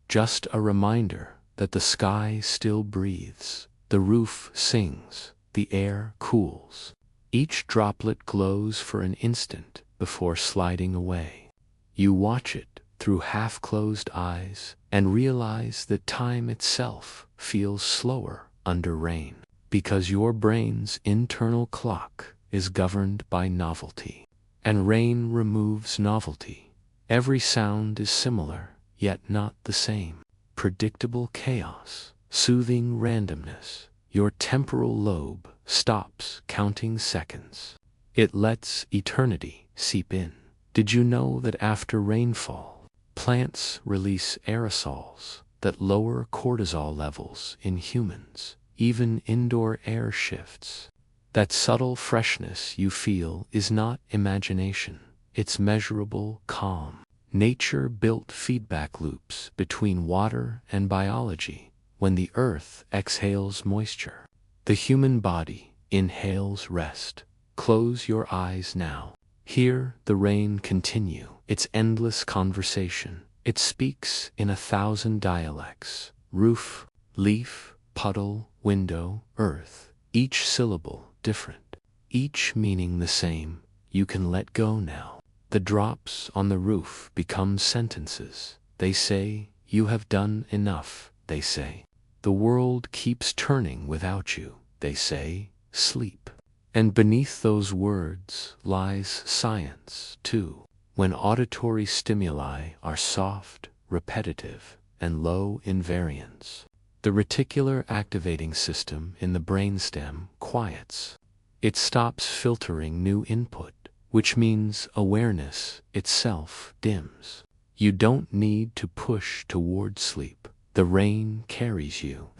just a reminder that the sky still breathes. The roof sings, the air cools. Each droplet glows for an instant before sliding away. You watch it through half-closed eyes and realize that time itself feels slower under rain, because your brain's internal clock is governed by novelty. And rain removes novelty. Every sound is similar, yet not the same. Predictable chaos, soothing randomness. Your temporal lobe stops counting seconds. It lets eternity seep in. Did you know that after rainfall, plants release aerosols that lower cortisol levels in humans? Even indoor air shifts. That subtle freshness you feel is not imagination. It's measurable calm. Nature built feedback loops between water and biology. When the earth exhales moisture, the human body inhales rest. Close your eyes now. Hear the rain continue its endless conversation. It speaks in 1,000 dialects. Roof, leaf, puddle, window, earth. Each syllable different. Each meaning the same. You can let go now. The drops on the roof become sentences. They say, "You have done enough," they say. "The world keeps turning without you," they say. "Sleep." And beneath those words lies science, too. When auditory stimuli are soft, repetitive, and low in variance, the reticular activating system in the brainstem quiets. It stops filtering new input, which means awareness itself dims. You don't need to push toward sleep. The rain carries you.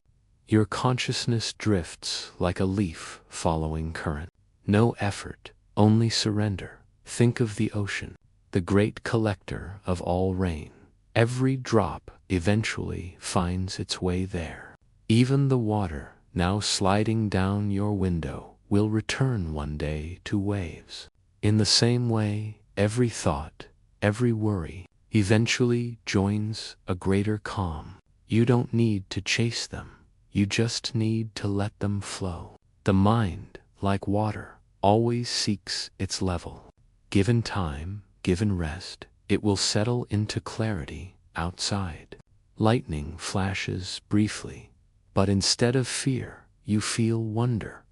Your consciousness drifts like a leaf following current. No effort, only surrender. Think of the ocean, the great collector of all rain. Every drop eventually finds its way there. Even the water, now sliding down your window, will return one day to waves. In the same way, every thought, every worry, eventually joins a greater calm. You don't need to chase them. You just need to let them flow. The mind, like water, always seeks its level. Given time, given rest, it will settle into clarity outside. Lightning flashes briefly, but instead of fear, you feel wonder.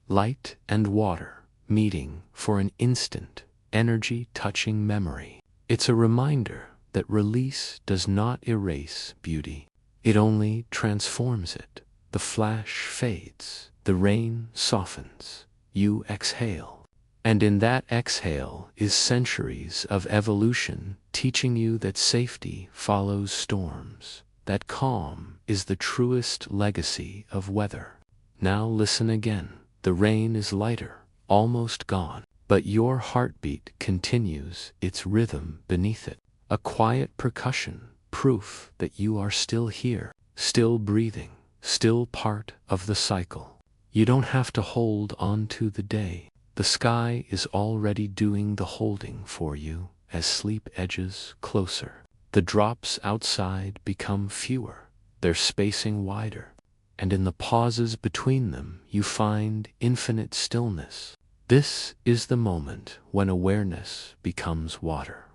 Light and water meeting for an instant, energy touching memory. It's a reminder that release does not erase beauty. It only transforms it. The flash fades, the rain softens, you exhale. And in that exhale is centuries of evolution teaching you that safety follows storms, that calm is the truest legacy of weather. Now listen again. The rain is lighter, almost gone, but your heartbeat continues its rhythm beneath it. A quiet percussion, proof that you are still here, still breathing, still part of the cycle. You don't have to hold on to the day. The sky is already doing the holding for you as sleep edges closer. The drops outside become fewer, their spacing wider, and in the pauses between them you find infinite stillness. This is the moment when awareness becomes water,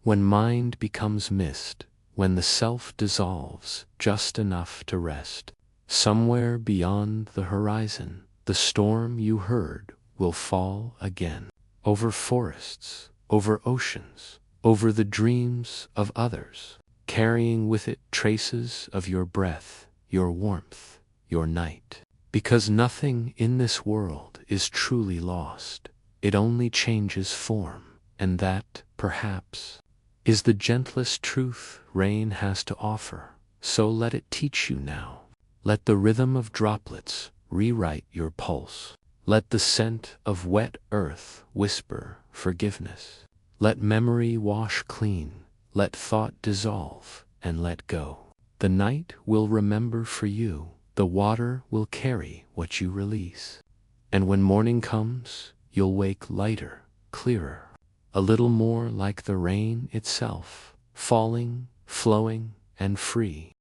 when mind becomes mist, when the self dissolves just enough to rest. Somewhere beyond the horizon, the storm you heard will fall again, over forests, over oceans, over the dreams of others, carrying with it traces of your breath, your warmth, your night. Because nothing in this world is truly lost. It only changes form, and that, perhaps, is the gentlest truth rain has to offer. So let it teach you now. Let the rhythm of droplets rewrite your pulse. Let the scent of wet earth whisper forgiveness. Let memory wash clean. Let thought dissolve and let go. The night will remember for you. The water will carry what you release. And when morning comes, you'll wake lighter, clearer, a little more like the rain itself, falling, flowing, and free.